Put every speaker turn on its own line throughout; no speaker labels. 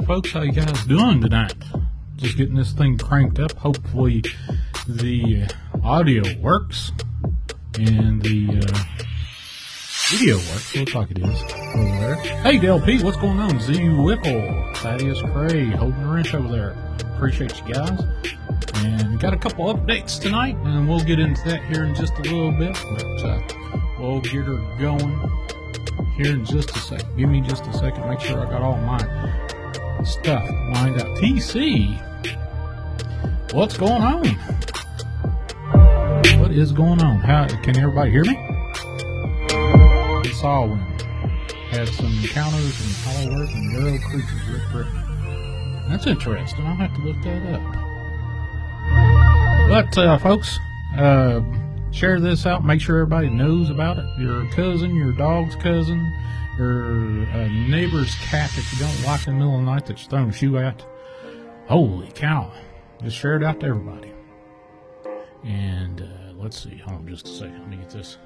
folks, how you guys doing tonight? Just getting this thing cranked up. Hopefully the audio works and the video works. Looks like it is over there. Hey Del P, what's going on? Z Whipple, Thaddeus Cray, holding the wrench over there. Appreciate you guys. And got a couple updates tonight, and we'll get into that here in just a little bit. But we'll get her going here in just a second. Give me just a second. Make sure I got all my stuff lined up. TC, what's going on? What is going on? How can everybody hear me? We saw when had some encounters and hollow earth and narrow creatures. That's interesting. I'll have to look that up. But folks, share this out. Make sure everybody knows about it. Your cousin, your dog's cousin, your neighbor's cat that you don't like in the middle of the night that you're throwing a shoe at. Holy cow. Just share it out to everybody. And let's see. Hold on just a second. Let me get this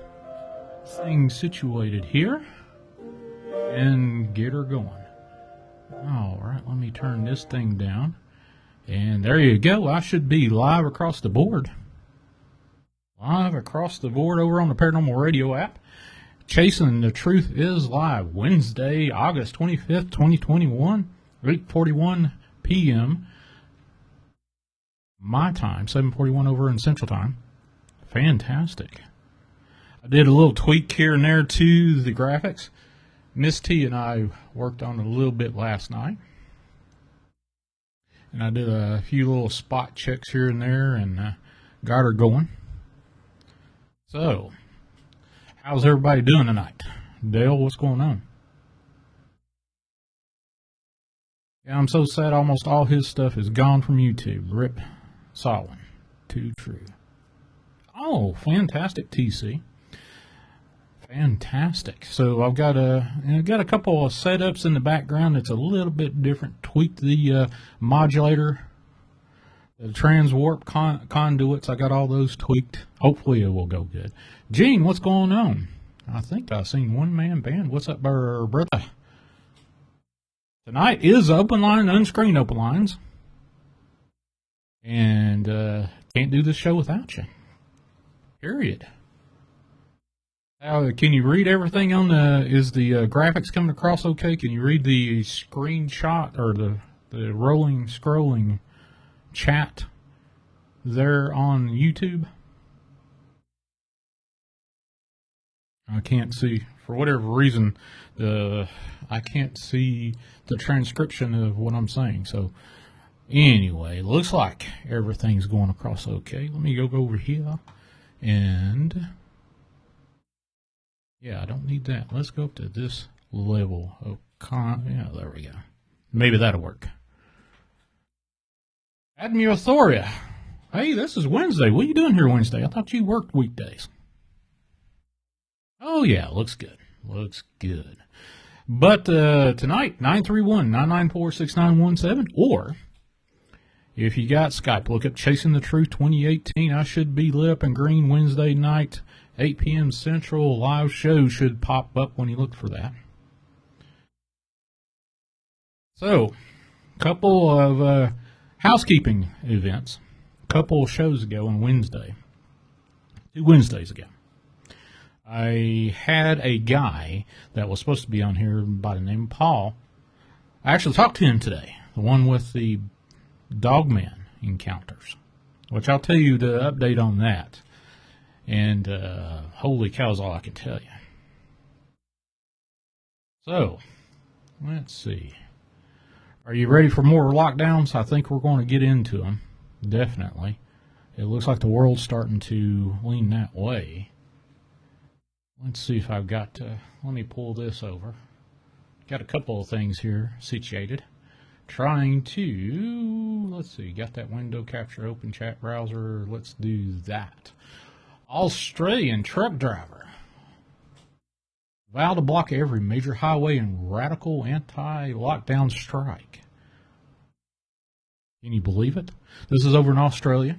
thing situated here and get her going. All right. Let me turn this thing down. And there you go. I should be live across the board. Live across the board over on the Paranormal Radio app. Chasing the Truth is live Wednesday, August 25th, 2021, 8:41 p.m. my time, 7:41 over in Central Time. Fantastic. I did a little tweak here and there to the graphics. Miss T and I worked on it a little bit last night. And I did a few little spot checks here and there and got her going. So, how's everybody doing tonight? Dale, what's going on? Yeah, I'm so sad almost all his stuff is gone from YouTube. Rip Solid. Too true. Oh, fantastic, TC. Fantastic. So I've got a couple of setups in the background that's a little bit different. Tweaked the modulator, the transwarp conduits. I got all those tweaked. Hopefully it will go good. Gene, what's going on? I think I've seen one man band. What's up, brother? Tonight is Open Line, Unscreened Open Lines. And can't do this show without you. Period. Can you read everything on is the graphics coming across okay? Can you read the screenshot or the rolling, scrolling chat there on YouTube? I can't see, for whatever reason, I can't see the transcription of what I'm saying. So anyway, looks like everything's going across okay. Let me go over here and... yeah, I don't need that. Let's go up to this level of yeah, there we go. Maybe that'll work. Admirathoria. Hey, this is Wednesday. What are you doing here Wednesday? I thought you worked weekdays. Oh, yeah, looks good. Looks good. But tonight, 931-994-6917, or if you got Skype, look up Chasing the Truth 2018. I should be lit up in green Wednesday night. 8 p.m. Central, live show should pop up when you look for that. So, couple of housekeeping events. A couple of shows ago on Wednesday, 2 Wednesdays ago, I had a guy that was supposed to be on here by the name of Paul. I actually talked to him today, the one with the Dogman encounters, which I'll tell you the update on that. And holy cow is all I can tell you. So, let's see. Are you ready for more lockdowns? I think we're going to get into them. Definitely. It looks like the world's starting to lean that way. Let's see if I've got let me pull this over. Got a couple of things here situated. Trying to, let's see, got that window capture open, chat browser. Let's do that. Australian truck driver vowed to block every major highway in radical anti-lockdown strike. Can you believe it? This is over in Australia.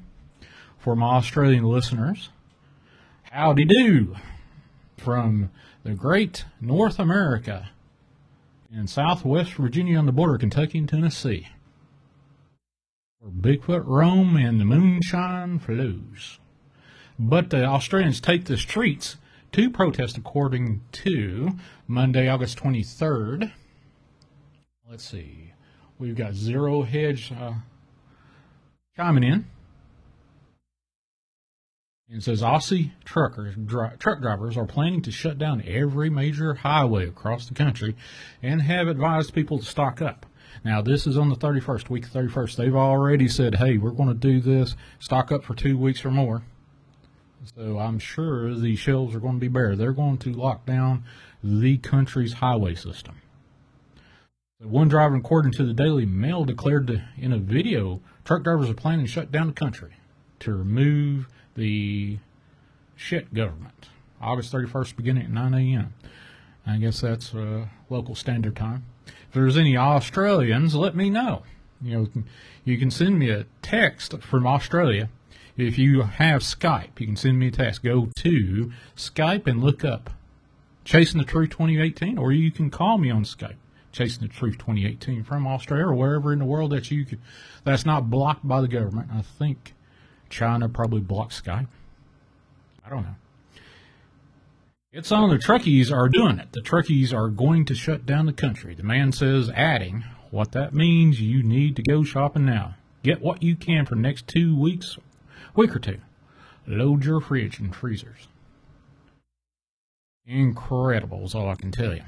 For my Australian listeners, howdy do from the great North America in southwest Virginia on the border of Kentucky and Tennessee, where Bigfoot roam and the moonshine flows. But the Australians take the streets to protest, according to Monday, August 23rd. Let's see. We've got Zero Hedge chiming in. And it says Aussie truck drivers are planning to shut down every major highway across the country and have advised people to stock up. Now, this is on the 31st, week 31st. They've already said, hey, we're going to do this, stock up for 2 weeks or more. So I'm sure the shelves are going to be bare. They're going to lock down the country's highway system. One driver, according to the Daily Mail, declared in a video, truck drivers are planning to shut down the country to remove the shit government. August 31st, beginning at 9 a.m. I guess that's local standard time. If there's any Australians, let me know. You can send me a text from Australia. If you have Skype, you can send me a text. Go to Skype and look up Chasing the Truth 2018, or you can call me on Skype, Chasing the Truth 2018 from Australia or wherever in the world that's not blocked by the government. I think China probably blocks Skype. I don't know. It's on. The truckies are doing it. The truckies are going to shut down the country. The man says, adding, what that means, you need to go shopping now. Get what you can for the next 2 weeks, week or two. Load your fridge and freezers. Incredible is all I can tell you.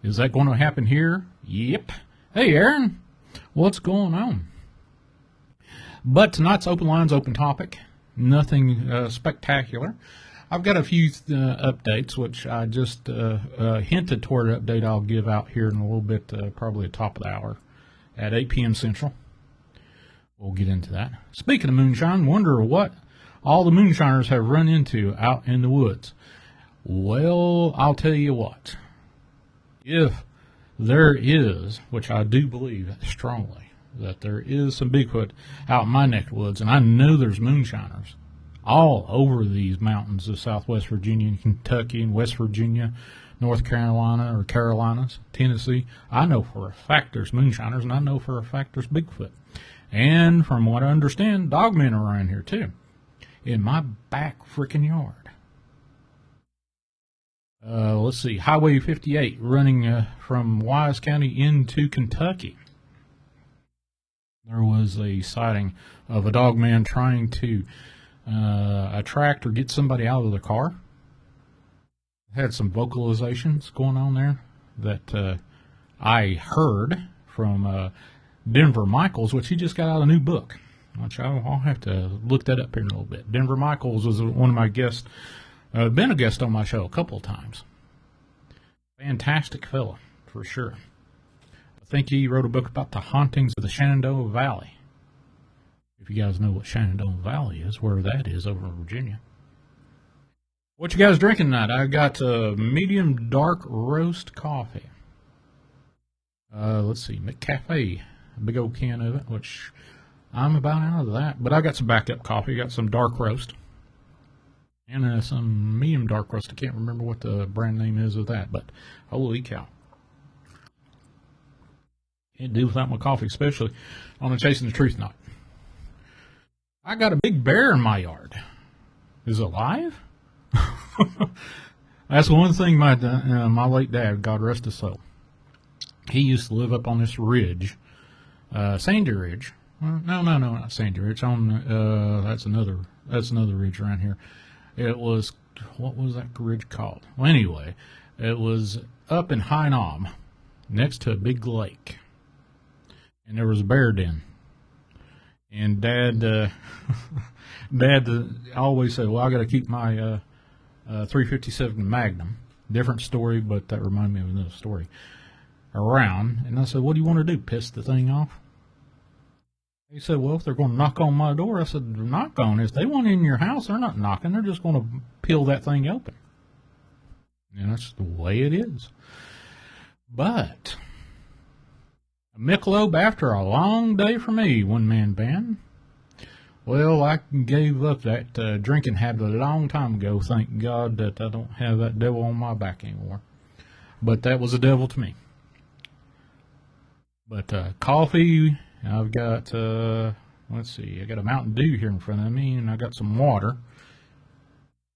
Is that going to happen here? Yep. Hey, Aaron, what's going on? But tonight's Open Lines, open topic. Nothing spectacular. I've got a few updates, which I just hinted toward an update I'll give out here in a little bit, probably at the top of the hour at 8 p.m. Central. We'll get into that. Speaking of moonshine, wonder what all the moonshiners have run into out in the woods. Well, I'll tell you what. If there is, which I do believe strongly, that there is some Bigfoot out in my neck of the woods, and I know there's moonshiners all over these mountains of southwest Virginia and Kentucky and West Virginia, North Carolina or Carolinas, Tennessee. I know for a fact there's moonshiners, and I know for a fact there's Bigfoot. And from what I understand, dogmen are around here too, in my back frickin' yard. Let's see, Highway 58 running from Wise County into Kentucky. There was a sighting of a dog man trying to attract or get somebody out of the car. Had some vocalizations going on there that I heard from Denver Michaels, which he just got out a new book, which I'll have to look that up here in a little bit. Denver Michaels was one of my guests, been a guest on my show a couple of times. Fantastic fella, for sure. I think he wrote a book about the hauntings of the Shenandoah Valley. If you guys know what Shenandoah Valley is, where that is over in Virginia. What you guys drinking tonight? I got medium dark roast coffee. Let's see, McCafe, a big old can of it, which I'm about out of that. But I got some backup coffee. Got some dark roast. And some medium dark roast. I can't remember what the brand name is of that, but holy cow. Can't do without my coffee, especially on a Chasing the Truth night. I got a big bear in my yard. Is it alive? That's one thing my late dad, God rest his soul, he used to live up on this ridge, Sandy Ridge. No, not Sandy Ridge. That's another ridge around here. It was, what was that ridge called? Well, anyway, it was up in High Knob, next to a big lake, and there was a bear den. And Dad always said, well, I got to keep my 357 Magnum. Different story, but that reminded me of another story. Around. And I said, what do you want to do, piss the thing off? He said, well, if they're going to knock on my door, I said, knock on it. If they want in your house, they're not knocking. They're just going to peel that thing open. And that's the way it is. But a Michelob after a long day for me, one-man band. Well, I gave up that drinking habit a long time ago. Thank God that I don't have that devil on my back anymore. But that was a devil to me. But coffee, I've got, let's see, I got a Mountain Dew here in front of me, and I got some water.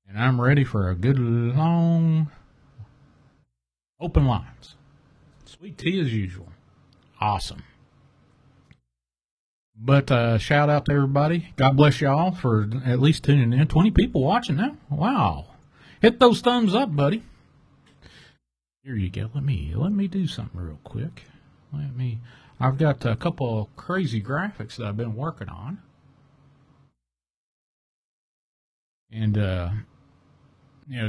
And I'm ready for a good long open lines. Sweet tea as usual. Awesome. But shout out to everybody. God bless y'all for at least tuning in. 20 people watching now. Wow. Hit those thumbs up, buddy. Here you go. Let me do something real quick. I've got a couple of crazy graphics that I've been working on. And,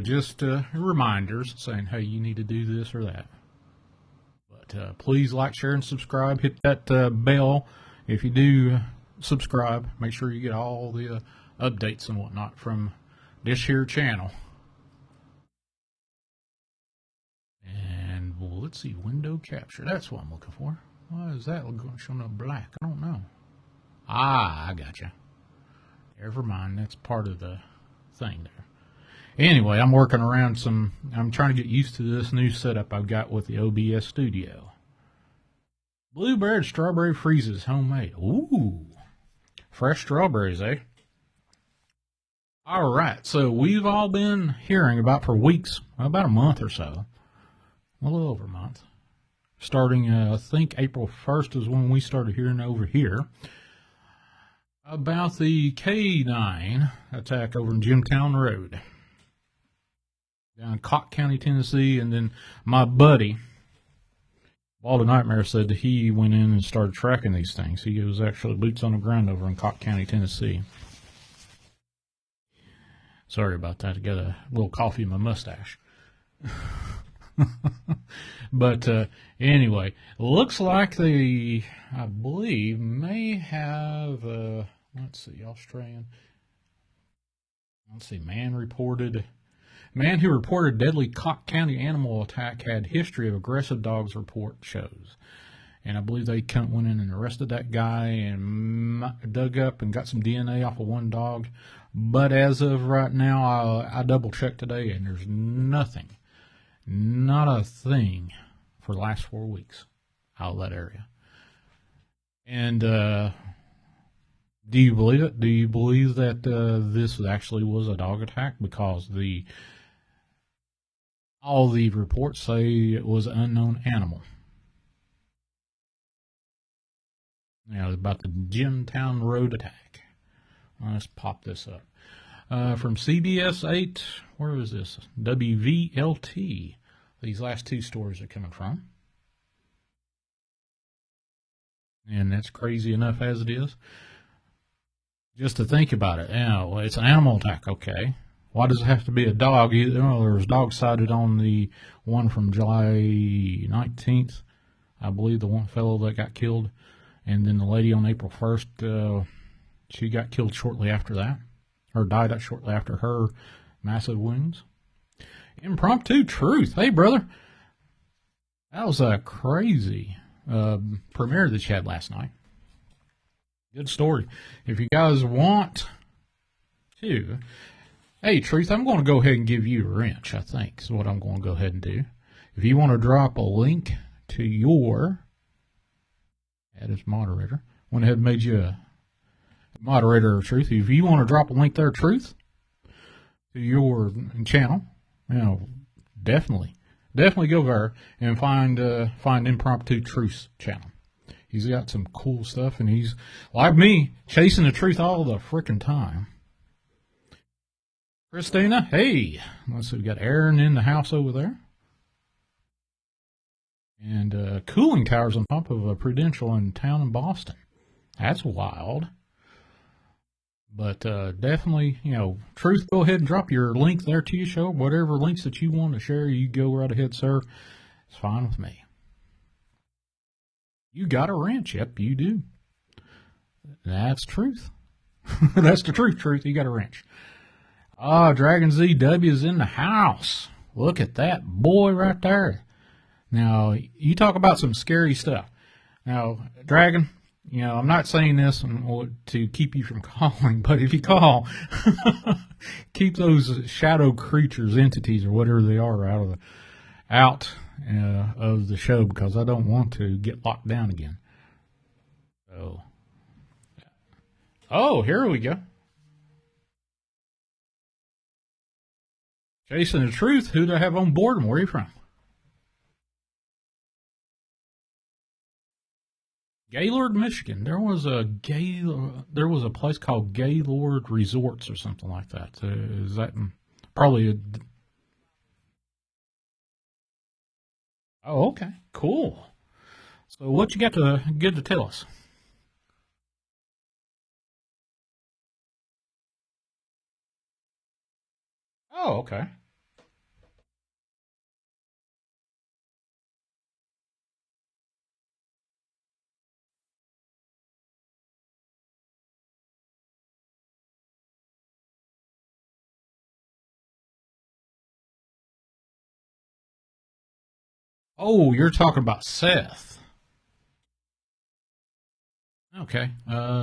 just reminders saying, hey, you need to do this or that. But please like, share, and subscribe. Hit that bell. If you do subscribe, make sure you get all the updates and whatnot from this here channel. And well, let's see, window capture. That's what I'm looking for. Why is that showing up black? I don't know. Ah, I gotcha. Never mind. That's part of the thing there. Anyway, I'm working around I'm trying to get used to this new setup I've got with the OBS Studio. Blueberry strawberry freezes, homemade. Ooh, fresh strawberries, eh? All right, so we've all been hearing about for weeks, about a month or so, a little over a month. Starting, I think April 1st is when we started hearing over here about the K9 attack over in Jimtown Road, down in Cott County, Tennessee, and then my buddy, Walden Nightmare, said that he went in and started tracking these things. He was actually boots on the ground over in Cott County, Tennessee. Sorry about that. I got a little coffee in my mustache. But anyway, looks like they, I believe, may have, let's see, Australian. Let's see, man who reported deadly Cott County animal attack had history of aggressive dogs, report shows. And I believe they went in and arrested that guy and dug up and got some DNA off of one dog. But as of right now, I double-checked today, and there's nothing, not a thing for the last 4 weeks out of that area. And do you believe it? Do you believe that this actually was a dog attack? Because all the reports say it was an unknown animal. Now, about the Jimtown Road attack. Let's pop this up. From CBS 8, where is this? WVLT. These last two stories are coming from. And that's crazy enough as it is. Just to think about it. Now, it's an animal attack, okay. Why does it have to be a dog? There was dogs sighted on the one from July 19th. I believe the one fellow that got killed. And then the lady on April 1st, she got killed shortly after that. Or died shortly after her massive wounds. Impromptu truth. Hey, brother. That was a crazy premiere that you had last night. Good story. If you guys want to... Hey, Truth, I'm going to go ahead and give you a wrench, I think, is what I'm going to go ahead and do. If you want to drop a link to your, add as moderator, went ahead and made you a moderator of Truth. If you want to drop a link there, Truth, to your channel, definitely go there and find Impromptu Truth's channel. He's got some cool stuff, and he's, like me, chasing the truth all the frickin' time. Christina, hey, let's see, we got Aaron in the house over there. And cooling towers on top of a Prudential in town in Boston. That's wild. But definitely, Truth, go ahead and drop your link there to your show. Whatever links that you want to share, you go right ahead, sir. It's fine with me. You got a wrench. Yep, you do. That's Truth. That's the truth, Truth. You got a wrench. Dragon ZW's in the house. Look at that boy right there. Now, you talk about some scary stuff. Now, Dragon, I'm not saying this to keep you from calling, but if you call, keep those shadow creatures, entities, or whatever they are, out of the show because I don't want to get locked down again. So, oh, here we go. Chasing the Truth. Who do I have on board and where are you from? Gaylord, Michigan. There was a place called Gaylord Resorts or something like that. Is that probably a... Oh, okay. Cool. So what you got to get to tell us? Oh, okay. Oh, you're talking about Seth. Okay.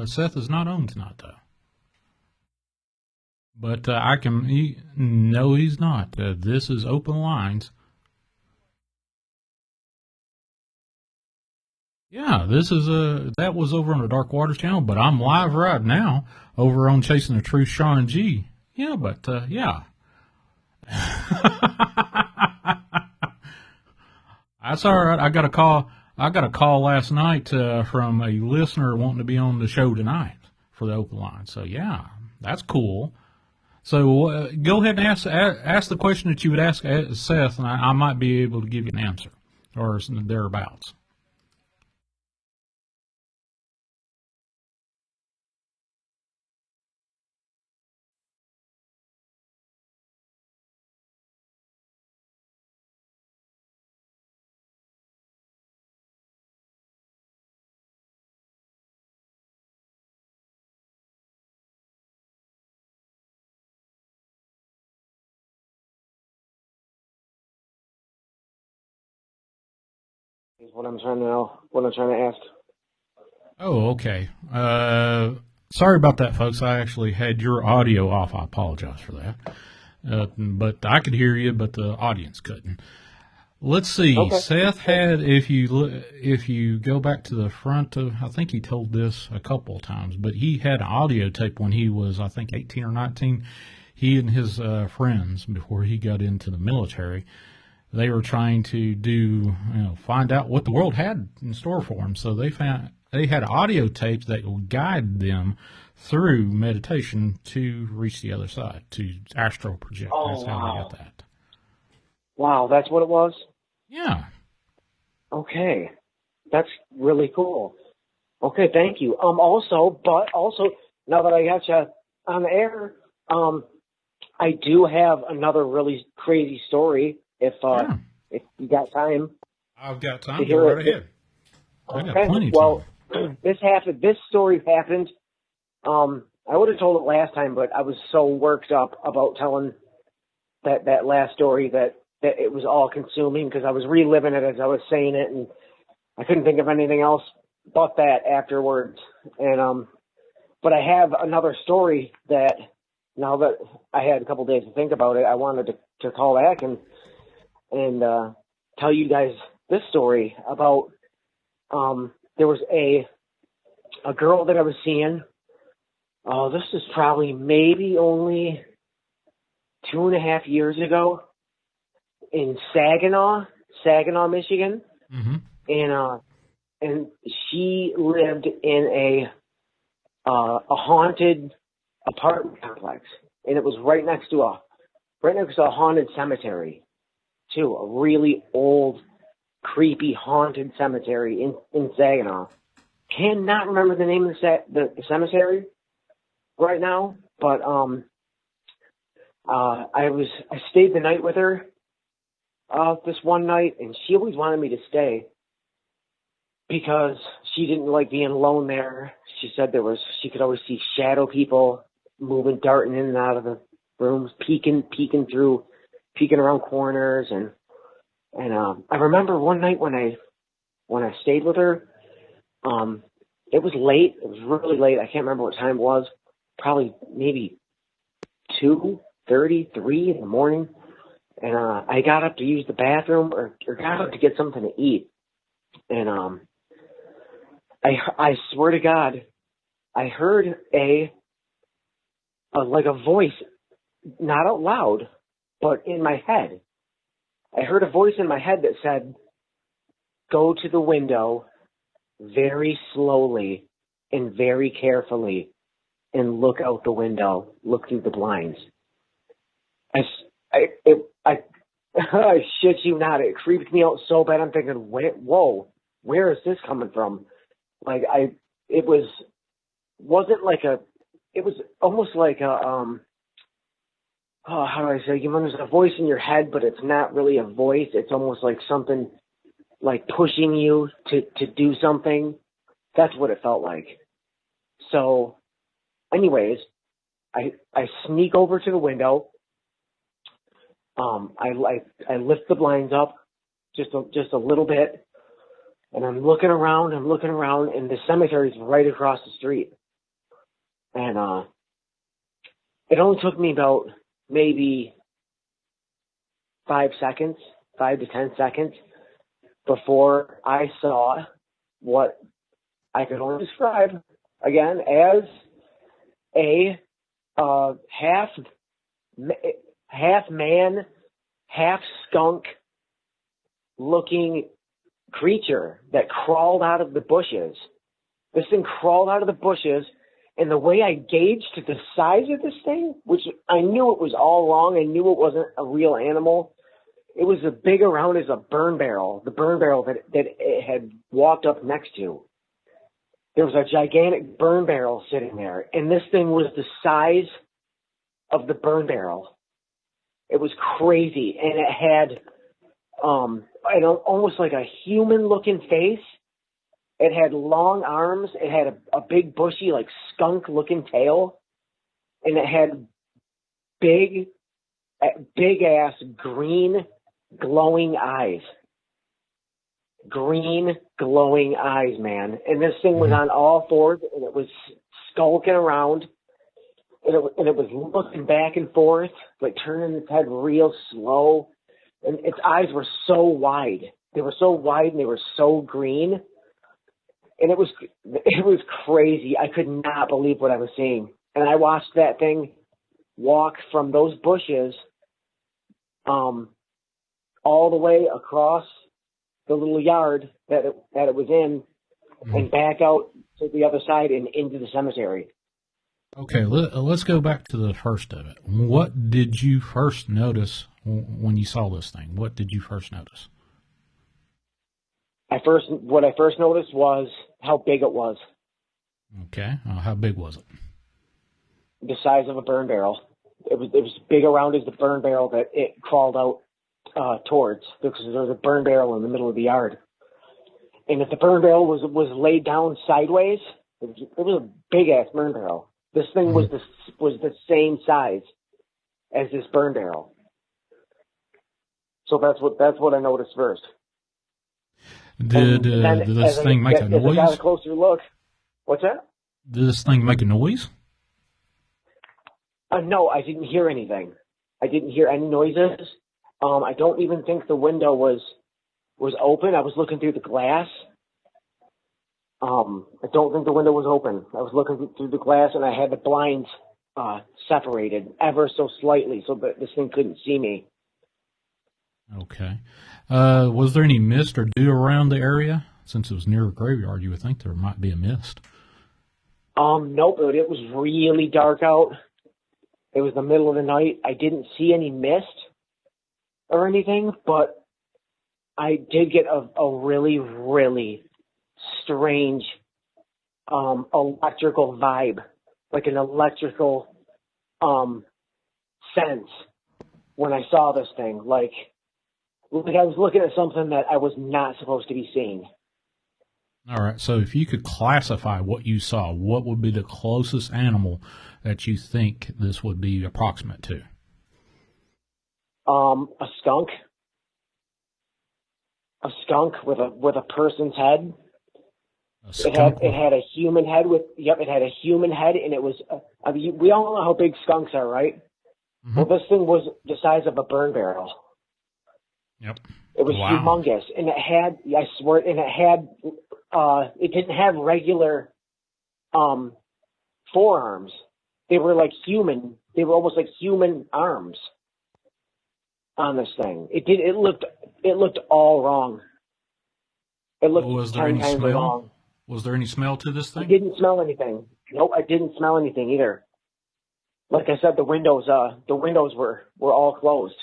Seth is not on tonight, though. But no, he's not. This is Open Lines. Yeah, that was over on the Dark Waters channel, but I'm live right now over on Chasing the Truth, Shawn and G. Yeah, but yeah. That's all right. I got a call. I got a call last night from a listener wanting to be on the show tonight for the Open Line. So yeah, that's cool. So go ahead and ask the question that you would ask Seth, and I might be able to give you an answer or thereabouts.
Is what I'm trying to know. What I'm trying to ask.
Oh, okay. Sorry about that, folks. I actually had your audio off. I apologize for that. But I could hear you, but the audience couldn't. Let's see.
Okay.
Seth had, if you go back to the front of, I think he told this a couple of times, but he had an audio tape when he was, I think, 18 or 19. He and his friends, before he got into the military, they were trying to find out what the world had in store for them. So they had audio tapes that would guide them through meditation to reach the other side, to astral project.
Oh,
That's how
wow.
they got that.
Wow, that's what it was?
Yeah.
Okay. That's really cool. Okay, thank you. Also, now that I got you on the air, I do have another really crazy story if you got time.
I've got time
to
to
hear
go right
it.
ahead. I got
Okay.
plenty of
Well,
time.
this story happened. I would have told it last time, but I was so worked up about telling that last story that it was all consuming because I was reliving it as I was saying it, and I couldn't think of anything else but that afterwards. And but I have another story that now that I had a couple days to think about it, I wanted to call back and tell you guys this story about there was a girl that I was seeing. Oh, this is probably maybe only 2.5 years ago in Saginaw, Michigan.
Mm-hmm.
And she lived in a haunted apartment complex, and it was right next to a haunted cemetery, too, a really old, creepy haunted cemetery in Saginaw. Cannot remember the name of the cemetery right now, but I stayed the night with her this one night, and she always wanted me to stay because she didn't like being alone there. She said she could always see shadow people moving, darting in and out of the rooms, peeking around corners, and I remember one night when I stayed with her, it was late. It was really late. I can't remember what time it was. Probably maybe 2:33 in the morning. And I got up to use the bathroom or got up to get something to eat. And I swear to God, I heard a voice, not out loud, but in my head. I heard a voice in my head that said, "Go to the window very slowly and very carefully and look out the window, look through the blinds." I shit you not, it creeped me out so bad. I'm thinking, whoa, where is this coming from? Like it was almost like a, oh, how do I say? There's a voice in your head, but it's not really a voice. It's almost like something like pushing you to do something. That's what it felt like. So, anyways, I sneak over to the window. I lift the blinds up just a little bit, and I'm looking around, and the cemetery is right across the street. And it only took me about maybe 5 to 10 seconds before I saw what I could only describe again as a half man, half skunk looking creature that crawled out of the bushes. This thing crawled out of the bushes, and the way I gauged the size of this thing, which I knew it was all wrong, I knew it wasn't a real animal. It was as big around as a burn barrel, the burn barrel that it had walked up next to. There was a gigantic burn barrel sitting there, and this thing was the size of the burn barrel. It was crazy, and it had almost like a human-looking face. It had long arms. It had a big, bushy, like skunk-looking tail, and it had big-ass green, glowing eyes. Green, glowing eyes, man. And this thing was on all fours, and it was skulking around. And it was looking back and forth, like turning its head real slow. And its eyes were so wide. They were so wide and they were so green. And it was crazy. I could not believe what I was seeing. And I watched that thing walk from those bushes all the way across the little yard that it was in and back out to the other side and into the cemetery.
Okay, let's go back to the first of it. What did you first notice when you saw this thing? What did you first notice?
What I first noticed was how big it was.
Okay, how big was it?
The size of a burn barrel. It was big around as the burn barrel that it crawled out towards, because there was a burn barrel in the middle of the yard. And if the burn barrel was laid down sideways, it was a big ass burn barrel. This thing was the same size as this burn barrel. So that's what I noticed first.
Did this thing make a noise?
As I got a closer look. What's that?
Did this thing make a noise?
No, I didn't hear anything. I didn't hear any noises. I don't even think the window was open. I was looking through the glass. I don't think the window was open. I was looking through the glass, and I had the blinds separated ever so slightly so that this thing couldn't see me.
Okay. Was there any mist or dew around the area? Since it was near a graveyard, you would think there might be a mist.
Nope. It was really dark out. It was the middle of the night. I didn't see any mist or anything, but I did get a really, really strange electrical vibe, like an electrical sense when I saw this thing. Like I was looking at something that I was not supposed to be seeing.
All right, so if you could classify what you saw, what would be the closest animal that you think this would be approximate to?
A skunk. A skunk with a person's head. It had a human head it had a human head, and it was. We all know how big skunks are, right?
Mm-hmm.
Well, this thing was the size of a burn barrel.
Yep.
It was
Wow.
humongous, and it had, I swear, it didn't have regular forearms. They were like human. They were almost like human arms on this thing. It looked all wrong. It looked
Was there
10
any
times
smell?
wrong.
Was there any smell to this
I
thing?
didn't smell anything. Nope, I didn't smell anything either. Like I said, the windows were all closed.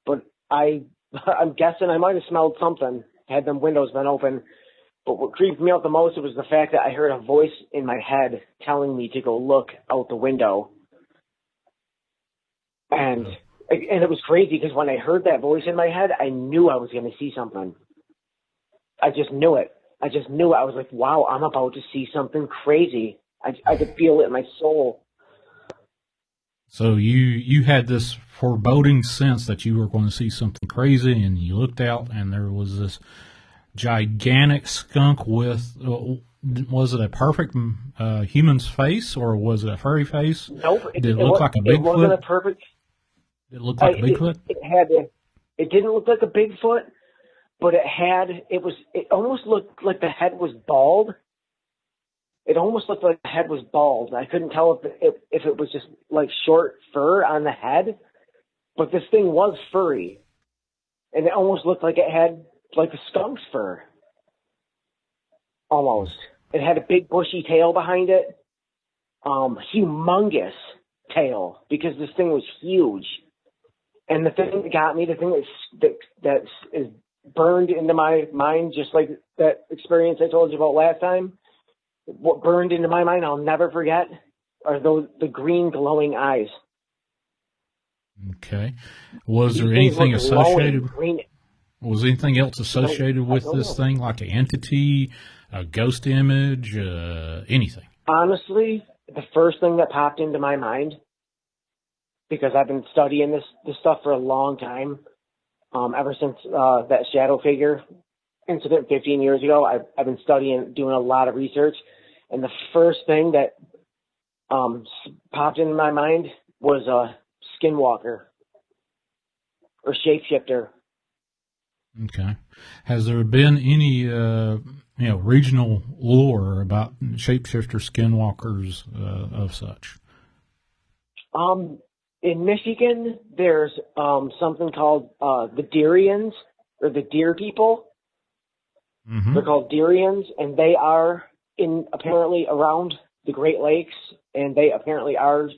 But I'm guessing I might have smelled something had them windows been open. But what creeped me out the most was the fact that I heard a voice in my head telling me to go look out the window. And it was crazy because when I heard that voice in my head, I knew I was going to see something. I just knew it. I was like, wow, I'm about to see something crazy. I could feel it in my soul.
So you had this foreboding sense that you were going to see something crazy, and you looked out, and there was this gigantic skunk with, was it a perfect human's face, or was it a furry face?
Nope.
Did it look like a Bigfoot?
It wasn't a perfect.
Did it look like a Bigfoot?
It didn't look like a Bigfoot, but it almost looked like the head was bald. It almost looked like the head was bald. I couldn't tell if it was just like short fur on the head, but this thing was furry, and it almost looked like it had like a skunk's fur. Almost. It had a big bushy tail behind it, humongous tail because this thing was huge. And the thing that got me, the thing that is burned into my mind, just like that experience I told you about last time. What burned into my mind, I'll never forget, are the green glowing eyes.
Okay. Was there anything associated? Was anything else associated with this thing, like an entity, a ghost image, anything?
Honestly, the first thing that popped into my mind, because I've been studying this stuff for a long time, ever since that shadow figure incident 15 years ago, I've been studying, doing a lot of research, and the first thing that popped into my mind was a skinwalker or shapeshifter.
Okay. Has there been any regional lore about shapeshifter skinwalkers of such?
In Michigan, there's something called the Deerians, or the Deer People.
Mm-hmm.
They're called Deerians, and they are apparently around the Great Lakes, and they apparently are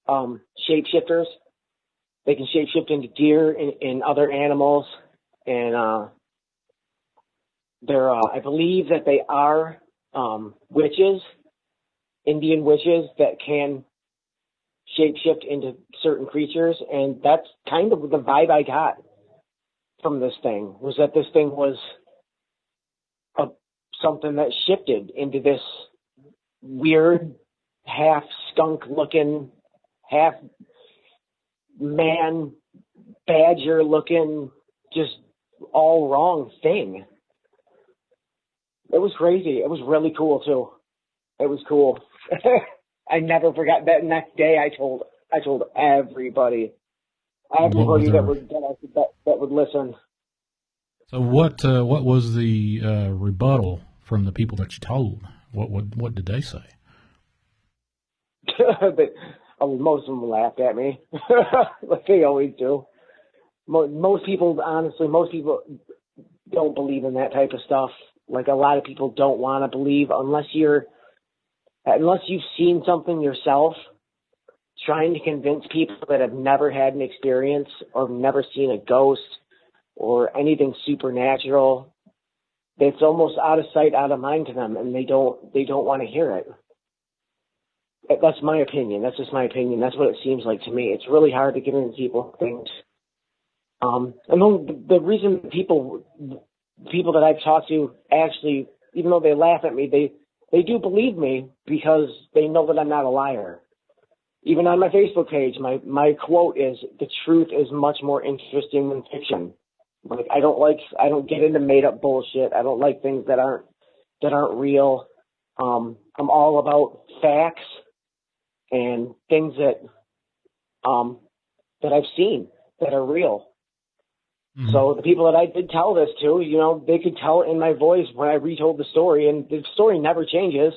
shapeshifters. They can shapeshift into deer and other animals, and I believe that they are witches, Indian witches that can shapeshift into certain creatures, and that's kind of the vibe I got from this thing, was that this thing was something that shifted into this weird, half skunk looking, half man badger looking, just all wrong thing. It was crazy. It was really cool too. It was cool. I never forgot that next day. I told everybody that would listen.
So what was the rebuttal from the people that you told? What did they say?
Most of them laughed at me, like they always do. Most people don't believe in that type of stuff. Like, a lot of people don't want to believe unless you've seen something yourself. Trying to convince people that have never had an experience or never seen a ghost or anything supernatural, it's almost out of sight, out of mind to them, and they don't want to hear it. That's my opinion. That's just my opinion. That's what it seems like to me. It's really hard to convince people things. And the reason people that I've talked to actually, even though they laugh at me, they do believe me because they know that I'm not a liar. Even on my Facebook page, my quote is, "The truth is much more interesting than fiction." Like, I don't get into made up bullshit. I don't like things that aren't real. I'm all about facts and things that that I've seen that are real.
Mm-hmm.
So the people that I did tell this to, you know, they could tell it in my voice when I retold the story, and the story never changes.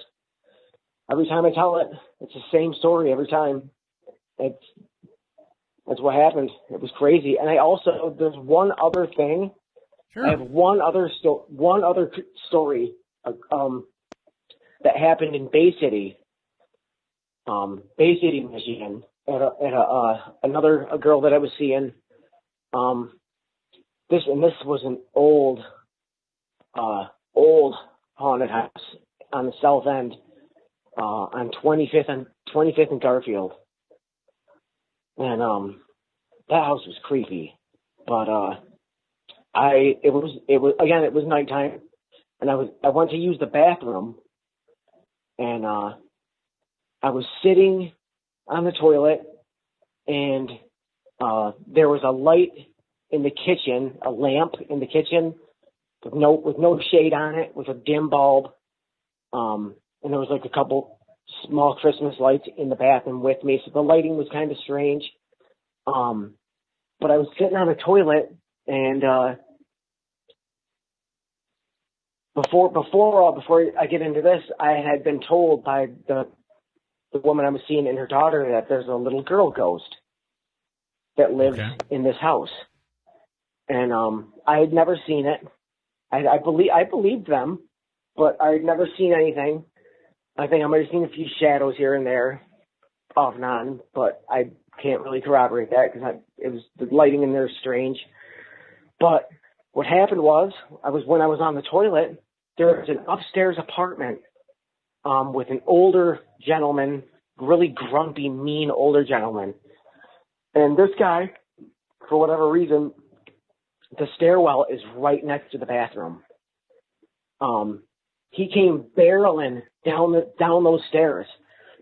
Every time I tell it, it's the same story every time. That's what happened. It was crazy. And there's one other thing.
Sure.
I have one other story that happened in Bay City, Michigan, at a girl that I was seeing. This was an old haunted house on the south end, on 25th and Garfield, and that house was creepy, but it was nighttime, and I went to use the bathroom, and I was sitting on the toilet, and there was a light in the kitchen, a lamp in the kitchen with no shade on it, with a dim bulb. And there was like a couple small Christmas lights in the bathroom with me. So the lighting was kind of strange. But I was sitting on the toilet, and before I get into this, I had been told by the woman I was seeing and her daughter that there's a little girl ghost that lives in this house. And I had never seen it. I believed them, but I had never seen anything. I think I might have seen a few shadows here and there, off and on, but I can't really corroborate that because the lighting in there is strange. But what happened was, when I was on the toilet, there was an upstairs apartment with an older gentleman, really grumpy, mean older gentleman. And this guy, for whatever reason, the stairwell is right next to the bathroom. He came barreling down those stairs.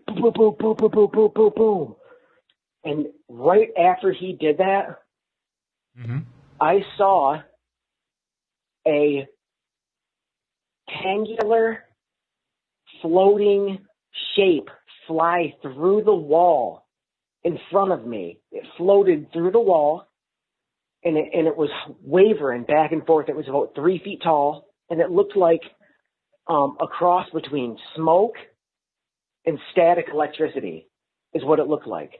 Boom, boom, boom, boom, boom, boom, boom, boom. And right after he did that, I saw a rectangular floating shape fly through the wall in front of me. It floated through the wall, and it was wavering back and forth. It was about 3 feet tall, and it looked like a cross between smoke and static electricity is what it looked like.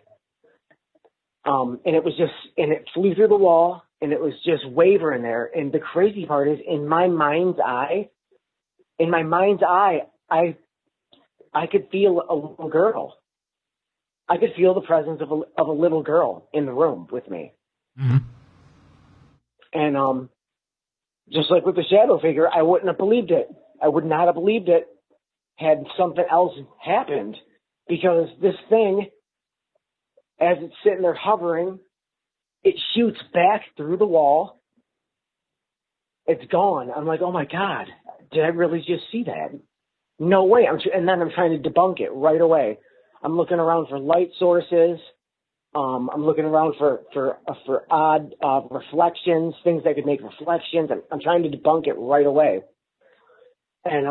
And it flew through the wall, and it was just wavering there. And the crazy part is, in my mind's eye, I could feel a little girl. I could feel the presence of a little girl in the room with me.
Mm-hmm.
And just like with the shadow figure, I wouldn't have believed it. I would not have believed it had something else happened, because this thing, as it's sitting there hovering, it shoots back through the wall. It's gone. I'm like, oh my God, did I really just see that? No way. And then I'm trying to debunk it right away. I'm looking around for light sources. I'm looking around for odd reflections, things that could make reflections. I'm trying to debunk it right away. And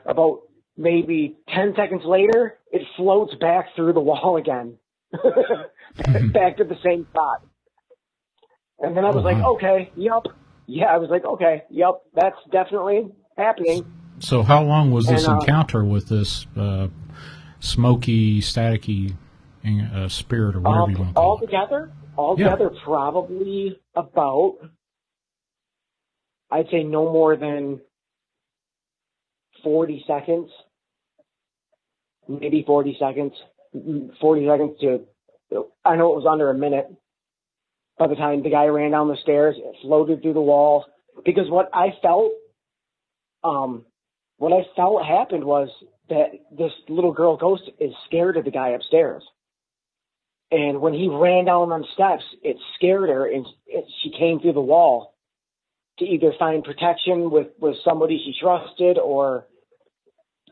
about maybe 10 seconds later, it floats back through the wall again, back to the same spot. And then I was like, okay, yup. Yeah, I was like, okay, yup, that's definitely happening.
So how long was this encounter with this smoky, staticky spirit, or whatever you want to call it? Altogether, probably about, I'd say no more than 40 seconds, maybe 40 seconds to, I know it was under a minute. By the time the guy ran down the stairs, it floated through the wall. Because what I felt happened was that this little girl ghost is scared of the guy upstairs. And when he ran down the steps, it scared her, and she came through the wall to either find protection with somebody she trusted, or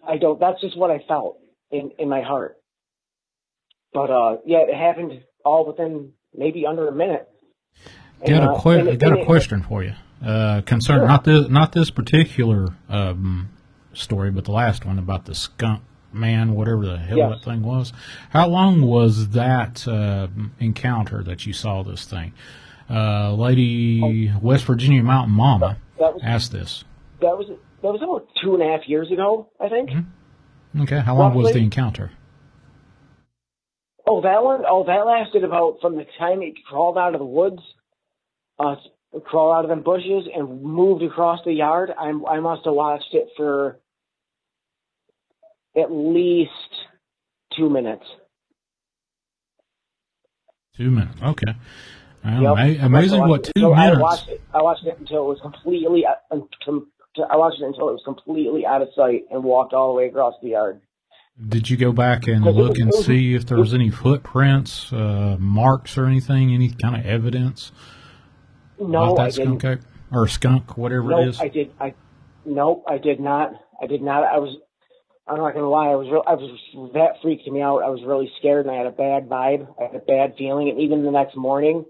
that's just what I felt in my heart. But it happened all within maybe under a minute. Got a question for you. Concerning not this particular story, but the last one about the skunk man, whatever the hell
Yes.
that thing was. How long was that encounter that you saw this thing? Lady West Virginia Mountain Mama asked this.
That was about 2.5 years ago, I think.
Mm-hmm. Okay, how long was the encounter?
Oh, that one? Oh, that lasted about from the time it crawled out of the woods, crawled out of them bushes and moved across the yard. I must have watched it for at least 2 minutes.
2 minutes, okay.
Yep.
Amazing what 2 minutes.
I watched it until it was completely. I watched it until it was completely out of sight and walked all the way across the yard.
Did you go back and look and see if there was any footprints, marks, or anything, any kind of evidence?
No,
about that
I didn't.
skunk ape, or skunk, whatever it is.
Nope, I did not. I'm not gonna lie. That freaked me out. I was really scared, and I had a bad vibe. I had a bad feeling, and even the next morning,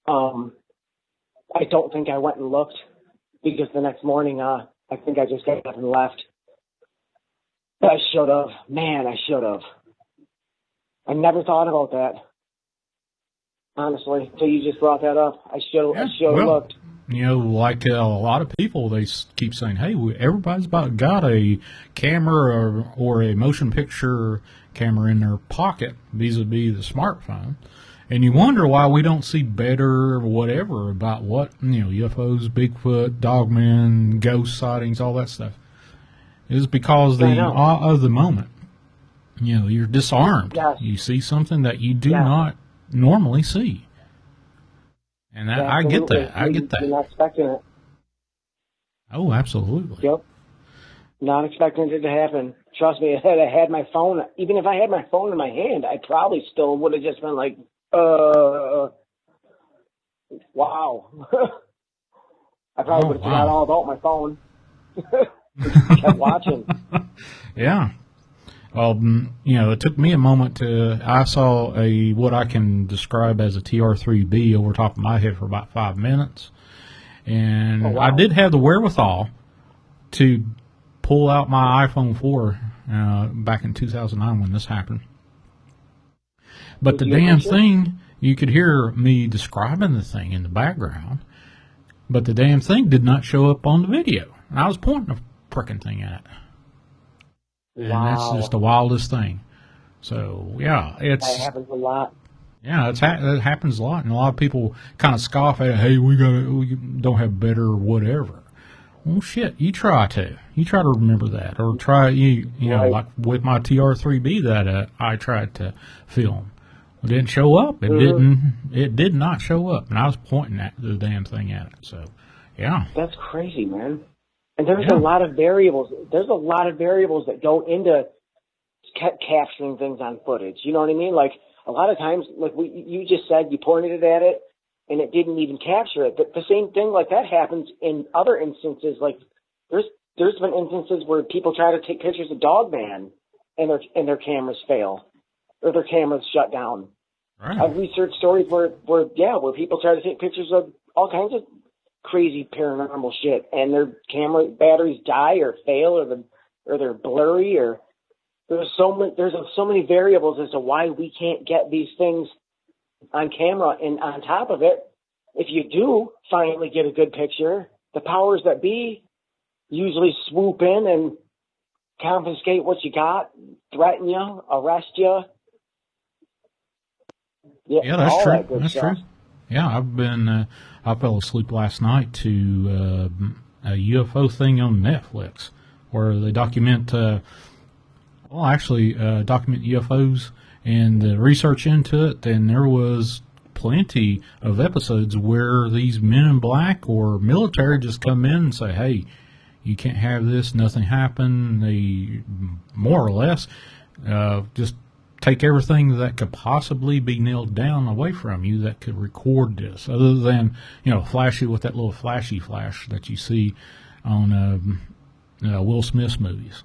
I don't think I went and looked because the next morning, I think I just got up and left. I should have. Man, I should have. I never thought about that. Honestly, until you just brought that up. I should have looked.
You know, like a lot of people, they keep saying, hey, everybody's got a camera or a motion picture camera in their pocket vis-a-vis the smartphone. And you wonder why we don't see better or whatever about what, UFOs, Bigfoot, dogmen, ghost sightings, all that stuff. It's because the awe of the moment. You're disarmed.
Yes.
You see something that you do not normally see. And I get that.
You're not expecting it.
Oh, absolutely.
Yep. Not expecting it to happen. Trust me, if I had my phone, even if I had my phone in my hand, I probably still would have just been like, wow. I probably would have forgot all about my phone. Kept watching.
Yeah. Well, it took me a moment I saw what I can describe as a TR-3B over top of my head for about 5 minutes. And I did have the wherewithal to pull out my iPhone 4 back in 2009 when this happened. But the damn thing, you could hear me describing the thing in the background, but the damn thing did not show up on the video. And I was pointing the frickin' thing at it. And that's just the wildest thing. So, yeah, that
happens a lot.
Yeah, it happens a lot, and a lot of people kind of scoff at, hey, we don't have better or whatever. Well, shit, you try to remember that, or try, like with my TR-3B that I tried to film. It didn't show up. It did not show up, and I was pointing at the damn thing at it. So, yeah.
That's crazy, man. And there's a lot of variables. There's a lot of variables that go into capturing things on footage. You know what I mean? Like a lot of times, like you just said, you pointed it at it, and it didn't even capture it. But the same thing like that happens in other instances. Like there's been instances where people try to take pictures of Dogman, and their cameras fail, or their cameras shut down.
Right.
I've researched stories where people try to take pictures of all kinds of crazy paranormal shit, and their camera batteries die or fail, or they're blurry, or there's so many variables as to why we can't get these things on camera. And on top of it, if you do finally get a good picture, the powers that be usually swoop in and confiscate what you got, threaten you, arrest you.
Yeah, that's true. That's true. Yeah, I fell asleep last night to a UFO thing on Netflix where they document UFOs and the research into it, and there was plenty of episodes where these men in black or military just come in and say, hey, you can't have this, nothing happened. They more or less just take everything that could possibly be nailed down away from you that could record this, other than, flashy with that little flashy flash that you see on Will Smith's movies.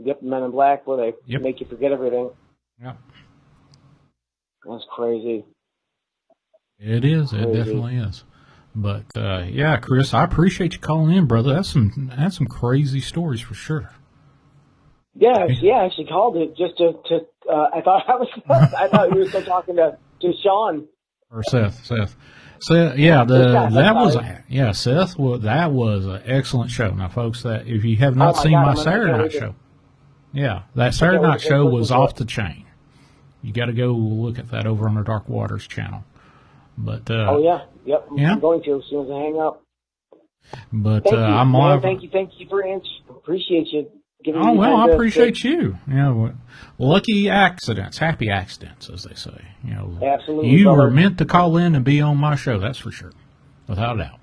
Yep, Men in Black, where they make you forget everything.
Yep.
That's crazy.
It is. Crazy. It definitely is. But, yeah, Chris, I appreciate you calling in, brother. That's some crazy stories for sure.
Yeah, she actually called it just to I thought you were still talking to Shawn.
Or Seth. Yeah, Seth. Well, that was an excellent show. Now, folks, that if you have not seen my Saturday night show, that Saturday night show was off the chain. You got to go look at that over on the Dark Waters channel. But
I'm going to as soon as I hang up.
But
thank you,
I'm
live. Thank you for answering. Appreciate you.
I appreciate you. Lucky accidents, happy accidents, as they say.
Absolutely.
You were meant to call in and be on my show. That's for sure, without a doubt.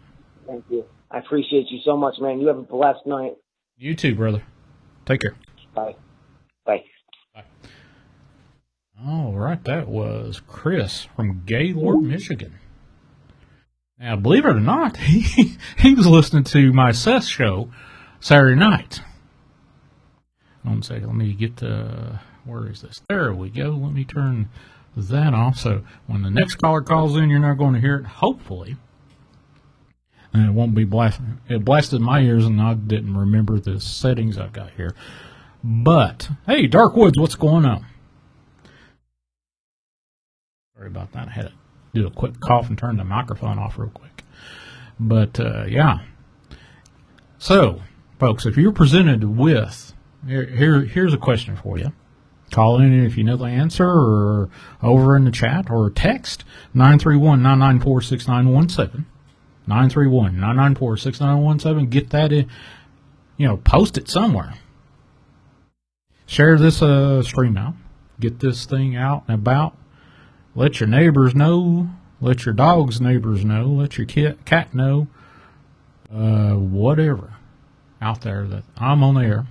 Thank you. I appreciate you so much, man. You have a blessed night.
You too, brother. Take care.
Bye. Bye.
Bye. All right, that was Chris from Gaylord, Michigan. Now, believe it or not, he was listening to my Seth show Saturday night. One second, let me get where is this? There we go. Let me turn that off. So when the next caller calls in, you're not going to hear it, hopefully. And it won't be blasting. It blasted my ears, and I didn't remember the settings I've got here. But, hey, Dark Woods, what's going on? Sorry about that. I had to do a quick cough and turn the microphone off real quick. But, yeah. So, folks, if you're presented with... Here's a question for you. Call in if you know the answer, or over in the chat, or text 931-994-6917. 931-994-6917. Get that in, post it somewhere. Share this stream out. Get this thing out and about. Let your neighbors know. Let your dog's neighbors know. Let your cat know. Whatever out there that I'm on the air.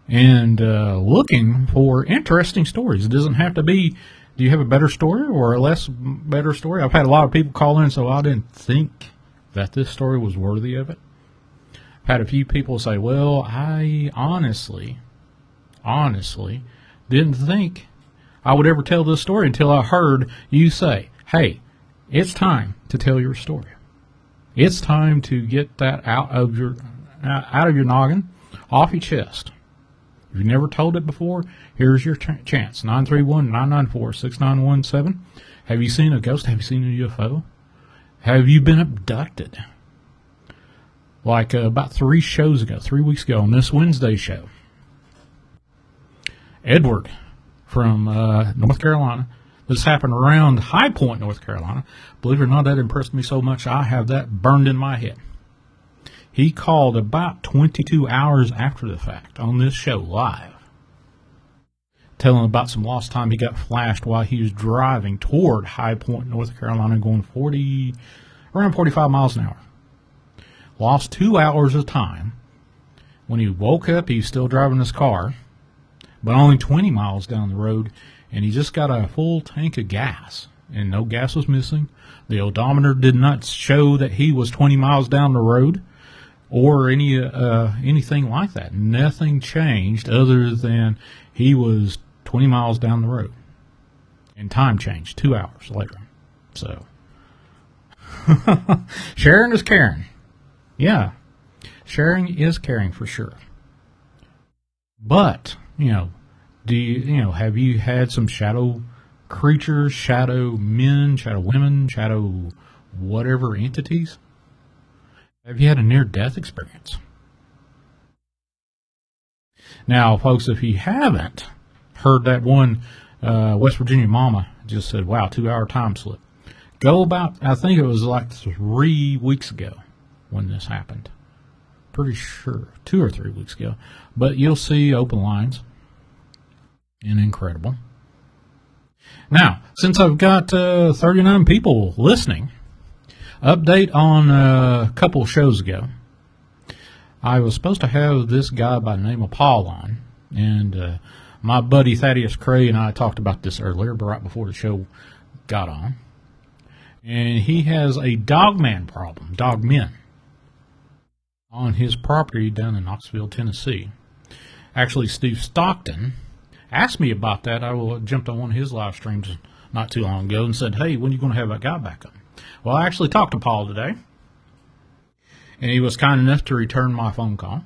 And looking for interesting stories. It doesn't have to be, do you have a better story or a less better story? I've had a lot of people call in, so I didn't think that this story was worthy of it. I've had a few people say, well, I honestly didn't think I would ever tell this story until I heard you say, hey, it's time to tell your story. It's time to get that out of your noggin, off your chest. If you've never told it before, here's your chance. 931-994-6917. Have you seen a ghost? Have you seen a UFO? Have you been abducted? Like about 3 weeks ago on this Wednesday show. Edward from North Carolina. This happened around High Point, North Carolina. Believe it or not, that impressed me so much, I have that burned in my head. He called about 22 hours after the fact on this show live, telling about some lost time he got flashed while he was driving toward High Point, North Carolina, going around 45 miles an hour. Lost 2 hours of time. When he woke up, he was still driving his car, but only 20 miles down the road, and he just got a full tank of gas, and no gas was missing. The odometer did not show that he was 20 miles down the road, or anything like that. Nothing changed other than he was 20 miles down the road. And time changed 2 hours later. So, sharing is caring. Yeah, sharing is caring for sure. But, have you had some shadow creatures, shadow men, shadow women, shadow whatever entities? Have you had a near-death experience? Now, folks, if you haven't heard that one West Virginia mama just said, wow, 2-hour time slip. Go about, I think it was like 3 weeks ago when this happened. Pretty sure, 2 or 3 weeks ago. But you'll see Open Lines. And incredible. Now, since I've got 39 people listening, update on a couple shows ago. I was supposed to have this guy by the name of Paul on, and my buddy Thaddeus Cray and I talked about this earlier, but right before the show got on. And he has a dogmen, on his property down in Knoxville, Tennessee. Actually, Steve Stockton asked me about that. I jumped on one of his live streams not too long ago and said, hey, when are you going to have that guy back on? Well, I actually talked to Paul today, and he was kind enough to return my phone call.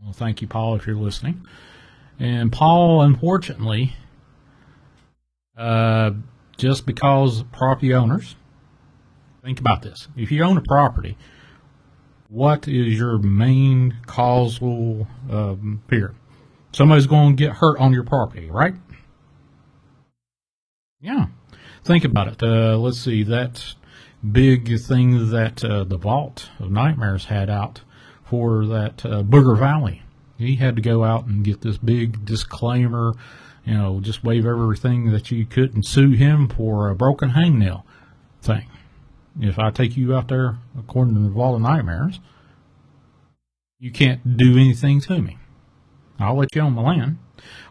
Well, thank you, Paul, if you're listening. And Paul, unfortunately, just because property owners, think about this. If you own a property, what is your main causal fear? Somebody's going to get hurt on your property, right? Yeah. Think about it. Let's see, that big thing that the Vault of Nightmares had out for that Booger Valley. He had to go out and get this big disclaimer, just waive everything that you couldn't sue him for a broken hangnail thing. If I take you out there, according to the Vault of Nightmares, you can't do anything to me. I'll let you own my land.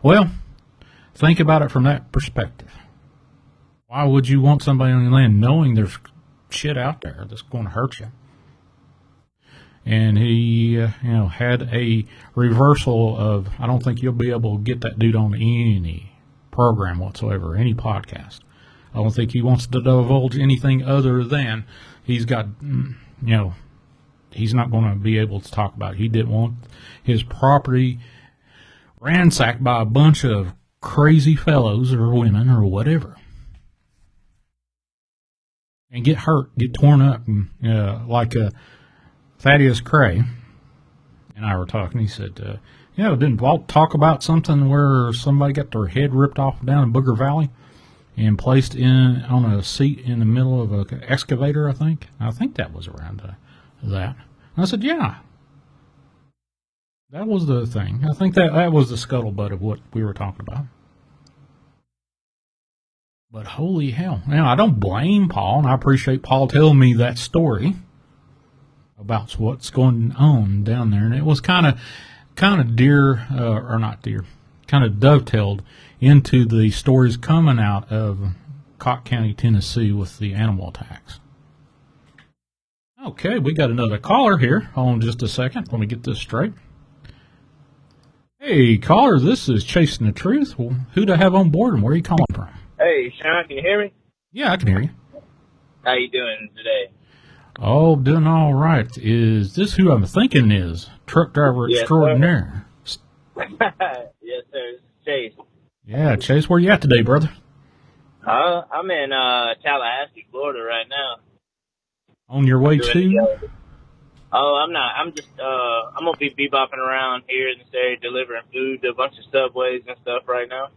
Well, think about it from that perspective. Why would you want somebody on your land knowing there's shit out there that's going to hurt you? And he, had a reversal of, I don't think you'll be able to get that dude on any program whatsoever, any podcast. I don't think he wants to divulge anything other than he's got, he's not going to be able to talk about it. He didn't want his property ransacked by a bunch of crazy fellows or women or whatever. And get hurt, get torn up, like Thaddeus Cray and I were talking. He said, didn't Walt talk about something where somebody got their head ripped off down in Booger Valley and placed on a seat in the middle of an excavator, I think? I think that was around that. And I said, yeah. That was the thing. I think that was the scuttlebutt of what we were talking about. But holy hell. Now, I don't blame Paul, and I appreciate Paul telling me that story about what's going on down there. And it was kind of dovetailed into the stories coming out of Cocke County, Tennessee with the animal attacks. Okay, we got another caller here. Hold on just a second. Let me get this straight. Hey, caller, this is Chasing the Truth. Well, who do I have on board and where are you calling from?
Hey, Shawn, can you hear me?
Yeah, I can hear you.
How you doing today?
Oh, doing all right. Is this who I'm thinking is? Truck driver extraordinaire.
Yes, sir. This is Chase.
Yeah, Chase, where you at today, brother?
I'm in Tallahassee, Florida right now.
On your way to?
Oh, I'm not. I'm just, I'm going to be bebopping around here in this area delivering food to a bunch of subways and stuff right now.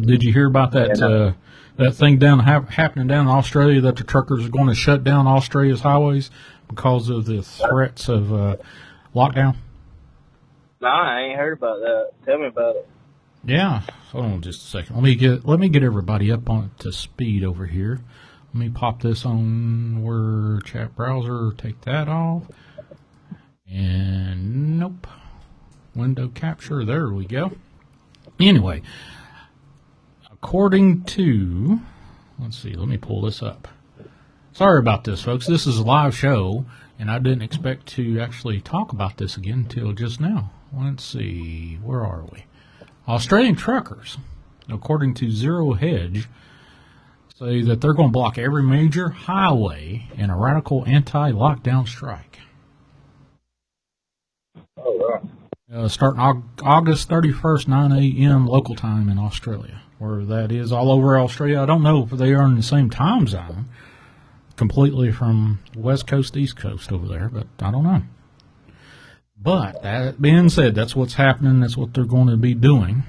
Did you hear about that that thing happening down in Australia, that the truckers are going to shut down Australia's highways because of the threats of lockdown?
Nah, I ain't heard about that. Tell me about it.
Yeah. Hold on just a second. Let me get everybody up on to speed over here. Let me pop this on where chat browser, take that off. And nope. Window capture, there we go. Anyway, according to, let's see, let me pull this up. Sorry about this, folks. This is a live show, and I didn't expect to actually talk about this again until just now. Let's see, where are we? Australian truckers, according to Zero Hedge, say that they're going to block every major highway in a radical anti-lockdown strike.
Oh, wow.
Starting August 31st, 9 a.m. local time in Australia, where that is all over Australia. I don't know if they are in the same time zone, completely from West Coast, East Coast over there, but I don't know. But that being said, that's what's happening. That's what they're going to be doing.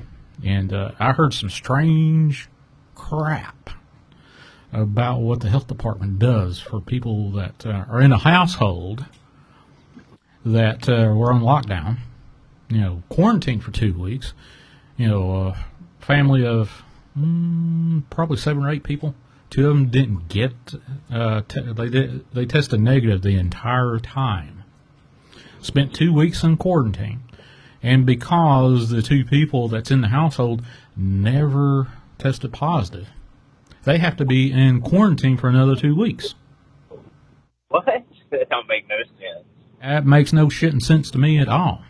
And I heard some strange crap about what the health department does for people that are in a household that were on lockdown, quarantined for 2 weeks, a family of probably 7 or 8 people. 2 of them didn't get, they tested negative the entire time. Spent 2 weeks in quarantine. And because the 2 people that's in the household never tested positive, they have to be in quarantine for another 2 weeks.
What? That don't make no sense.
That makes no shitting sense to me at all.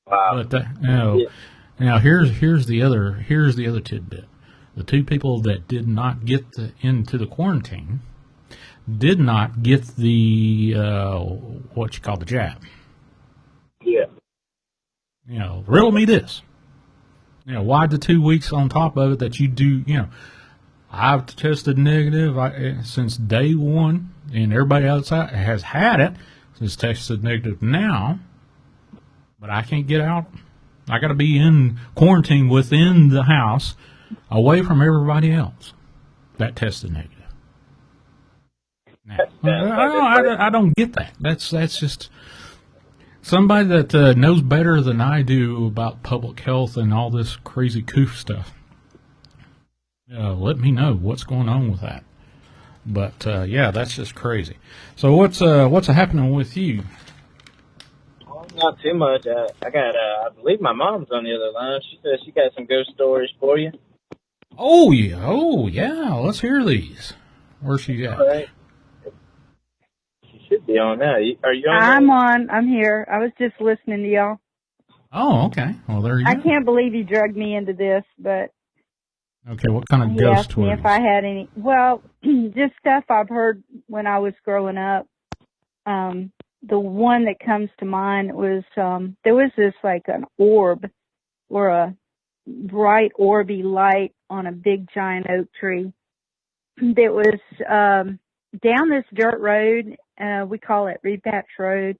Wow.
But now here's the other tidbit. The 2 people that did not get into the quarantine did not get the what you call the jab. Riddle me this. Why the 2 weeks on top of it that you do, I've tested negative since day one, and everybody outside has had it since tested negative now, but I can't get out. I got to be in quarantine within the house, away from everybody else that tested negative. Now, I don't get that. That's just somebody that knows better than I do about public health and all this crazy coof stuff. Let me know what's going on with that. But that's just crazy. So what's happening with you?
Not too much. I got. I believe my mom's on the other line. She says she got some ghost stories for you.
Oh yeah. Let's hear these. Where's she at?
All right. She should be on now. Are you on?
I'm on. I'm here. I was just listening to y'all.
Oh, okay. Well, there you go.
I can't believe you drugged me into this, but
okay. What kind of
he
ghost
asked
stories?
me if I had any. Well, just stuff I've heard when I was growing up. The one that comes to mind was there was this like an orb or a bright orby light on a big giant oak tree that was down this dirt road. We call it Reed Patch Road,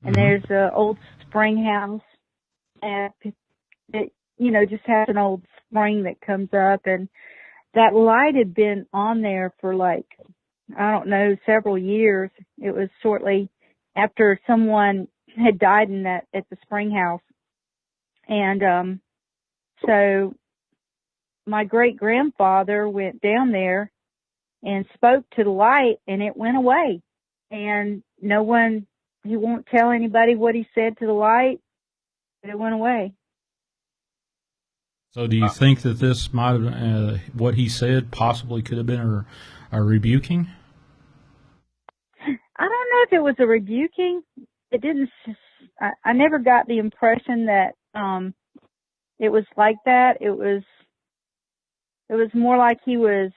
and there's an old spring house, and it just has an old spring that comes up, and that light had been on there for like, I don't know, several years. It was shortly after someone had died at the spring house. And, so my great grandfather went down there and spoke to the light, and it went away. And he won't tell anybody what he said to the light, but it went away.
So do you think that this might have, what he said possibly could have been a rebuking?
I don't know if it was a rebuking. It didn't. I never got the impression that it was like that. It was more like he was,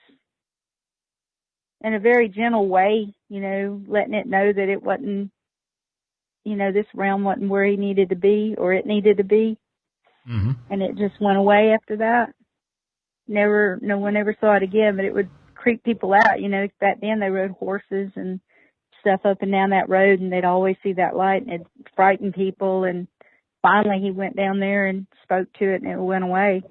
in a very gentle way, letting it know that it wasn't, this realm wasn't where he needed to be or it needed to be. Mm-hmm. And it just went away after that. No one ever saw it again, but it would creep people out. Back then they rode horses and stuff up and down that road, and they'd always see that light, and it'd frighten people. And finally he went down there and spoke to it, and it went away.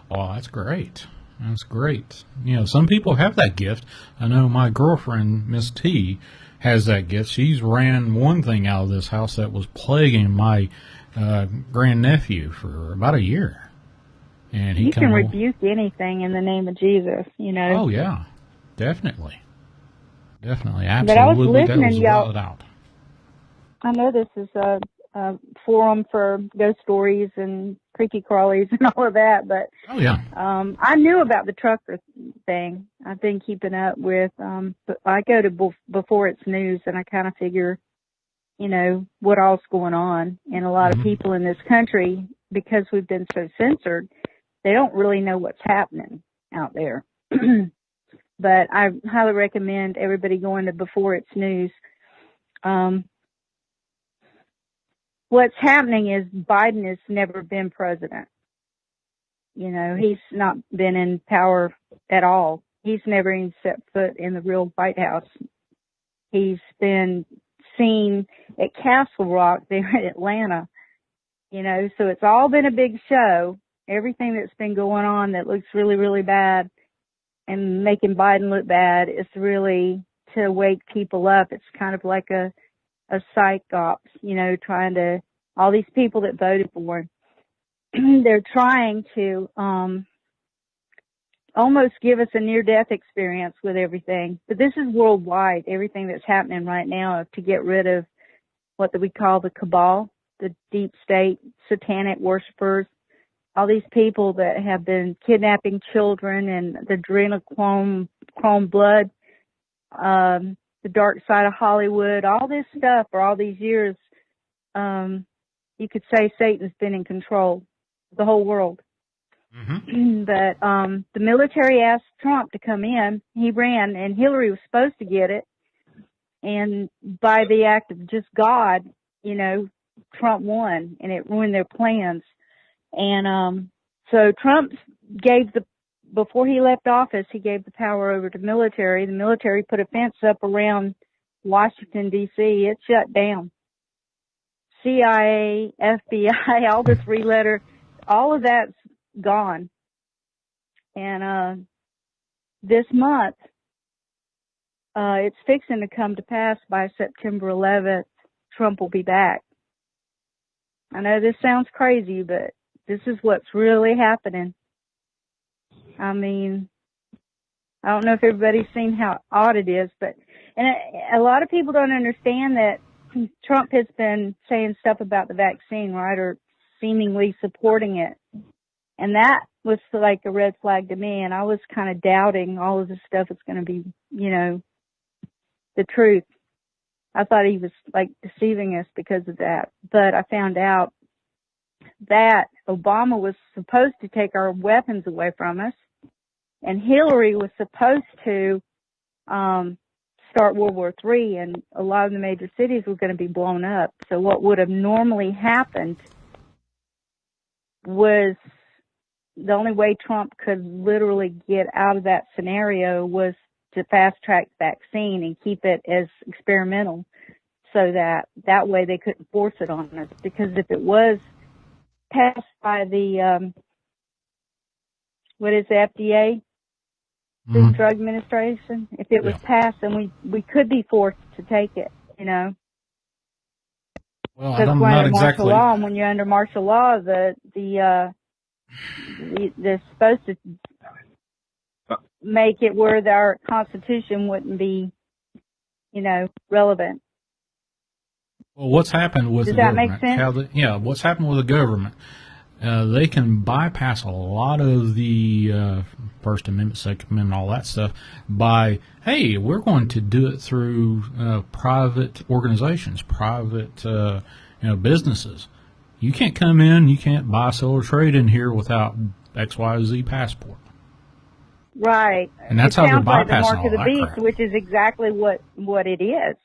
Oh, that's great. That's great. Some people have that gift. I know my girlfriend, Miss T, has that gift. She's ran one thing out of this house that was plaguing my grandnephew for about a year. And he
can rebuke anything in the name of Jesus,
Oh, yeah. Definitely. Absolutely.
But I was listening,
y'all. Out.
I know this is a forum for ghost stories and creepy crawlies and all of that, but
oh yeah,
I knew about the trucker thing. I've been keeping up with. But I go to Before It's News, and I kind of figure, what all's going on. And a lot of people in this country, because we've been so censored, they don't really know what's happening out there. But I highly recommend everybody going to Before It's News. What's happening is Biden has never been president. He's not been in power at all. He's never even set foot in the real White House. He's been seen at Castle Rock there in Atlanta. So it's all been a big show. Everything that's been going on that looks really, really bad and making Biden look bad is really to wake people up. It's kind of like a psych ops, trying to, all these people that voted for him, they're trying to almost give us a near-death experience with everything. But this is worldwide, everything that's happening right now to get rid of what we call the cabal, the deep state, satanic worshipers, all these people that have been kidnapping children and the adrenochrome blood, the dark side of Hollywood, all this stuff for all these years. You could say Satan's been in control of the whole world. Mm-hmm. But the military asked Trump to come in. He ran, and Hillary was supposed to get it. And by the act of just God, Trump won, and it ruined their plans. And so Trump before he left office, he gave the power over to military. The military put a fence up around Washington, D.C. It shut down. CIA, FBI, all the three-letter, all of that's gone. And this month, it's fixing to come to pass by September 11th. Trump will be back. I know this sounds crazy, but this is what's really happening. I mean, I don't know if everybody's seen how odd it is, and a lot of people don't understand that Trump has been saying stuff about the vaccine, right, or seemingly supporting it. And that was like a red flag to me, and I was kind of doubting all of this stuff is going to be, the truth. I thought he was like deceiving us because of that. But I found out that Obama was supposed to take our weapons away from us, and Hillary was supposed to start World War III, and a lot of the major cities were going to be blown up. So what would have normally happened was the only way Trump could literally get out of that scenario was to fast-track the vaccine and keep it as experimental so that way they couldn't force it on us. Because if it was passed by the, FDA, the Drug Administration, if it was passed, then we could be forced to take it,
Well,
because
I'm
we're
not
under
exactly.
martial law, and when you're under martial law, they're supposed to make it where our Constitution wouldn't be, relevant.
Well, what's happened with
Does
the
that
government?
make sense?
What's happened with the government? They can bypass a lot of the First Amendment, Second Amendment, all that stuff by, hey, we're going to do it through private organizations, private businesses. You can't come in, you can't buy, sell, or trade in here without X, Y, Z passport.
Right.
And that's
it
how they're
sounds like the
bypassing
mark
all
of the
that
beast,
crap.
which is exactly what it is.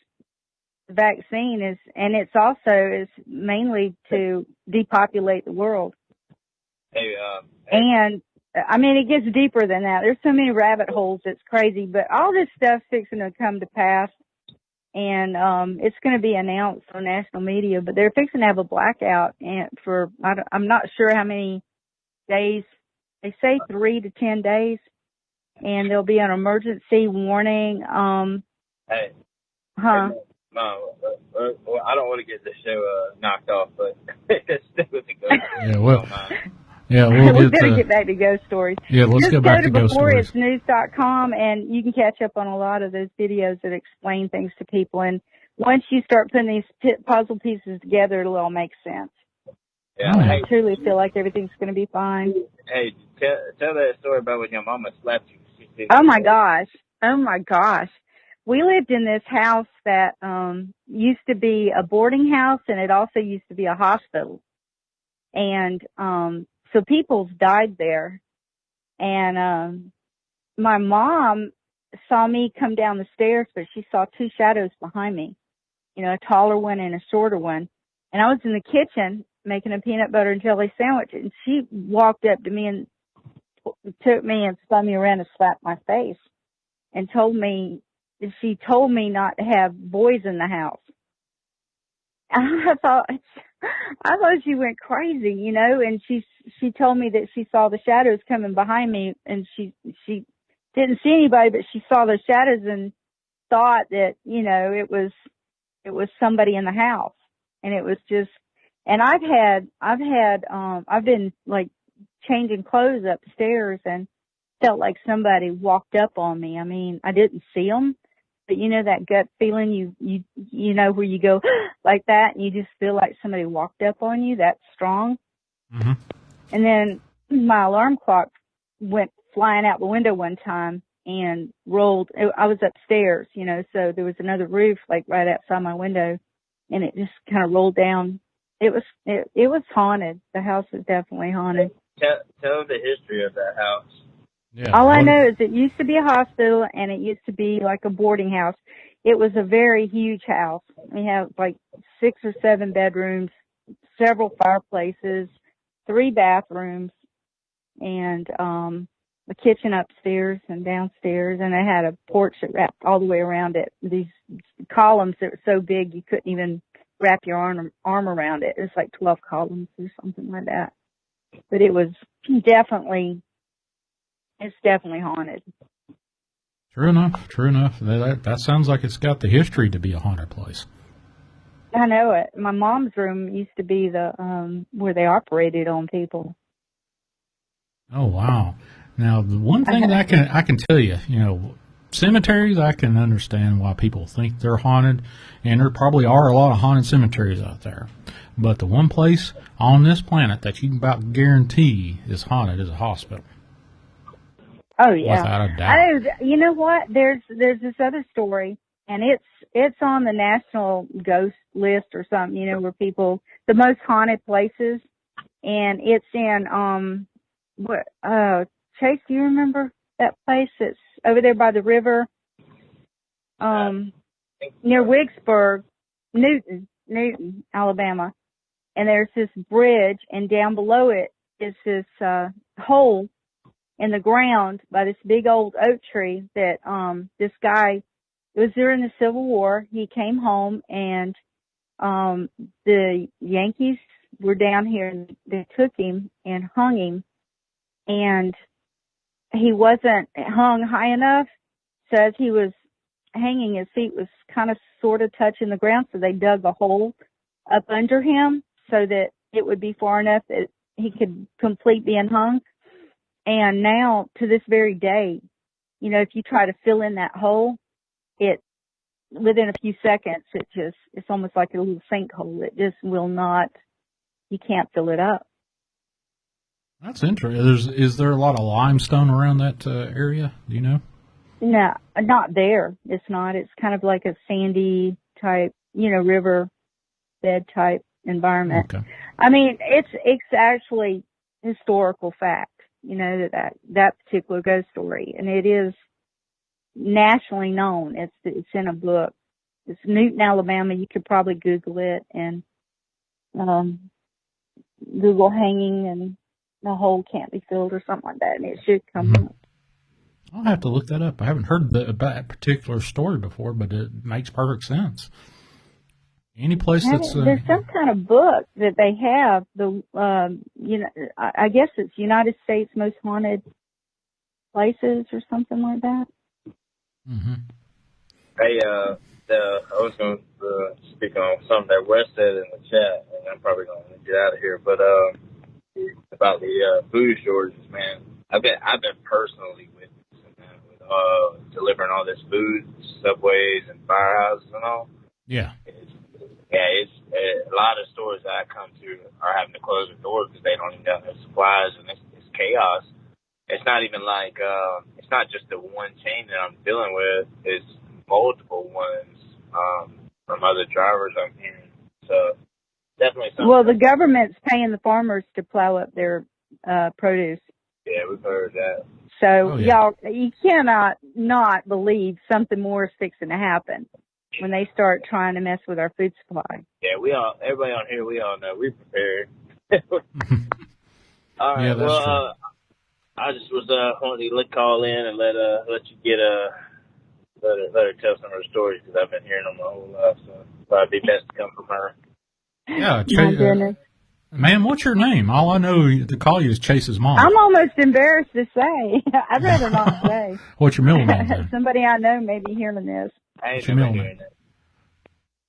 The vaccine is, and it's also is mainly to depopulate the world. And I mean, it gets deeper than that. There's so many rabbit holes. It's crazy, but all this stuff's fixing to come to pass, and it's going to be announced on national media. But they're fixing to have a blackout, and I'm not sure how many days. They say 3 to 10 days, and there'll be an emergency warning.
Hey.
Huh?
No, I don't want to get the show knocked off, but stick with the ghost stories.
Yeah, well,
We better get back to ghost stories.
Yeah, let's go back to ghost stories.
BeforeIt'sNews.com, and you can catch up on a lot of those videos that explain things to people. And once you start putting these puzzle pieces together, it'll all make sense.
Yeah,
I truly feel like everything's going to be fine.
Hey, tell that story about when your mama slapped you.
Oh my gosh. We lived in this house that used to be a boarding house, and it also used to be a hospital. And so people died there. And my mom saw me come down the stairs, but she saw two shadows behind me, a taller one and a shorter one. And I was in the kitchen making a peanut butter and jelly sandwich, and she walked up to me and took me and spun me around and slapped my face and she told me not to have boys in the house. And I thought she went crazy, and she told me that she saw the shadows coming behind me, and she didn't see anybody, but she saw the shadows and thought that, it was somebody in the house. And it was just, and I've been like changing clothes upstairs and felt like somebody walked up on me. I mean, I didn't see them, but that gut feeling, you know, where you go like that and you just feel like somebody walked up on you. That's strong.
Mm-hmm.
And then my alarm clock went flying out the window one time and rolled. I was upstairs, so there was another roof like right outside my window, and it just kind of rolled down. It was haunted. The house is definitely haunted.
Tell the history of that house.
Yeah,
all I know is it used to be a hospital, and it used to be like a boarding house. It was a very huge house. We have like 6 or 7 bedrooms, several fireplaces, 3 bathrooms, and a kitchen upstairs and downstairs, and it had a porch that wrapped all the way around it. These columns that were so big you couldn't even wrap your arm around it. It was like 12 columns or something like that. But it was definitely haunted.
True enough. True enough. That sounds like it's got the history to be a haunted place.
I know it. My mom's room used to be the where they operated on people.
Oh wow! Now the one thing that I can tell you, cemeteries, I can understand why people think they're haunted, and there probably are a lot of haunted cemeteries out there. But the one place on this planet that you can about guarantee is haunted is a hospital.
Oh yeah,
without a doubt.
You know what? There's this other story, and it's on the national ghost list or something. Where people the most haunted places, and it's in Chase, do you remember that place? It's over there by the river, near Wicksburg, Newton, Alabama. And there's this bridge, and down below it is this hole in the ground by this big old oak tree that this guy, it was during the Civil War. He came home, and the Yankees were down here, and they took him and hung him. And he wasn't hung high enough, so as he was hanging, his feet was kind of sort of touching the ground, so they dug a hole up under him so that it would be far enough that he could complete being hung. And now, to this very day, if you try to fill in that hole, within a few seconds, it's almost like a little sinkhole. It just will not, you can't fill it up.
That's interesting. Is there a lot of limestone around that area? Do you know?
No, not there. It's not. It's kind of like a sandy type, river bed type environment.
Okay.
I mean, it's actually historical fact, that particular ghost story, and it is nationally known. It's in a book. It's Newton, Alabama. You could probably Google it and Google hanging and the hole can't be filled or something like that, and it should come up.
I'll have to look that up. I haven't heard about that particular story before, but it makes perfect sense. Any place that's
there's some kind of book that they have. I guess it's United States Most Haunted Places or something like that.
Mm-hmm.
Hey, I was going to speak on something that Wes said in the chat, and I'm probably going to get out of here, but about the food shortages, man. I've been personally witnessing that with delivering all this food, subways and firehouses and all.
Yeah.
It's a lot of stores that I come to are having to close their doors because they don't even have their supplies, and it's chaos. It's not even like it's not just the one chain that I'm dealing with. It's multiple ones from other drivers I'm hearing. So definitely something.
Well, the government's paying the farmers to plow up their produce.
Yeah, we've heard that.
So y'all, you cannot not believe something more is fixing to happen when they start trying to mess with our food supply.
Yeah, everybody on here, we all know we're prepared. All right,
yeah, that's true.
I just was wanting to call in and let you get let her tell some of her stories because I've been hearing them my whole life, so it'd be best to come from her.
Yeah, ma'am, what's your name? All I know to call you is Chase's mom.
I'm almost embarrassed to say. I'd rather not say.
What's your middle name then?
Somebody I know may be hearing this.
What's your middle name?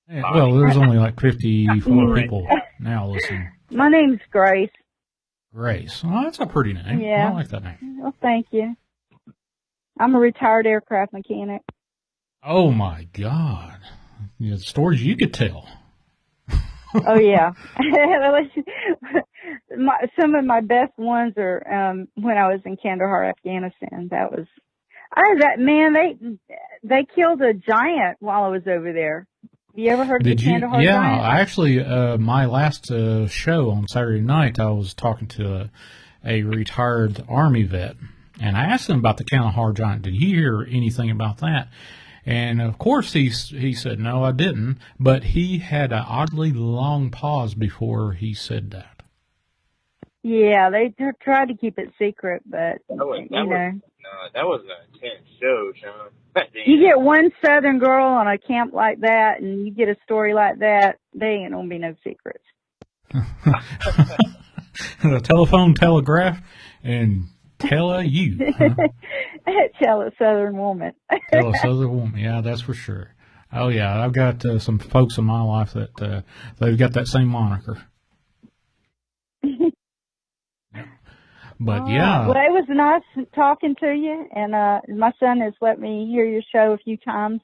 Yeah, well, there's only like 54 people now listening.
My name's Grace.
Grace. Well, that's a pretty name.
Yeah.
I like that name.
Well, thank you. I'm a retired aircraft mechanic.
Oh, my God. The stories you could tell.
Oh, yeah. Some of my best ones are when I was in Kandahar, Afghanistan. They killed a giant while I was over there. You ever heard of the Kandahar giant?
Yeah, actually, my last show on Saturday night, I was talking to a retired Army vet, and I asked him about the Kandahar giant. Did he hear anything about that? And of course he said, no, I didn't. But he had an oddly long pause before he said that.
Yeah, they tried to keep it secret, but,
That was an intense show, Shawn.
You get one Southern girl on a camp like that, and you get a story like that, they ain't gonna be no secrets.
The telephone telegraph and tell you. Huh?
Tell a Southern woman.
Tell a Southern woman. Yeah, that's for sure. Oh, yeah. I've got some folks in my life that they've got that same moniker. But, yeah.
Well, it was nice talking to you, and my son has let me hear your show a few times.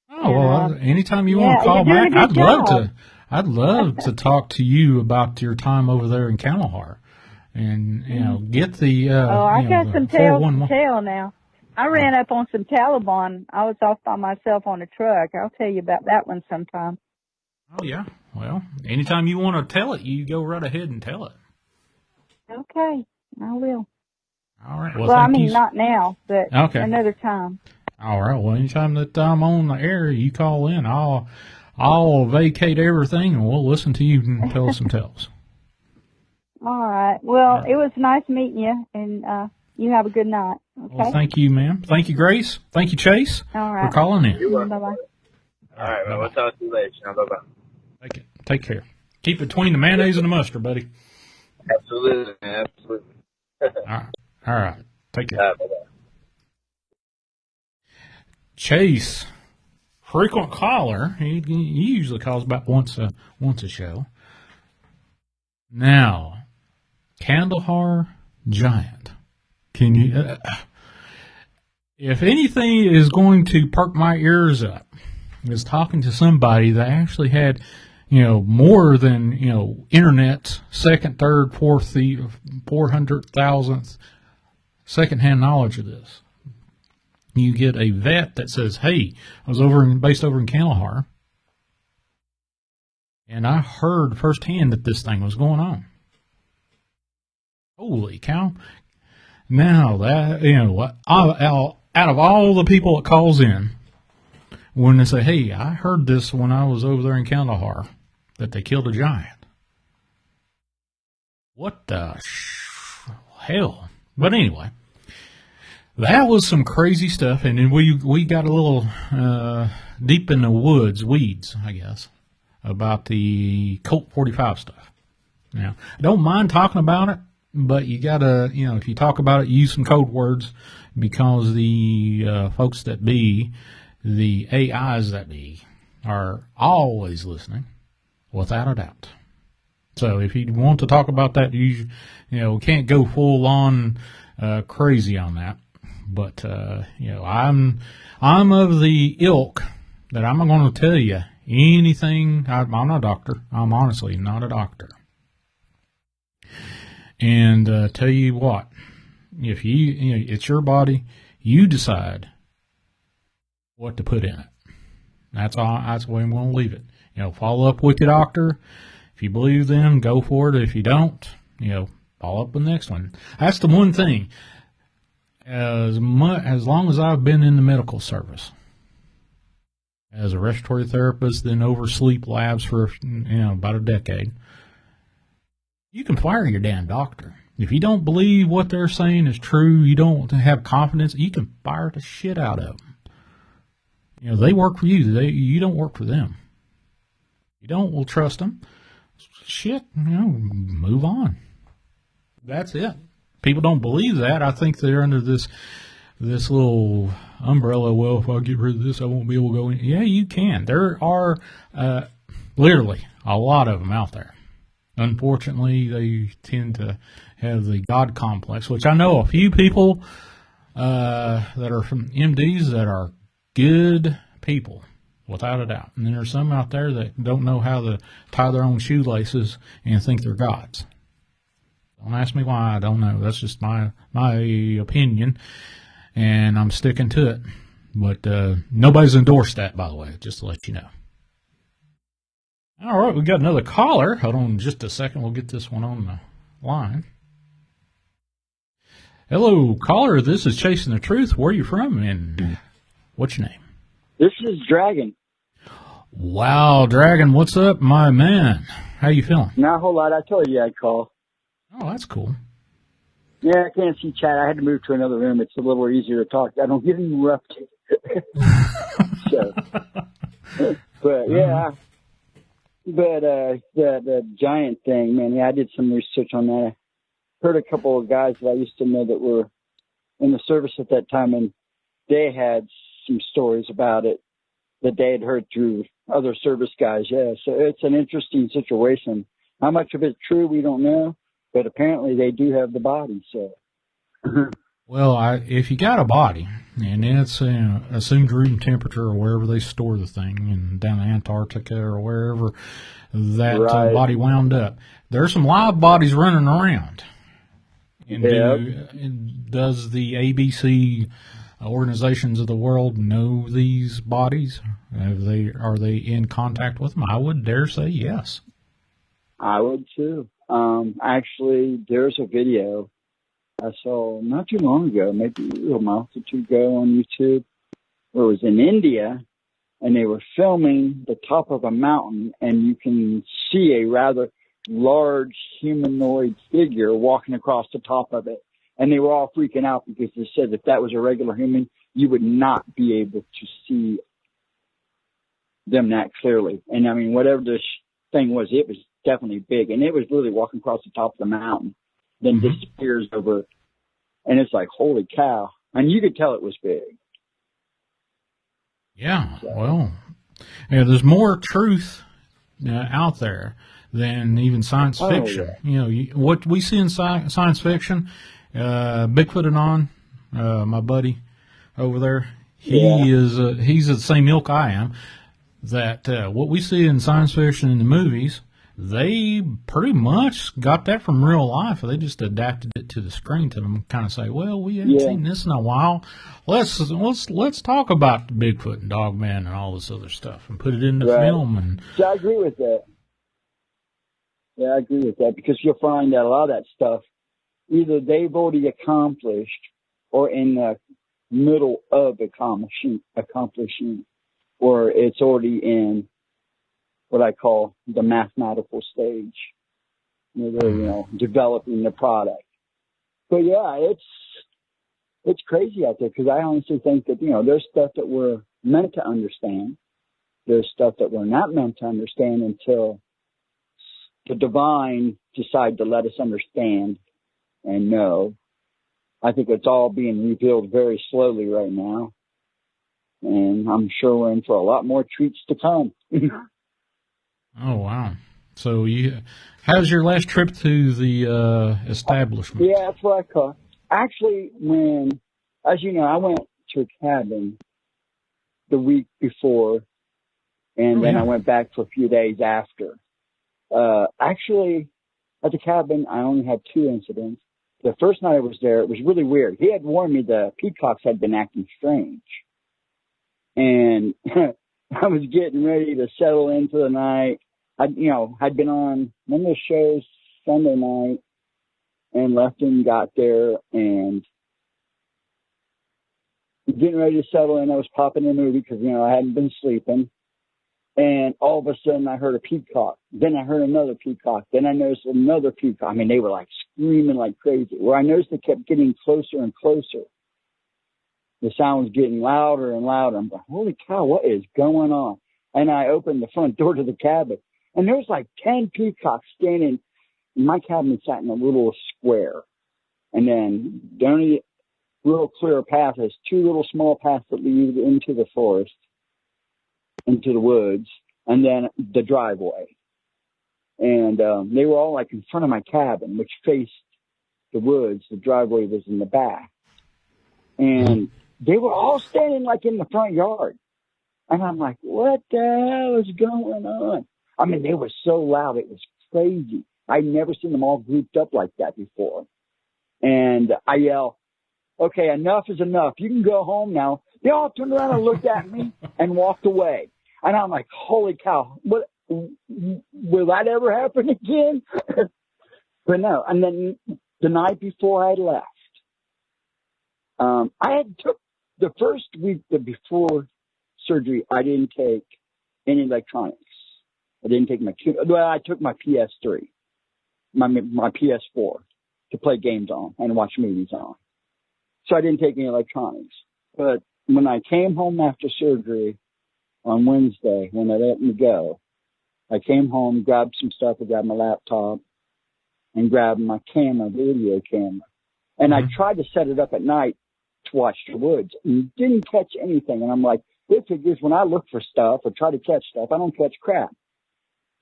Oh, well, anytime you want to call back, I'd love to talk to you about your time over there in Kalahar. And, get the...
I got some tales to tell now. I ran up on some Taliban. I was off by myself on a truck. I'll tell you about that one sometime.
Oh, yeah. Well, anytime you want to tell it, you go right ahead and tell it.
Okay, I will.
All right.
Well, I mean, not now, but another time.
All right. Well, anytime that I'm on the air, you call in. I'll vacate everything, and we'll listen to you and tell us some tales.
All right. Well, it was nice meeting you, and you have a good night. Okay.
Well, thank you, ma'am. Thank you, Grace. Thank you, Chase.
All right.
For calling in.
Bye-bye.
All right, well, we'll talk to you later. Bye-bye.
Take care. Keep it between the mayonnaise and the mustard, buddy.
Absolutely, man. Absolutely.
All right. Take care.
Bye-bye.
Chase, frequent caller. He usually calls about once a show. Now, Kandahar Giant. Can you? If anything is going to perk my ears up, is talking to somebody that actually had, more than internet's second, third, fourth, 400,000th secondhand knowledge of this. You get a vet that says, "Hey, I was based over in Kandahar, and I heard firsthand that this thing was going on." Holy cow! Now that out of all the people that calls in, when they say, "Hey, I heard this when I was over there in Kandahar, that they killed a giant," what the hell? But anyway. That was some crazy stuff, and then we got a little deep in the weeds, I guess, about the Colt 45 stuff. Now, I don't mind talking about it, but you gotta, if you talk about it, use some code words, because the folks that be, the AIs that be, are always listening, without a doubt. So if you want to talk about that, you can't go full on crazy on that. But, I'm of the ilk that I'm going to tell you anything. I'm not a doctor. I'm honestly not a doctor. And tell you what, if it's your body, you decide what to put in it. That's all. That's the way I'm going to leave it. Follow up with your doctor. If you believe them, go for it. If you don't, follow up with the next one. That's the one thing. As long as I've been in the medical service, as a respiratory therapist, then over sleep labs for about a decade, you can fire your damn doctor. If you don't believe what they're saying is true, you don't have confidence, you can fire the shit out of them. They work for you. You don't work for them. You don't, well, trust them. Shit, move on. That's it. People don't believe that. I think they're under this little umbrella. Well, if I get rid of this, I won't be able to go in. Yeah, you can. There are literally a lot of them out there. Unfortunately, they tend to have the God complex, which I know a few people that are from MDs that are good people, without a doubt. And then there's some out there that don't know how to tie their own shoelaces and think they're gods. Don't ask me why. I don't know. That's just my opinion, and I'm sticking to it. But nobody's endorsed that, by the way, just to let you know. All right, we got another caller. Hold on just a second. We'll get this one on the line. Hello, caller. This is Chasing the Truth. Where are you from, and what's your name?
This is Dragon.
Wow, Dragon, what's up, my man? How you feeling?
Not a whole lot. I told you I'd call.
Oh, that's cool.
Yeah, I can't see chat. I had to move to another room. It's a little easier to talk. I don't get interrupted. So, but yeah. But the giant thing, man, yeah, I did some research on that. I heard a couple of guys that I used to know that were in the service at that time, and they had some stories about it that they had heard through other service guys. Yeah, so it's an interesting situation. How much of it's true, we don't know, but apparently they do have the body. So,
Well, if you got a body and it's assumed room temperature or wherever they store the thing, and down in Antarctica or wherever that
Right.
body wound up, there's some live bodies running around. And does the ABC organizations of the world know these bodies? Are they in contact with them? I would dare say yes.
I would too. Actually, there's a video I saw not too long ago, maybe a month or two ago on YouTube, where it was in India, and they were filming the top of a mountain, and you can see a rather large humanoid figure walking across the top of it. And they were all freaking out because they said if that was a regular human, you would not be able to see them that clearly. And I mean, whatever this thing was, it was definitely big, and it was really walking across the top of the mountain, then disappears over, and it's like, holy cow. And you could tell it was big.
Yeah, well, there's more truth out there than even science fiction.
Yeah.
What we see in science fiction, Bigfoot and my buddy over there, he's the same ilk I am, that what we see in science fiction in the movies, they pretty much got that from real life. They just adapted it to the screen to them, kind of say, well, we haven't seen this in a while. Let's talk about the Bigfoot and Dogman and all this other stuff and put it into film. And
so I agree with that. Yeah, I agree with that, because you'll find that a lot of that stuff, either they've already accomplished or in the middle of accomplishing, or it's already in what I call the mathematical stage. They're, developing the product. But yeah, it's crazy out there, because I honestly think that, there's stuff that we're meant to understand. There's stuff that we're not meant to understand until the divine decide to let us understand and know. I think it's all being revealed very slowly right now. And I'm sure we're in for a lot more treats to come.
Oh, wow. So how's your last trip to the establishment?
Yeah, that's what I call. Actually, as you know, I went to a cabin the week before, and then I went back for a few days after. Actually, at the cabin, I only had 2 incidents. The first night I was there, it was really weird. He had warned me the peacocks had been acting strange. And I was getting ready to settle into the night. I'd been on one of the shows Sunday night and left and got there and getting ready to settle in. I was popping a movie because, I hadn't been sleeping. And all of a sudden I heard a peacock. Then I heard another peacock. Then I noticed another peacock. I mean, they were like screaming like crazy. Where I noticed they kept getting closer and closer. The sound was getting louder and louder. I'm like, holy cow, what is going on? And I opened the front door to the cabin, and there was like 10 peacocks standing. My cabin sat in a little square. And then the only real clear path is 2 little small paths that lead into the forest, into the woods, and then the driveway. And they were all like in front of my cabin, which faced the woods. The driveway was in the back. And they were all standing like in the front yard. And I'm like, what the hell is going on? I mean, they were so loud. It was crazy. I'd never seen them all grouped up like that before. And I yell, okay, enough is enough. You can go home now. They all turned around and looked at me and walked away. And I'm like, holy cow, what, will that ever happen again? But no. And then the night before I left, I had took the first week before surgery, I didn't take any electronics. I didn't take I took my PS3, my PS4 to play games on and watch movies on. So I didn't take any electronics. But when I came home after surgery on Wednesday, when they let me go, I came home, grabbed some stuff, I grabbed my laptop, and grabbed my camera, video camera. And I tried to set it up at night to watch the woods and didn't catch anything. And I'm like, it figures when I look for stuff or try to catch stuff, I don't catch crap.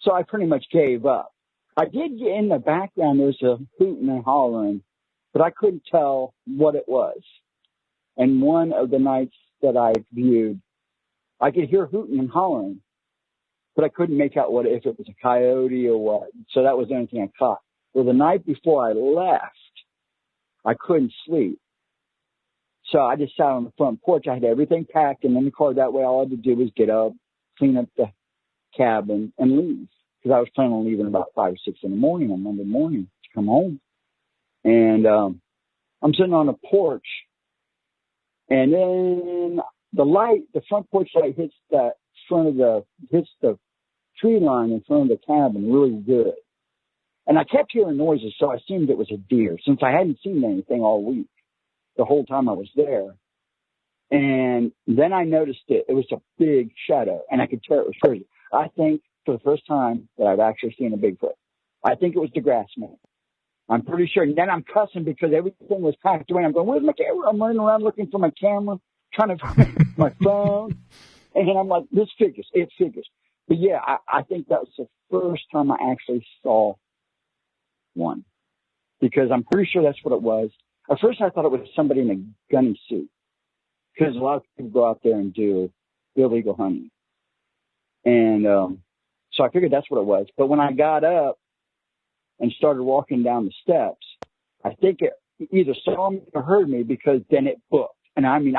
So I pretty much gave up. I did get in the background, there's a hooting and hollering, but I couldn't tell what it was. And one of the nights that I viewed, I could hear hooting and hollering, but I couldn't make out if it was a coyote or what. So that was the only thing I caught. Well, the night before I left, I couldn't sleep. So I just sat on the front porch. I had everything packed and in the car. That way all I had to do was get up, clean up the cabin, and leave. Because I was planning on leaving about 5 or 6 in the morning on Monday morning to come home. And I'm sitting on the porch, and then the front porch light hits the tree line in front of the cabin really good. And I kept hearing noises, so I assumed it was a deer, since I hadn't seen anything all week, the whole time I was there. And then I noticed it. It was a big shadow, and I could tell it was crazy. I think for the first time that I've actually seen a Bigfoot. I think it was the grass man. I'm pretty sure. And then I'm cussing because everything was packed away. I'm going, where's my camera? I'm running around looking for my camera, trying to find my phone. And I'm like, it figures. But yeah, I think that was the first time I actually saw one, because I'm pretty sure that's what it was. At first I thought it was somebody in a gunny suit, because a lot of people go out there and do illegal hunting. And so I figured that's what it was. But when I got up and started walking down the steps, I think it either saw me or heard me, because then it booked. And I mean,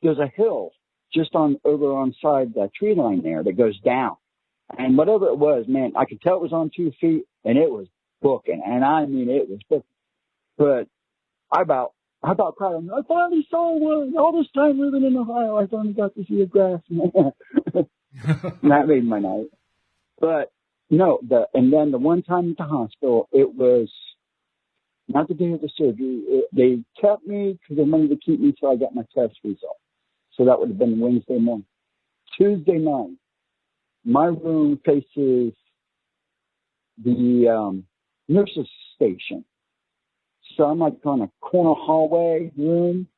there's a hill just over on side the tree line there that goes down. And whatever it was, man, I could tell it was on 2 feet, and it was booking. And I mean, it was booking. But I about cried. I finally saw one. All this time living in Ohio, I finally got to see a grass man. And that made my night. But no, and then the one time at the hospital, it was not the day of the surgery. They kept me because they wanted to keep me till I got my test result. So that would have been Wednesday morning. Tuesday night, my room faces the nurse's station. So I'm like on a corner hallway room,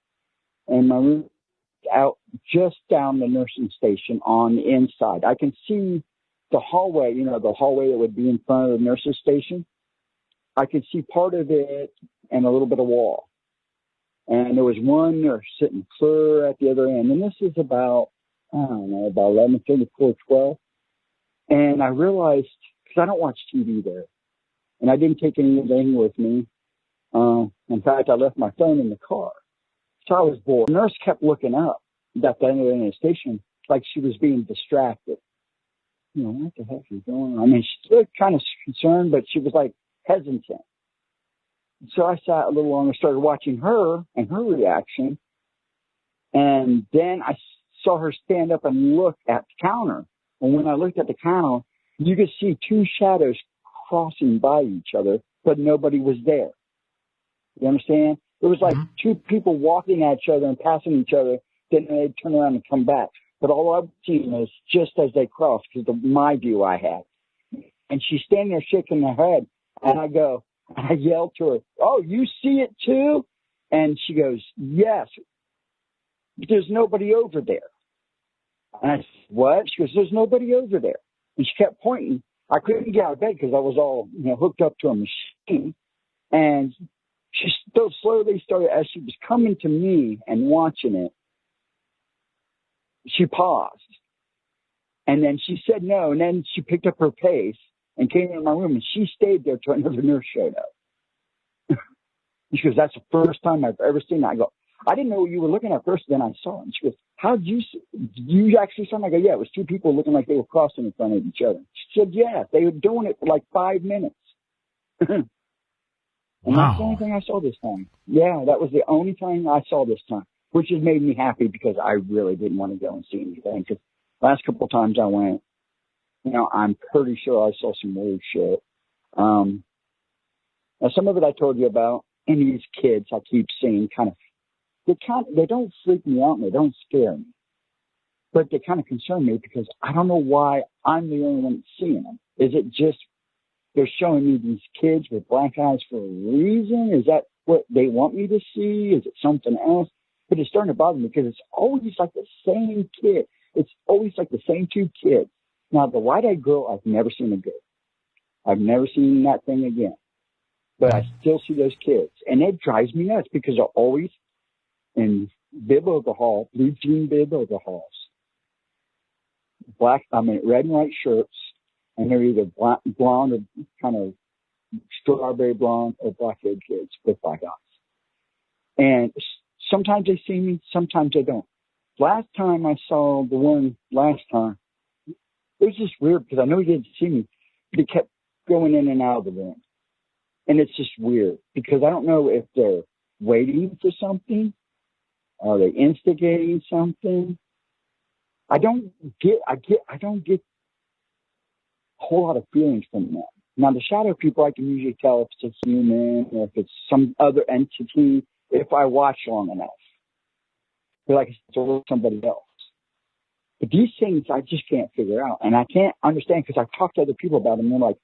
and my room is out just down the nursing station on the inside. I can see the hallway, the hallway that would be in front of the nurse's station. I could see part of it and a little bit of wall. And there was one nurse sitting clear at the other end. And this is about 11:30, 12. And I realized, because I don't watch TV there, and I didn't take anything with me. In fact, I left my phone in the car. So I was bored. The nurse kept looking up at the end of the station like she was being distracted. What the heck is going on? I mean, she looked kind of concerned, but she was like hesitant. So I sat a little longer, started watching her and her reaction. And then I saw her stand up and look at the counter. And when I looked at the counter, you could see 2 shadows crossing by each other, but nobody was there. You understand? It was like 2 people walking at each other and passing each other. Then they'd turn around and come back. But all I've seen is just as they crossed, because of my view I had. And she's standing there shaking her head. And I yelled to her, "Oh, you see it too?" And she goes, "Yes, but there's nobody over there." And I said, "What?" She goes, "There's nobody over there." And she kept pointing. I couldn't get out of bed because I was all hooked up to a machine. And she still slowly started, as she was coming to me and watching it, she paused. And then she said no. And then she picked up her pace and came into my room, and she stayed there till another nurse showed up. She goes, "That's the first time I've ever seen that." I go, "I didn't know what you were looking at first, then I saw it." And she goes, "How did you see? You actually saw it?" I go, "Yeah, it was 2 people looking like they were crossing in front of each other." She said, "Yeah, they were doing it for like 5 minutes." And that's the only thing I saw this time. Yeah, that was the only time I saw this time. which has made me happy because I really didn't want to go and see anything. Because last couple of times I went, you know, I'm pretty sure I saw some weird shit. Now some of it I told you about, and these kids I keep seeing they don't freak me out and they don't scare me, but they kind of concern me because I don't know why I'm the only one seeing them. Is it just they're showing me these kids with black eyes for a reason? Is that what they want me to see? Is it something else? But it's starting to bother me because it's always like the same kid. It's always like the same two kids. Now, the white-eyed girl, I've never seen again. I've never seen that thing again. But I still see those kids. And it drives me nuts because they're always in bib overhaul, blue jean bib overhauls, red and white shirts, and they're either blonde or kind of strawberry blonde or black-haired kids with black eyes. And sometimes they see me, sometimes they don't. Last time I saw the one it was just weird because I know he didn't see me, but he kept going in and out of the room. And it's just weird because I don't know if they're waiting for something. Are they instigating something? I don't get a whole lot of feelings from them. Now, the shadow people, I can usually tell if it's a human or if it's some other entity if I watch long enough. But like I said, it's somebody else. But these things I just can't figure out. And I can't understand because I've talked to other people about them. And they're like,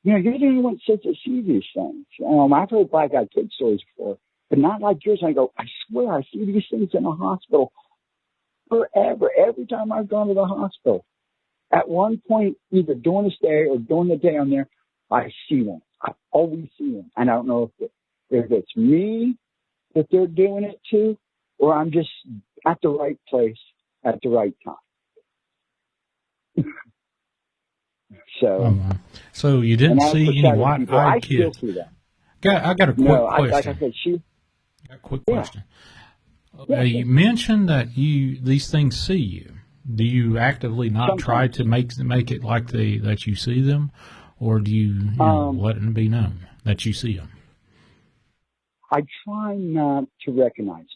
you know, you're the only one that says to see these things. I've heard black-eyed kid stories before, but not like yours. And I go, I swear I see these things in the hospital forever. Every time I've gone to the hospital. At one point, either during the stay or during the day I'm there, I see them. I always see them. And I don't know if it's me that they're doing it to, or I'm just at the right place at the right time.
So you didn't see any white-eyed kids?
I still see them.
I got a quick question.
Like I said,
a quick question. You mentioned that these things see you. Do you actively not try to make it like that you see them, or do you let it be known that you see them?
I try not to recognize them.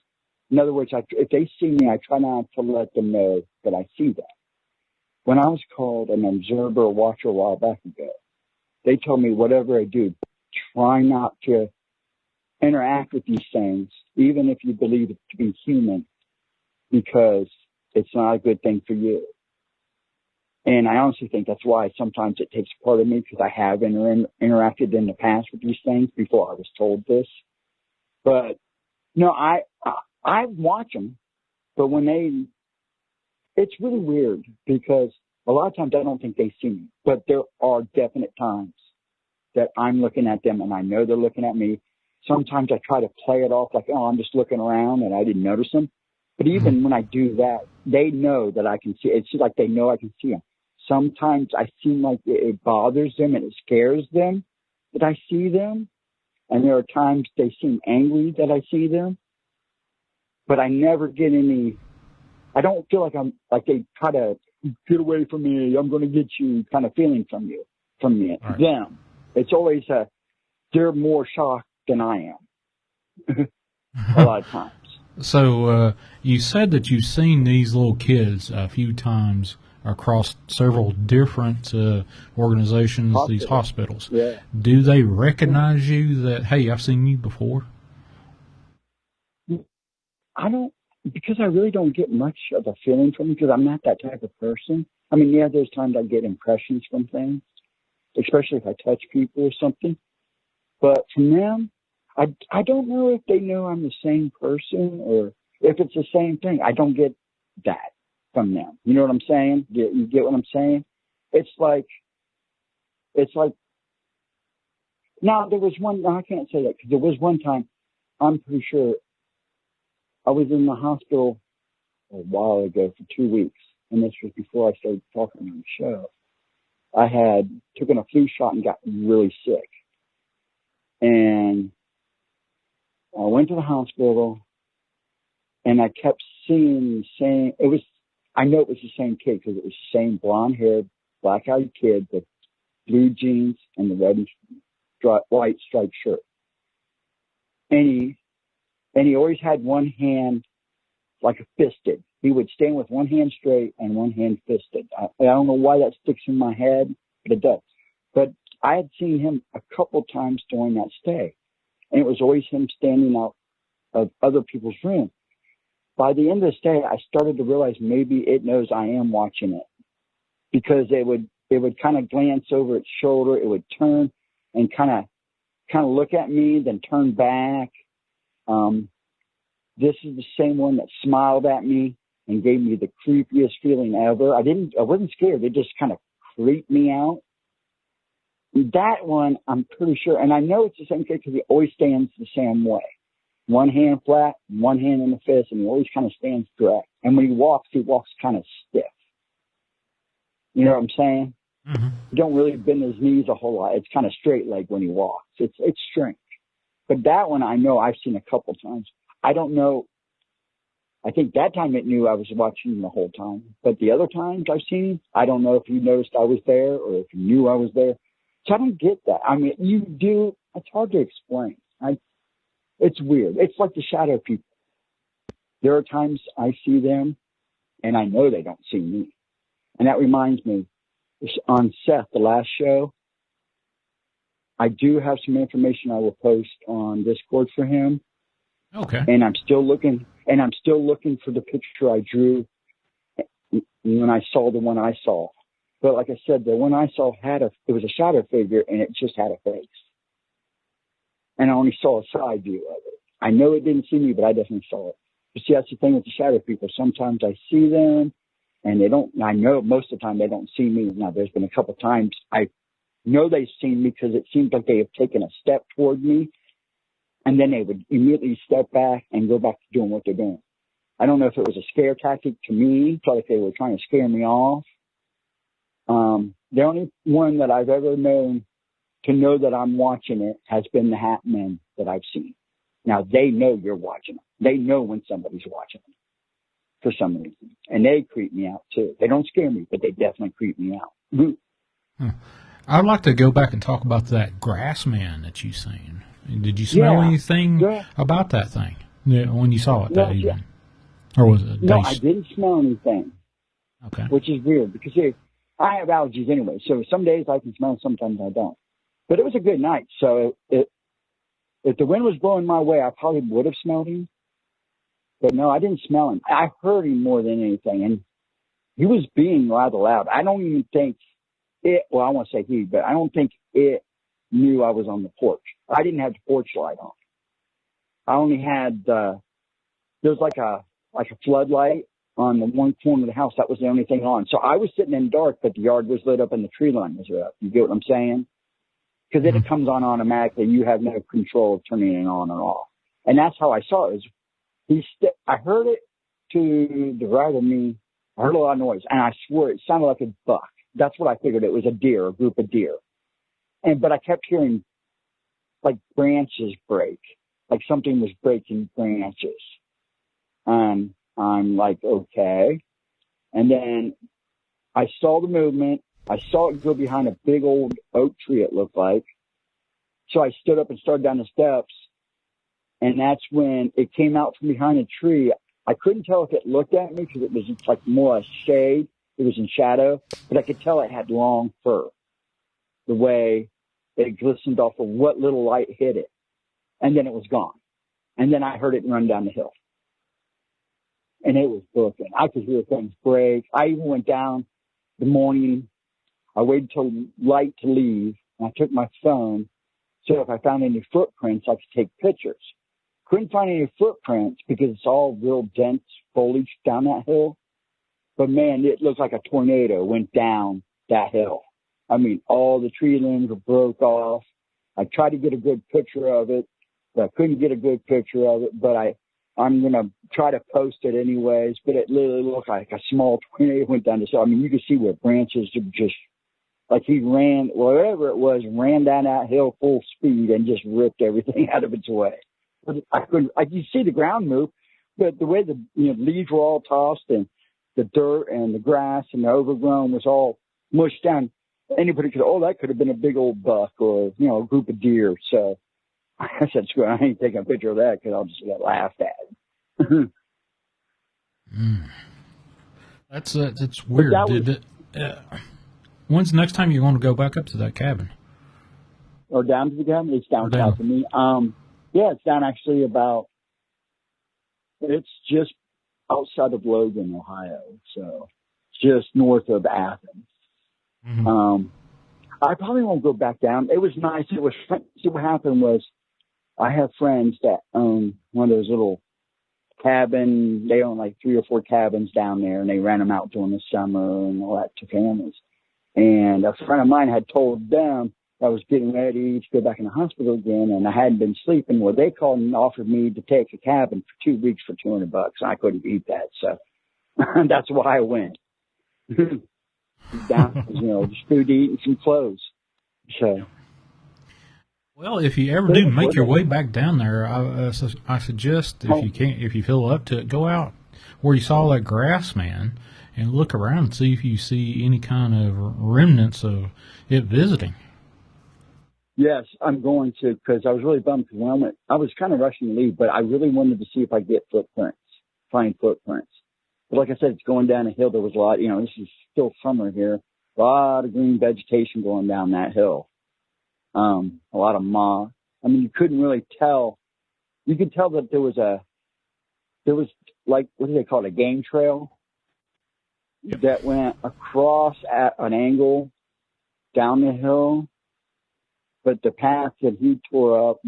In other words, if they see me, I try not to let them know that I see them. When I was called an observer or watcher a while back ago, they told me whatever I do, try not to interact with these things, even if you believe it to be human, because it's not a good thing for you. And I honestly think that's why sometimes it takes part of me, because I have interacted in the past with these things before I was told this. But, no, I watch them, but it's really weird because a lot of times I don't think they see me, but there are definite times that I'm looking at them and I know they're looking at me. Sometimes I try to play it off like, oh, I'm just looking around and I didn't notice them. But even when I do that, they know that I can see. It's just like they know I can see them. Sometimes I seem like it bothers them and it scares them that I see them. And there are times they seem angry that I see them. But I never get I don't feel like they try to get away from me. I'm going to get you kind of feeling from me, right. Them. It's always they're more shocked than I am. A lot of times.
So you said that you've seen these little kids a few times across several different organizations, these hospitals.
Yeah.
Do they recognize you that, hey, I've seen you before?
I don't, because I really don't get much of a feeling from them because I'm not that type of person. I mean, yeah, there's times I get impressions from things, especially if I touch people or something. But from them, I don't know if they know I'm the same person or if it's the same thing. I don't get that from them. You know what I'm saying? You get what I'm saying? It's like, now there was one, no, I can't say that because there was one time, I'm pretty sure I was in the hospital a while ago for 2 weeks. And this was before I started talking on the show. I had taken a flu shot and got really sick. And I went to the hospital and I kept seeing the same, I know it was the same kid because it was the same blonde haired, black eyed kid with blue jeans and the red and white striped shirt. And he always had one hand like a fisted. He would stand with one hand straight and one hand fisted. I don't know why that sticks in my head, but it does. But I had seen him a couple times during that stay, and it was always him standing out of other people's room. By the end of the stay, I started to realize maybe it knows I am watching it, because it would kind of glance over its shoulder. It would turn and kind of look at me, then turn back. This is the same one that smiled at me and gave me the creepiest feeling ever. I wasn't scared. It just kind of creeped me out. That one, I'm pretty sure, and I know it's the same kid because he always stands the same way. One hand flat, one hand in the fist, and he always kind of stands direct. And when he walks kind of stiff. You know what I'm saying?
Mm-hmm.
He don't really bend his knees a whole lot. It's kind of straight leg when he walks. It's strange. But that one I know I've seen a couple times. I don't know. I think that time it knew I was watching him the whole time. But the other times I've seen him, I don't know if he noticed I was there or if he knew I was there. So I don't get that. I mean, you do. It's hard to explain. It's weird. It's like the shadow people. There are times I see them, and I know they don't see me. And that reminds me, on Seth, the last show, I do have some information I will post on Discord for him.
Okay.
And I'm still looking for the picture I drew when I saw the one I saw. But like I said, the one I saw it was a shadow figure, and it just had a face. And I only saw a side view of it. I know it didn't see me, but I definitely saw it. But see, that's the thing with the shadow people. Sometimes I see them, and I know most of the time they don't see me. Now, there's been a couple of times I know they've seen me because it seems like they have taken a step toward me, and then they would immediately step back and go back to doing what they're doing. I don't know if it was a scare tactic to me, felt like they were trying to scare me off. The only one that I've ever known to know that I'm watching it has been the Hat Men that I've seen. Now, they know you're watching them. They know when somebody's watching them for some reason. And they creep me out, too. They don't scare me, but they definitely creep me out.
I'd like to go back and talk about that grass man that you seen. Did you smell anything about that thing when you saw it that evening? Or was it?
No, I didn't smell anything.
Okay.
Which is weird because I have allergies anyway. So some days I can smell, sometimes I don't. But it was a good night. So if the wind was blowing my way, I probably would have smelled him. But no, I didn't smell him. I heard him more than anything. And he was being rather loud. I don't even think I won't say he, but I don't think it knew I was on the porch. I didn't have the porch light on. I only had, there's like a floodlight on the one corner of the house. That was the only thing on. So I was sitting in dark, but the yard was lit up and the tree line was up. You get what I'm saying? Because then it comes on automatically. You have no control of turning it on or off. And that's how I saw it. I heard it to the right of me. I heard a lot of noise, and I swear it sounded like a buck. That's what I figured. It was a deer, a group of deer. But I kept hearing like branches break, like something was breaking branches. I'm like, okay. And then I saw the movement. I saw it go behind a big old oak tree, it looked like. So I stood up and started down the steps. And that's when it came out from behind a tree. I couldn't tell if it looked at me because it was like more a shade. It was in shadow. But I could tell it had long fur. The way it glistened off of what little light hit it. And then it was gone. And then I heard it run down the hill. And it was booking. I could hear things break. I even went down the morning. I waited till light to leave, and I took my phone, so if I found any footprints, I could take pictures. Couldn't find any footprints because it's all real dense foliage down that hill. But, man, it looked like a tornado went down that hill. I mean, all the tree limbs were broke off. I tried to get a good picture of it, but I couldn't get a good picture of it. But I'm going to try to post it anyways. But it literally looked like a small tornado went down the hill. I mean, you could see where branches just like he ran, whatever it was, ran down that hill full speed and just ripped everything out of its way. But I could see the ground move, but the way the leaves were all tossed and the dirt and the grass and the overgrown was all mushed down. Anybody could, that could have been a big old buck or, a group of deer. So I said, screw it, I ain't taking a picture of that because I'll just get laughed at.
That's weird. When's the next time you're going to go back up to that cabin?
Or down to the cabin? It's down south of me. Yeah, it's down actually it's just outside of Logan, Ohio. So just north of Athens. Mm-hmm. I probably won't go back down. It was nice. See, what happened was I have friends that own one of those little cabin. They own like 3 or 4 cabins down there, and they rent them out during the summer and all that to families. And a friend of mine had told them I was getting ready to go back in the hospital again, and I hadn't been sleeping. Well, they called and offered me to take a cabin for 2 weeks for $200, and I couldn't beat that. So that's why I went. Down, just food to eat and some clothes. So.
Well, if you ever do make your way back down there, I suggest if you feel up to it, go out where you saw that grass man and look around and see if you see any kind of remnants of it visiting.
Yes, I'm going to, because I was really bummed because when I went, I was kind of rushing to leave, but I really wanted to see if I could get find footprints. But like I said, it's going down a hill. There was a lot, this is still summer here, a lot of green vegetation going down that hill. A lot of moss. I mean, you couldn't really tell. You could tell that there was like, what do they call it, a game trail that went across at an angle down the hill. But the path that it tore up,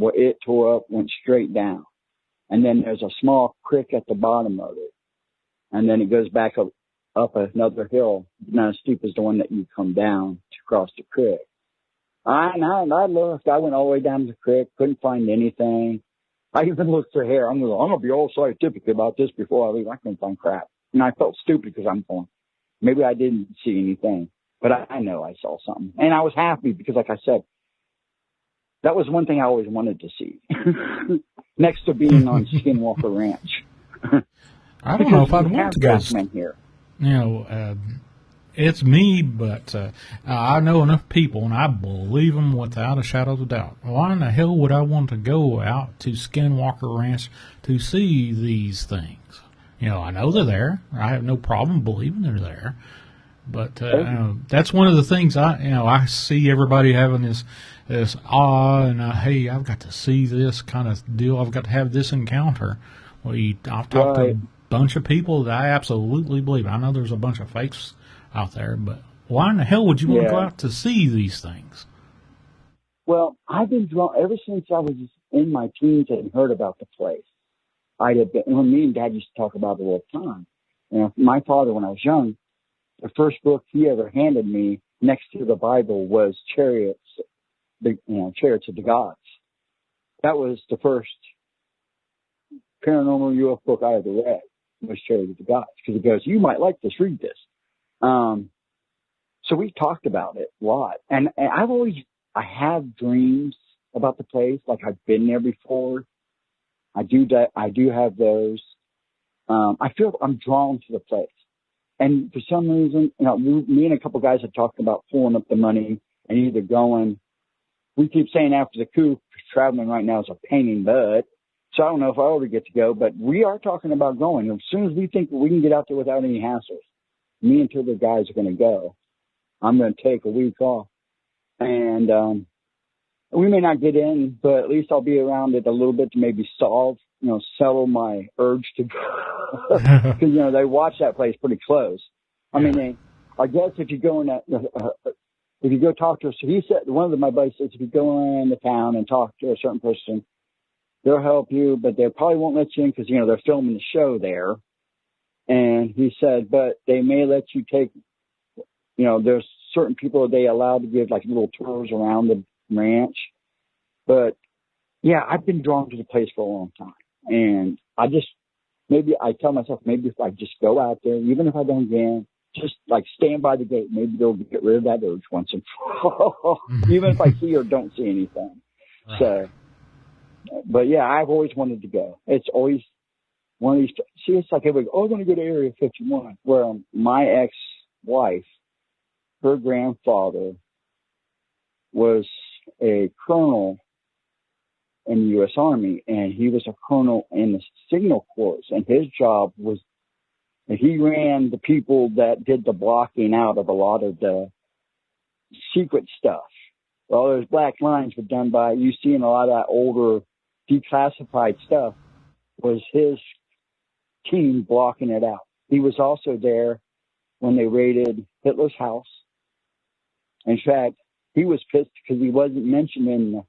went straight down. And then there's a small creek at the bottom of it. And then it goes back up another hill, not as steep as the one that you come down to cross the creek. I looked. I went all the way down to the creek, couldn't find anything. I even looked for hair. I'm going to be all scientific about this before I leave. I couldn't find crap. And I felt stupid because I'm going, maybe I didn't see anything. But I know I saw something. And I was happy because, like I said, that was one thing I always wanted to see. Next to being on Skinwalker Ranch.
I don't know if I'd want to go
here.
It's me, but I know enough people, and I believe them without a shadow of a doubt. Why in the hell would I want to go out to Skinwalker Ranch to see these things? I know they're there. I have no problem believing they're there. But that's one of the things I see everybody having this awe and hey, I've got to see this kind of deal. I've got to have this encounter. Well, I've talked to a bunch of people that I absolutely believe. I know there's a bunch of fakes out there, but why in the hell would you want to go out to see these things?
Well, I've been drawn ever since I was in my teens and heard about the place. Me and Dad used to talk about it all the time. My father, when I was young, the first book he ever handed me next to the Bible was Chariots of the Gods. That was the first paranormal UFO book I ever read, was Chariots of the Gods, because he goes, you might like this, read this. So we talked about it a lot. And I have dreams about the place, like I've been there before. I do have those. I feel I'm drawn to the place. And for some reason, me and a couple guys had talked about pulling up the money and either going. We keep saying after the coup, traveling right now is a pain in the butt. So I don't know if I ought to get to go, but we are talking about going. As soon as we think we can get out there without any hassles, me and 2 other guys are going to go. I'm going to take a week off. And we may not get in, but at least I'll be around it a little bit to maybe settle my urge to go. Because, they watch that place pretty close. I mean, I guess if you go in if you go talk to us, so he said, one of my buddies says, if you go into town and talk to a certain person, they'll help you, but they probably won't let you in because, they're filming the show there. And he said, but they may let you take, there's certain people they allow to give like little tours around the ranch. But yeah, I've been drawn to the place for a long time. And I tell myself, maybe if I just go out there, even if I don't get in, just like stand by the gate, maybe they'll get rid of that urge once and for all, even if I see or don't see anything. Right. So, but yeah, I've always wanted to go. It's always one of these, it's like everybody, I'm going to go to Area 51, where my ex-wife, her grandfather was a colonel in the U.S. Army, and he was a colonel in the Signal Corps, and his job was And he ran the people that did the blocking out of a lot of the secret stuff. All those black lines were done by, you see in a lot of that older declassified stuff, was his team blocking it out. He was also there when they raided Hitler's house. In fact, he was pissed because he wasn't mentioned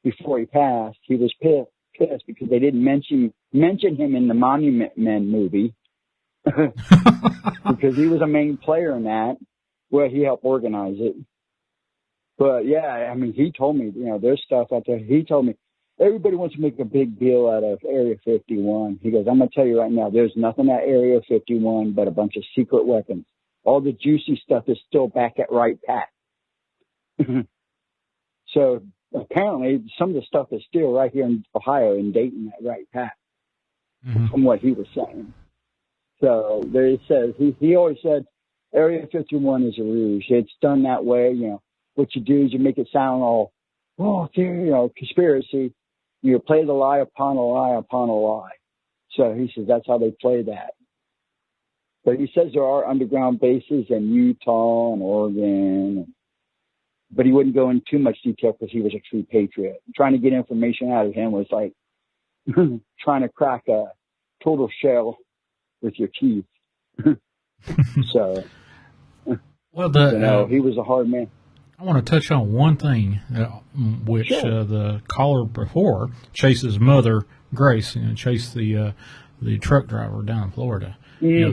before he passed. He was pissed because they didn't mention him in the Monument Men movie because he was a main player in that. Well, he helped organize it. But yeah, I mean, he told me, there's stuff out there. He told me everybody wants to make a big deal out of Area 51. He goes, I'm going to tell you right now, there's nothing at Area 51 but a bunch of secret weapons. All the juicy stuff is still back at Wright Pat. So apparently some of the stuff is still right here in Ohio in Dayton at Wright Pat, from what he was saying. So there he says, he always said Area 51 is a ruse. It's done that way, What you do is you make it sound all, conspiracy. You play the lie upon a lie upon a lie. So he says that's how they play that. But he says there are underground bases in Utah and Oregon. But he wouldn't go into too much detail because he was a true patriot. Trying to get information out of him was like trying to crack a total shell with your teeth. So,
well,
he was a hard man.
I want to touch on one thing, which the caller before, Chase's mother, Grace, chased the truck driver down in Florida.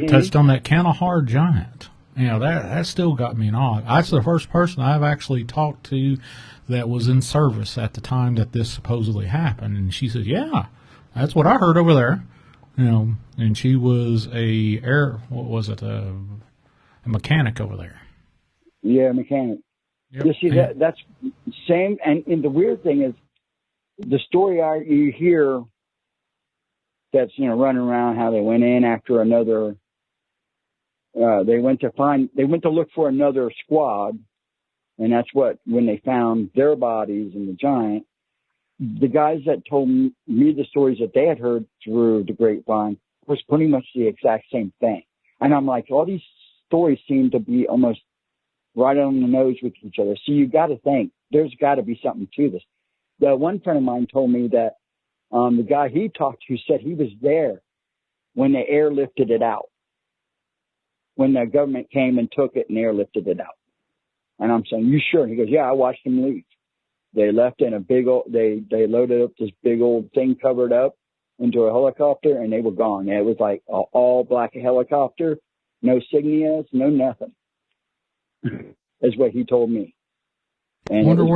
Touched on that kind of hard giant. That still got me in awe. That's the first person I've actually talked to that was in service at the time that this supposedly happened. And she said, yeah, that's what I heard over there. And she was a mechanic over there.
Yeah, mechanic.
Yep.
You see, that's same. And the weird thing is the story you hear that's, running around how they went in after another, they went to look for another squad. And that's when they found their bodies in the giant, the guys that told me the stories that they had heard through the grapevine was pretty much the exact same thing. And I'm like, all these stories seem to be almost right on the nose with each other. So you got to think there's got to be something to this. The one friend of mine told me that the guy he talked to said he was there when they airlifted it out, when the government came and took it and airlifted it out. And I'm saying, you sure? And he goes, yeah, I watched them leave. They left in a big old, they loaded up this big old thing covered up into a helicopter and they were gone. And it was like an all black helicopter, no signias, no nothing. Is what he told me. And
I wonder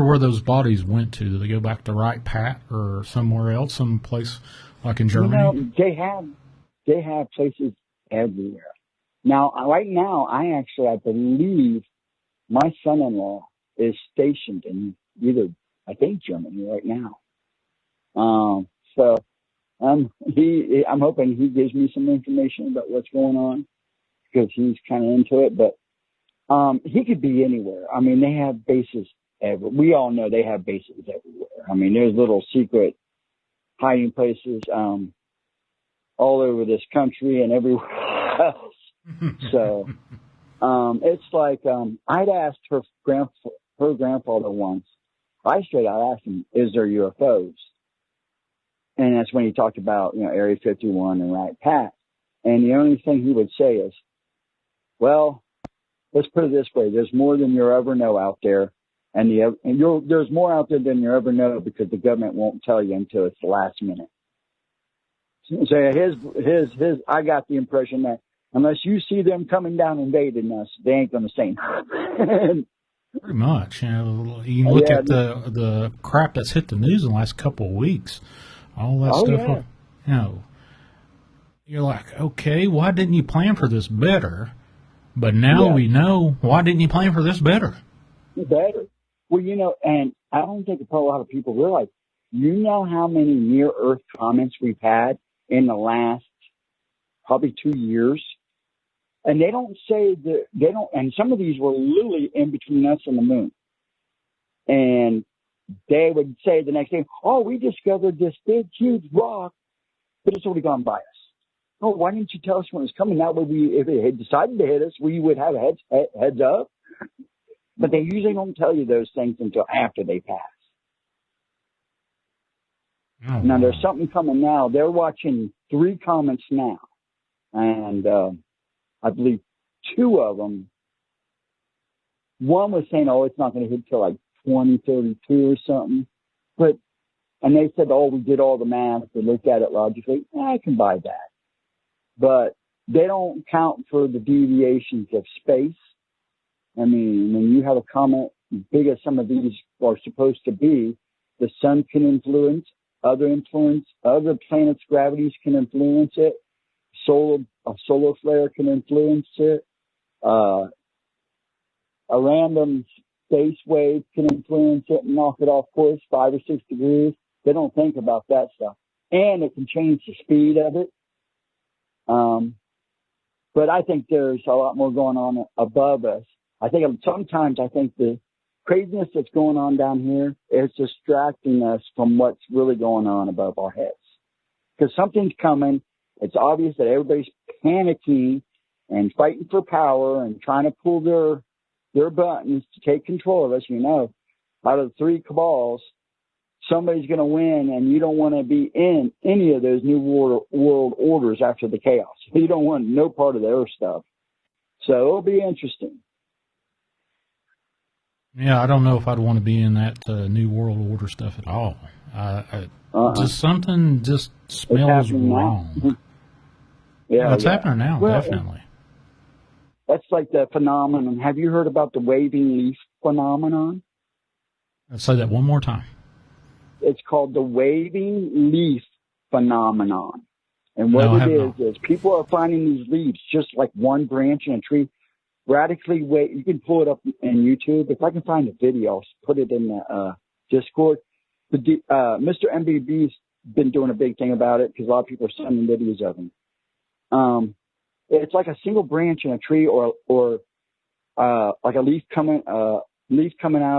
where those bodies went to. Did they go back to Wright Pat or somewhere else, some place like in Germany?
They have places everywhere. Now, right now, I believe my son-in-law is stationed in I think Germany right now. So I'm hoping he gives me some information about what's going on because he's kind of into it, but he could be anywhere. I mean, they have bases everywhere. We all know they have bases everywhere. I mean, there's little secret hiding places all over this country and everywhere else. So it's like I'd asked her grandfather once. I straight out asked him, "Is there UFOs?" And that's when he talked about Area 51 and Wright Pat. And the only thing he would say is, "Well, let's put it this way: there's more than you'll ever know out there, and there's more out there than you'll ever know because the government won't tell you until it's the last minute." So I got the impression that unless you see them coming down invading us, they ain't going to say nothing.
Pretty much. You can look at the crap that's hit the news in the last couple of weeks. All that stuff. Yeah. You're like, okay, why didn't you plan for this better? But now we know, why didn't you plan for this better?
Better. Well, and I don't think a lot of people realize, how many near-Earth comments we've had in the last probably 2 years? And they don't say and some of these were literally in between us and the moon. And they would say the next day, "Oh, we discovered this big, huge rock, but it's already gone by us." oh, why didn't you tell us when it was coming? That way, if it had decided to hit us, we would have a heads up. But they usually don't tell you those things until after they pass.
Oh,
now,
wow.
there's something coming now. They're watching 3 comets now. And I believe 2 of them, one was saying, oh, it's not going to hit till like 2032 or something. And they said, oh, we did all the math. We looked at it logically. I can buy that. But they don't count for the deviations of space. I mean, when you have a comet as big as some of these are supposed to be, the sun can influence, other planets' gravities can influence it. A solar flare can influence it. A random space wave can influence it and knock it off course 5 or 6 degrees. They don't think about that stuff. And it can change the speed of it. But I think there's a lot more going on above us. Sometimes the craziness that's going on down here is distracting us from what's really going on above our heads. Because something's coming. It's obvious that everybody's panicking and fighting for power and trying to pull their buttons to take control of us. You know, out of the 3 cabals, somebody's going to win, and you don't want to be in any of those new world orders after the chaos. You don't want no part of their stuff. So it'll be interesting.
Yeah, I don't know if I'd want to be in that new world order stuff at all. Just something just smells wrong.
Yeah,
it's happening now, definitely.
That's like the phenomenon. Have you heard about the waving leaf phenomenon?
Let's say that one more time.
It's called the waving leaf phenomenon. And what it is people are finding these leaves, just like one branch in a tree, radically wave. You can pull it up in YouTube. If I can find a video, I'll put it in the Discord. Mr. MBB's been doing a big thing about it because a lot of people are sending videos of him. It's like a single branch in a tree, or like a leaf coming out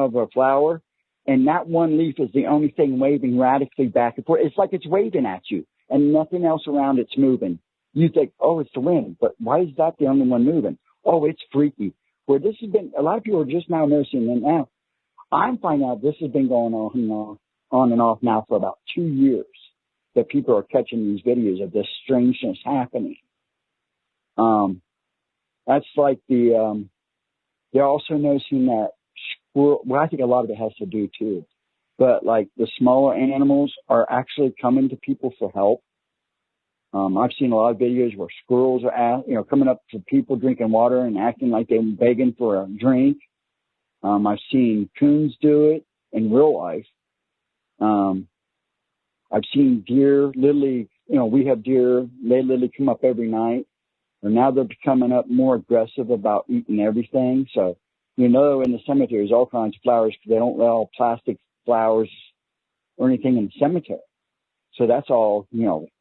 of a flower, and that one leaf is the only thing waving radically back and forth. It's like it's waving at you, and nothing else around it's moving. You think, oh, it's the wind, but why is that the only one moving? Oh, it's freaky. Where this has been, a lot of people are just now noticing it now. I'm finding out this has been going on and off now for about 2 years, that people are catching these videos of this strangeness happening. That's like they're also noticing that squirrel, well, I think a lot of it has to do too, but like the smaller animals are actually coming to people for help. I've seen a lot of videos where squirrels are, coming up to people drinking water and acting like they're begging for a drink. I've seen coons do it in real life. I've seen deer literally, we have deer, they literally come up every night. And now they're becoming up more aggressive about eating everything. So, in the cemetery, there's all kinds of flowers because they don't allow plastic flowers or anything in the cemetery. So that's all,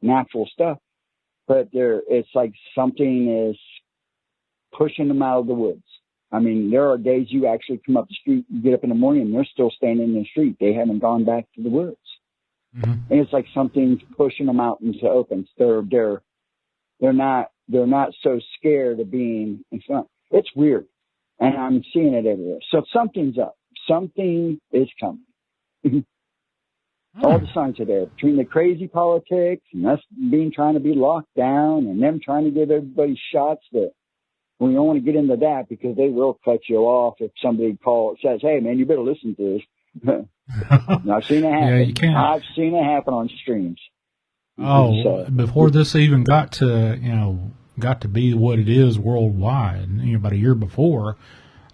natural stuff. But it's like something is pushing them out of the woods. I mean, there are days you actually come up the street, you get up in the morning, and they're still standing in the street. They haven't gone back to the woods. Mm-hmm. And it's like something's pushing them out into open. They're not so scared of being in front. It's weird. And I'm seeing it everywhere. So something's up. Something is coming. All the signs are there. Between the crazy politics and us trying to be locked down and them trying to give everybody shots that we don't want to get into that because they will cut you off if somebody says, hey, man, you better listen to this. I've seen it happen.
Yeah, you can't.
I've seen it happen on streams.
Oh, before this even got to be what it is worldwide, about a year before,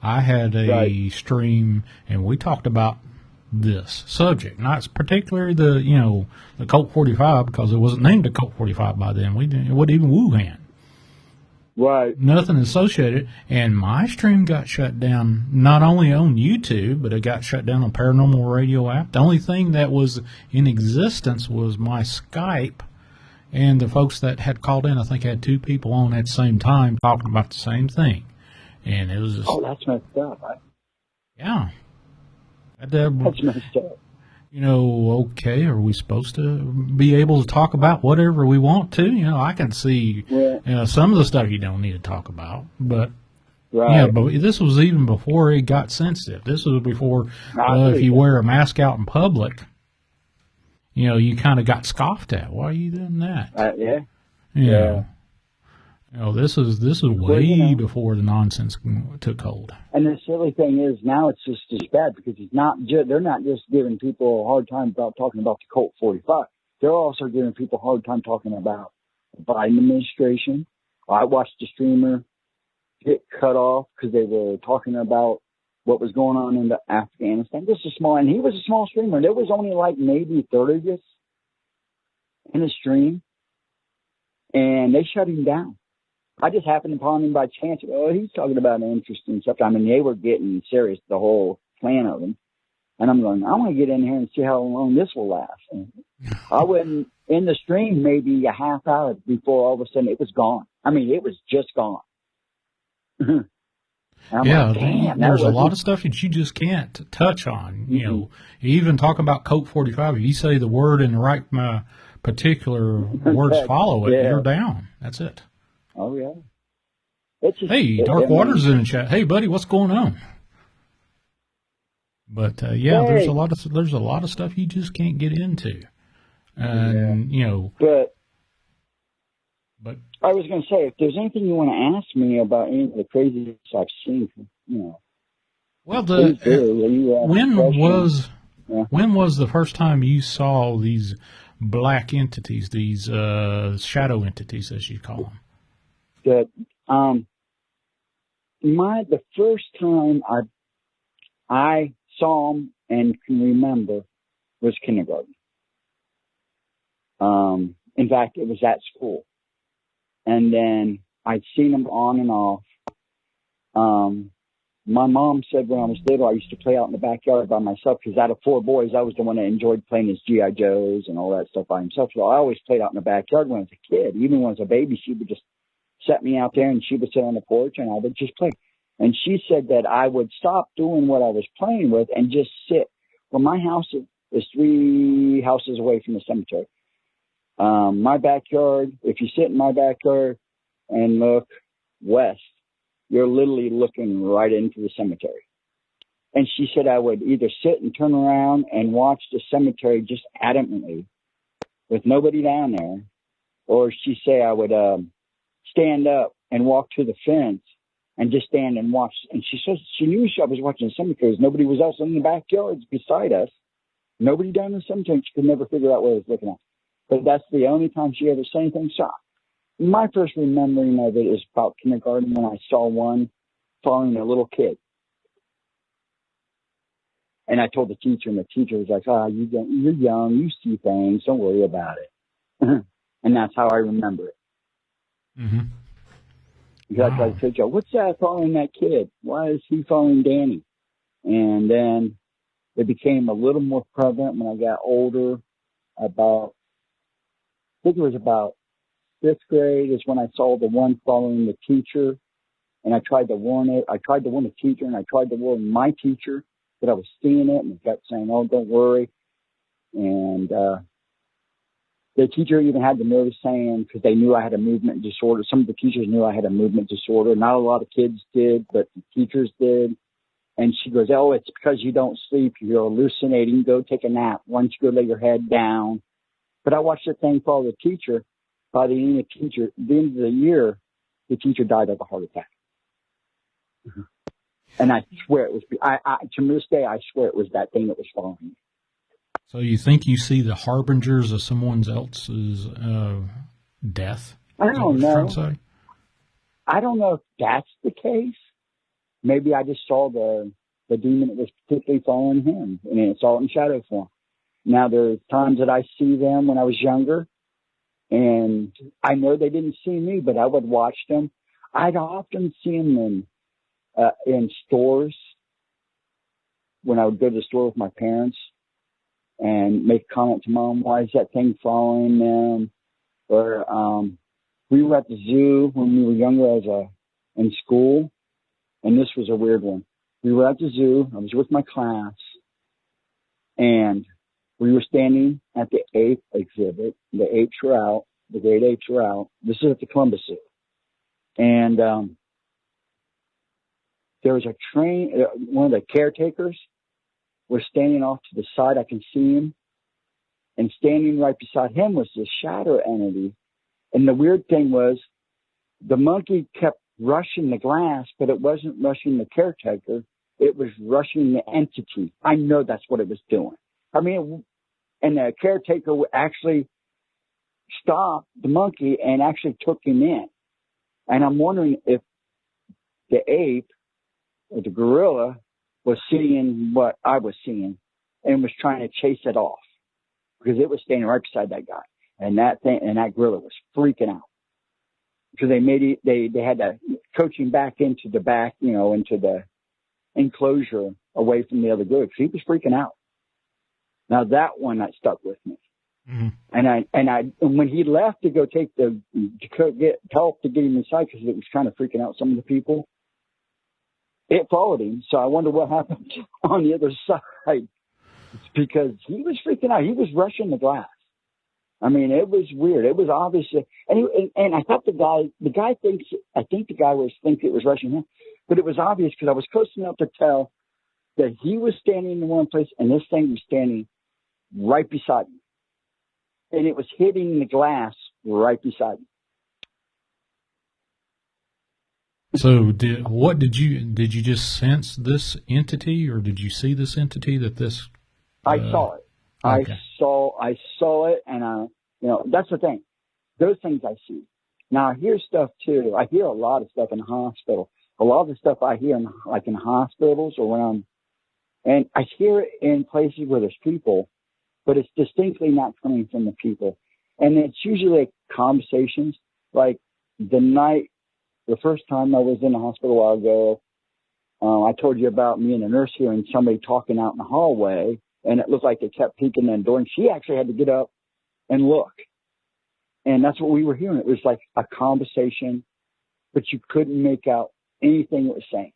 I had a stream and we talked about this subject, not particularly the Colt 45 because it wasn't named a Colt 45 by then. It wasn't even Wuhan.
Right.
Nothing associated. And my stream got shut down not only on YouTube, but it got shut down on Paranormal Radio app. The only thing that was in existence was my Skype. And the folks that had called in, I think I had 2 people on at the same time talking about the same thing. And it was just...
Oh, that's messed up.
Yeah.
That's messed up.
Okay, are we supposed to be able to talk about whatever we want to? I can see some of the stuff you don't need to talk about, but
Right.
but this was even before it got sensitive. This was before if you wear a mask out in public, you kind of got scoffed at. Why are you doing that?
Yeah.
This is way before the nonsense took hold.
And the silly thing is, now it's just as bad because they're not just giving people a hard time about talking about the Colt 45. They're also giving people a hard time talking about the Biden administration. I watched a streamer get cut off because they were talking about what was going on in Afghanistan. And he was a small streamer. There was only like maybe 30 of us in a stream, and they shut him down. I just happened upon him by chance. Oh, he's talking about interesting stuff. I mean, they were getting serious, the whole plan of him. And I'm going, I want to get in here and see how long this will last. And I went in the stream maybe a half hour before all of a sudden it was gone. I mean, it was just gone.
There's a lot of stuff that you just can't touch on. You even talk about Colt 45. If you say the word in the right particular words follow it, you're down. That's it.
Oh, yeah.
Hey, Dark Waters in the chat. Hey, buddy, what's going on? But there's a lot of stuff you just can't get into, and But
I was going to say, if there's anything you want to ask me about any of the craziness I've seen,
Well, when was the first time you saw these black entities, these shadow entities, as you call them?
The first time I saw them and can remember was kindergarten. In fact, it was at school. And then I'd seen them on and off. My mom said when I was little, I used to play out in the backyard by myself because out of 4 boys, I was the one that enjoyed playing as G.I. Joes and all that stuff by himself. So I always played out in the backyard when I was a kid. Even when I was a baby, she would just set me out there and she would sit on the porch and I would just play. And she said that I would stop doing what I was playing with and just sit. Well, my house is 3 houses away from the cemetery. My backyard, if you sit in my backyard and look west, you're literally looking right into the cemetery. And she said I would either sit and turn around and watch the cemetery just adamantly with nobody down there, or she say I would stand up and walk to the fence and just stand and watch. And she says she knew I was watching the cemetery because nobody was else in the backyards beside us. Nobody down in the cemetery. She could never figure out what I was looking at. But that's the only time she ever said anything. So my first remembering of it is about kindergarten when I saw one following a little kid. And I told the teacher, and the teacher was like, you're young, you see things, don't worry about it. And that's how I remember it.
Mm-hmm.
Because I tried to say, what's that following that kid? Why is he following Danny? And then it became a little more prevalent when I got older. I think it was about 5th grade is when I saw the one following the teacher. And I tried to warn it. I tried to warn the teacher, and I tried to warn my teacher that I was seeing it, and it kept saying, oh, don't worry. And the teacher even had the nerve saying, because they knew I had a movement disorder. Some of the teachers knew I had a movement disorder. Not a lot of kids did, but the teachers did. And she goes, oh, it's because you don't sleep. You're hallucinating. Go take a nap. Why don't you go lay your head down? But I watched the thing follow the teacher. By the end of the year, the teacher died of a heart attack. Mm-hmm. And I swear it was, to this day, I swear it was that thing that was following me.
So you think you see the harbingers of someone else's death?
I don't know. I don't know if that's the case. Maybe I just saw the demon that was particularly following him, and it's all in shadow form. Now, there's times that I see them when I was younger, and I know they didn't see me, but I would watch them. I'd often see them in stores when I would go to the store with my parents and make a comment to Mom, why is that thing following them? Or we were at the zoo when we were younger in school, and this was a weird one. We were at the zoo. I was with my class, and We were standing at the ape exhibit. The apes were out. The great apes were out. This is at the Columbus Zoo. And there was a train. One of the caretakers was standing off to the side. I can see him. And standing right beside him was this shadow entity. And the weird thing was the monkey kept rushing the glass, but it wasn't rushing the caretaker. It was rushing the entity. I know that's what it was doing. I mean, and the caretaker actually stopped the monkey and actually took him in. And I'm wondering if the ape or the gorilla was seeing what I was seeing and was trying to chase it off, because it was standing right beside that guy. And that gorilla was freaking out. So they had to coach him back into the back, into the enclosure away from the other gorilla, because he was freaking out. Now that one that stuck with me. Mm-hmm. And when he left to go take get help to get him inside, because it was kind of freaking out some of the people, it followed him. So I wonder what happened on the other side, because he was freaking out. He was rushing the glass. I mean, it was weird. It was obvious. And I thought the guy thinks it was rushing him, but it was obvious because I was close enough to tell that he was standing in one place and this thing was standing right beside me. And it was hitting the glass right beside me.
So did you just sense this entity, or did you see this entity that this?
I saw it. Okay. I saw it, and that's the thing. Those things I see. Now I hear stuff too. I hear a lot of stuff in the hospital. A lot of the stuff I hear in hospitals around, and I hear it in places where there's people, but it's distinctly not coming from the people. And it's usually like conversations. Like the first time I was in the hospital a while ago, I told you about me and a nurse hearing somebody talking out in the hallway, and it looked like they kept peeking in the door, and she actually had to get up and look. And that's what we were hearing. It was like a conversation, but you couldn't make out anything it was saying.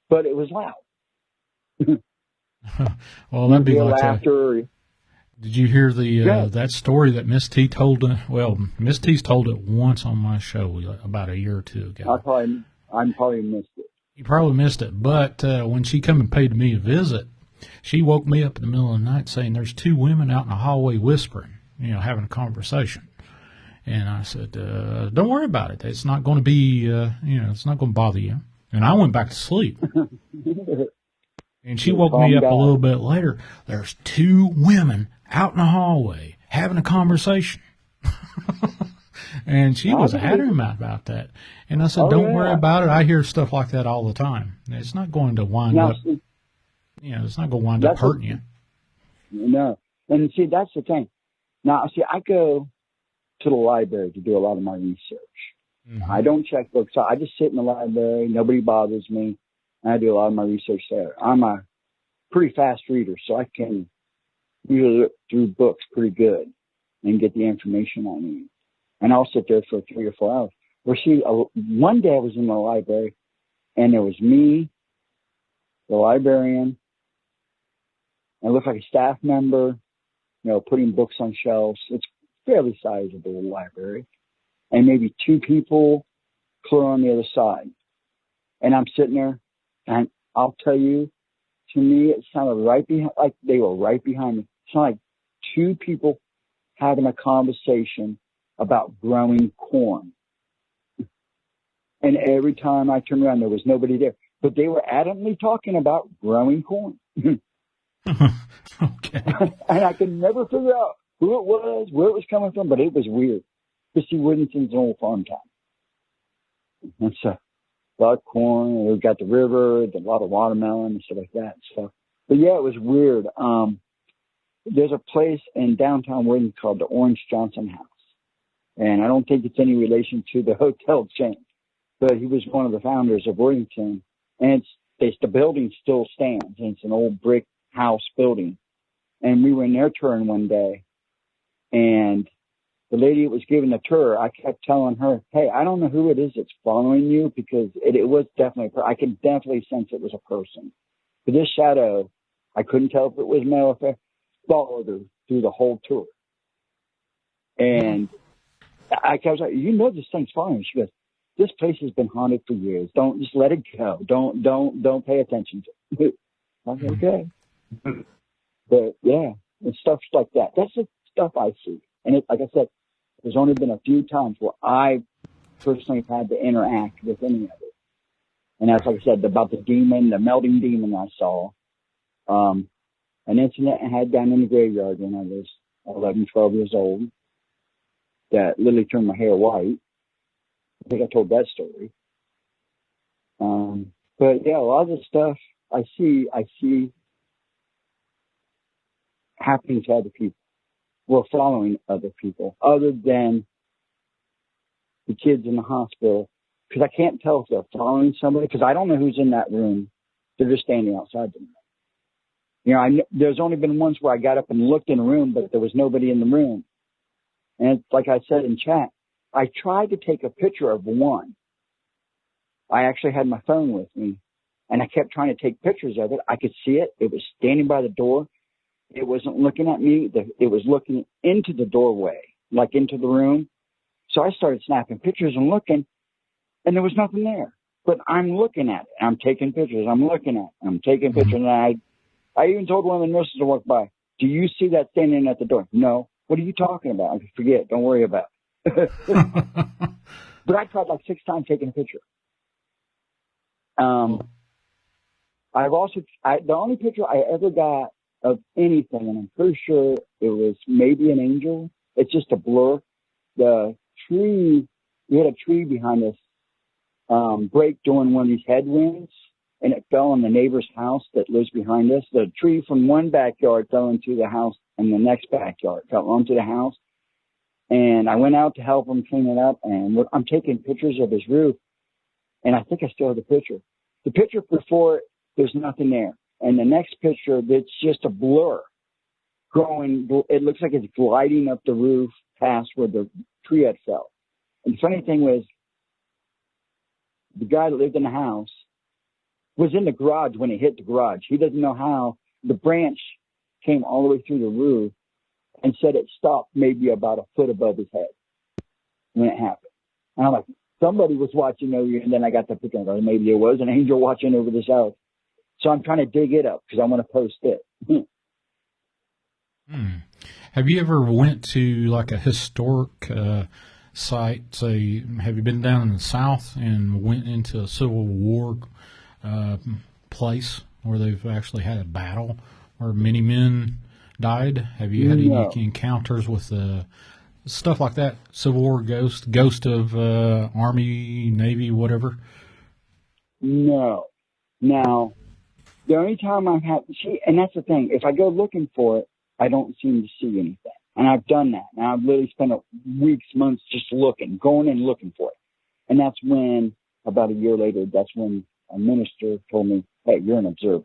But it was loud.
Well, that'd be like
laughter.
Did you hear that story that Miss T told? Miss T's told it once on my show about a year or two ago.
I probably missed it.
You probably missed it. But when she come and paid me a visit, she woke me up in the middle of the night saying there's two women out in the hallway whispering, having a conversation. And I said, don't worry about it. It's not going to be, it's not going to bother you. And I went back to sleep. And she woke me up a little bit later. There's two women out in the hallway having a conversation. And she was adamant about that. And I said, don't worry about it. I hear stuff like that all the time. It's not going to wind up, it's not going to wind up hurting you.
No. And see, that's the thing. Now, see, I go to the library to do a lot of my research. Mm-hmm. I don't check books. I just sit in the library. Nobody bothers me. I do a lot of my research there. I'm a pretty fast reader, so I can usually look through books pretty good and get the information I need. And I'll sit there for 3 or 4 hours. Well, see, one day I was in the library, and there was me, the librarian. I looked like a staff member, putting books on shelves. It's a fairly sizable library. And maybe 2 people clear on the other side. And I'm sitting there, and I'll tell you, to me, it sounded like they were right behind me. It sounded like 2 people having a conversation about growing corn. And every time I turned around, there was nobody there. But they were adamantly talking about growing corn.
Okay.
And I could never figure out who it was, where it was coming from, but it was weird. Christy Woodington's an old farm town. That's a lot of corn. We've got the river, a lot of watermelon and stuff like that. So, but yeah, it was weird. There's a place in downtown Worthington called the Orange Johnson House. And I don't think it's any relation to the hotel chain, but he was one of the founders of Worthington. And the building still stands. And it's an old brick house building. And we were in their turn one day, and the lady that was giving the tour, I kept telling her, hey, I don't know who it is that's following you, because it was definitely, I could definitely sense it was a person. But this shadow, I couldn't tell if it was male or female, followed her through the whole tour. And I was like, you know, this thing's following. She goes, this place has been haunted for years. Don't just let it go. Don't pay attention to it. I'm like, okay. But yeah, and stuff like that. That's the stuff I see. And it, like I said, there's only been a few times where I personally had to interact with any of it. And that's, like I said, about the demon, the melting demon I saw. An incident I had down in the graveyard when I was 11, 12 years old that literally turned my hair white. I think I told that story. But yeah, a lot of the stuff I see happening to other people. We're following other people other than the kids in the hospital, because I can't tell if they're following somebody, because I don't know who's in that room. They're just standing outside the room. You know, there's only been once where I got up and looked in the room, but there was nobody in the room. And it's like I said in chat, I tried to take a picture of one. I actually had my phone with me, and I kept trying to take pictures of it. I could see it. It was standing by the door. It wasn't looking at me. It was looking into the doorway, like into the room. So I started snapping pictures and looking, and there was nothing there. But I'm looking at it. I'm taking pictures. I'm looking at it. I'm taking pictures. And I even told one of the nurses to walk by, do you see that standing at the door? No. What are you talking about? I said, forget. Don't worry about it. But I tried like 6 times taking a picture. The only picture I ever got of anything, and I'm pretty sure it was maybe an angel. It's just a blur. The tree, we had a tree behind us, break during one of these headwinds, and it fell on the neighbor's house that lives behind us. The tree from one backyard fell into the house, and the next backyard fell onto the house. And I went out to help him clean it up, and I'm taking pictures of his roof, and I think I still have the picture. The picture before it, there's nothing there. And the next picture, it's just a blur growing. It looks like it's gliding up the roof past where the tree had fell. And the funny thing was, the guy that lived in the house was in the garage when it hit the garage. He doesn't know how the branch came all the way through the roof, and said it stopped maybe about a foot above his head when it happened. And I'm like, somebody was watching over here. And then I got the picture, or maybe it was an angel watching over this house. So I'm trying to dig it up because I want to post it.
Have you ever went to like a historic site? Say, have you been down in the South and went into a Civil War place where they've actually had a battle where many men died? Have you had any encounters with stuff like that? Civil War ghost of Army, Navy, whatever?
No. Now, the only time I've had, and that's the thing, if I go looking for it, I don't seem to see anything. And I've done that. And I've literally spent weeks, months just looking, going and looking for it. And that's when, about a year later, that's when a minister told me, hey, you're an observer.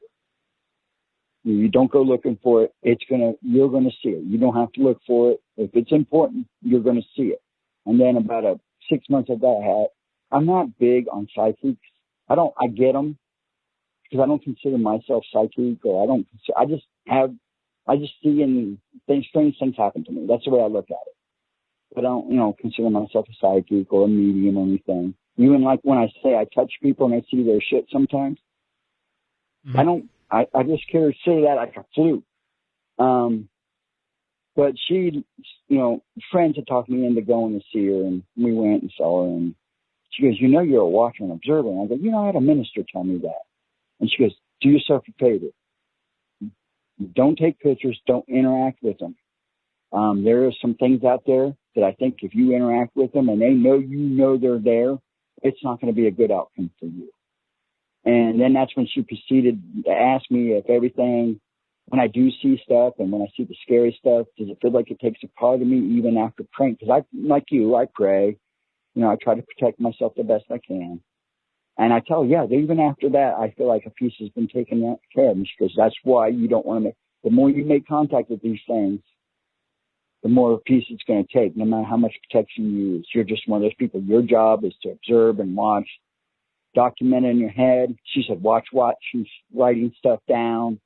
You don't go looking for it. You're going to see it. You don't have to look for it. If it's important, you're going to see it. And then about 6 months of that, I'm not big on psychics. I get them because I don't consider myself psychic, or I just see strange things happen to me. That's the way I look at it. But I don't, consider myself a psychic or a medium or anything. Even like when I say I touch people and I see their shit sometimes, I just consider that like a fluke. But she, friends had talked me into going to see her, and we went and saw her, and she goes, you're a watcher and observer. And I go, I had a minister tell me that. And she goes, do yourself a favor. Don't take pictures. Don't interact with them. There are some things out there that I think if you interact with them and they know they're there, it's not going to be a good outcome for you. And then that's when she proceeded to ask me if everything, when I do see stuff and when I see the scary stuff, does it feel like it takes a part of me even after praying? Because like you, I pray. I try to protect myself the best I can. And I tell her, even after that, I feel like a piece has been taken care of me. Because that's why you don't want to the more you make contact with these things, the more piece it's going to take, no matter how much protection you use. You're just one of those people. Your job is to observe and watch, document it in your head. She said, watch. She's writing stuff down.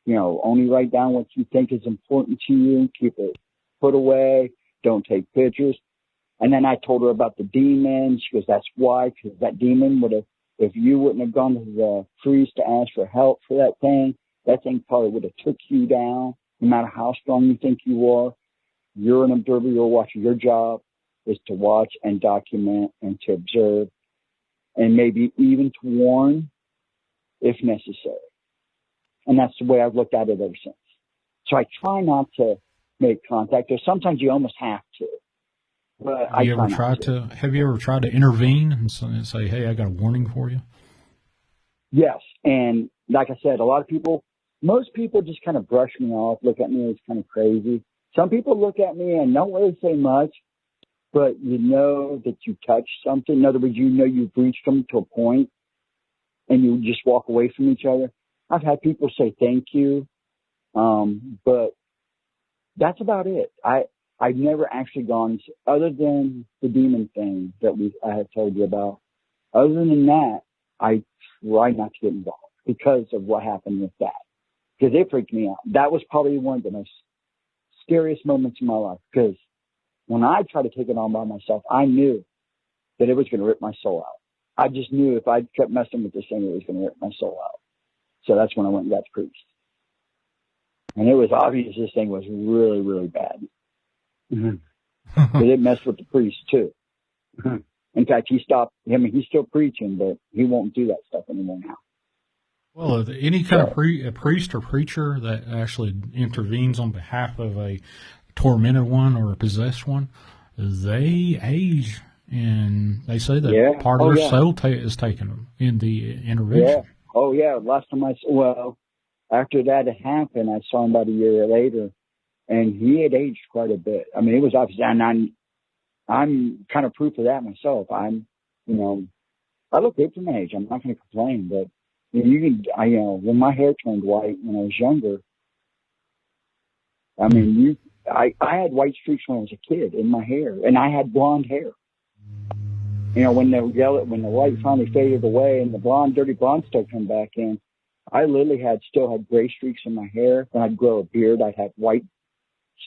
only write down what you think is important to you. Keep it put away. Don't take pictures. And then I told her about the demon. She goes, that's why, because that demon would have, if you wouldn't have gone to the priest to ask for help for that thing probably would have took you down, no matter how strong you think you are. You're an observer, you're a watcher. Your job is to watch and document and to observe and maybe even to warn if necessary. And that's the way I've looked at it ever since. So I try not to make contact. Or sometimes you almost have to. But
have you ever tried to intervene and say, hey, I got a warning for you?
Yes. And like I said, most people just kind of brush me off, look at me as kind of crazy. Some people look at me and don't really say much, but you know that you touched something. In other words, you've reached them to a point and you just walk away from each other. I've had people say thank you, but that's about it. I've never actually gone, other than the demon thing that I had told you about. Other than that, I try not to get involved because of what happened with that. Because it freaked me out. That was probably one of the most scariest moments in my life. Because when I tried to take it on by myself, I knew that it was going to rip my soul out. I just knew if I kept messing with this thing, it was going to rip my soul out. So that's when I went and got the priest. And it was obvious this thing was really, really bad. But it messed with the priest too. In fact, he's still preaching, but he won't do that stuff anymore now.
Well, any kind of a priest or preacher that actually intervenes on behalf of a tormented one or a possessed one, they age, and they say that part of their soul is taken in the intervention.
Yeah. Oh, yeah. Last time after that had happened, I saw him about a year later, and he had aged quite a bit. I mean, it was obvious, and I'm kind of proof of that myself. I look good for my age. I'm not going to complain, but when my hair turned white when I was younger, I mean, I had white streaks when I was a kid in my hair, and I had blonde hair. When the white finally faded away and the dirty blonde still come back in, I literally still had gray streaks in my hair. When I'd grow a beard, I'd have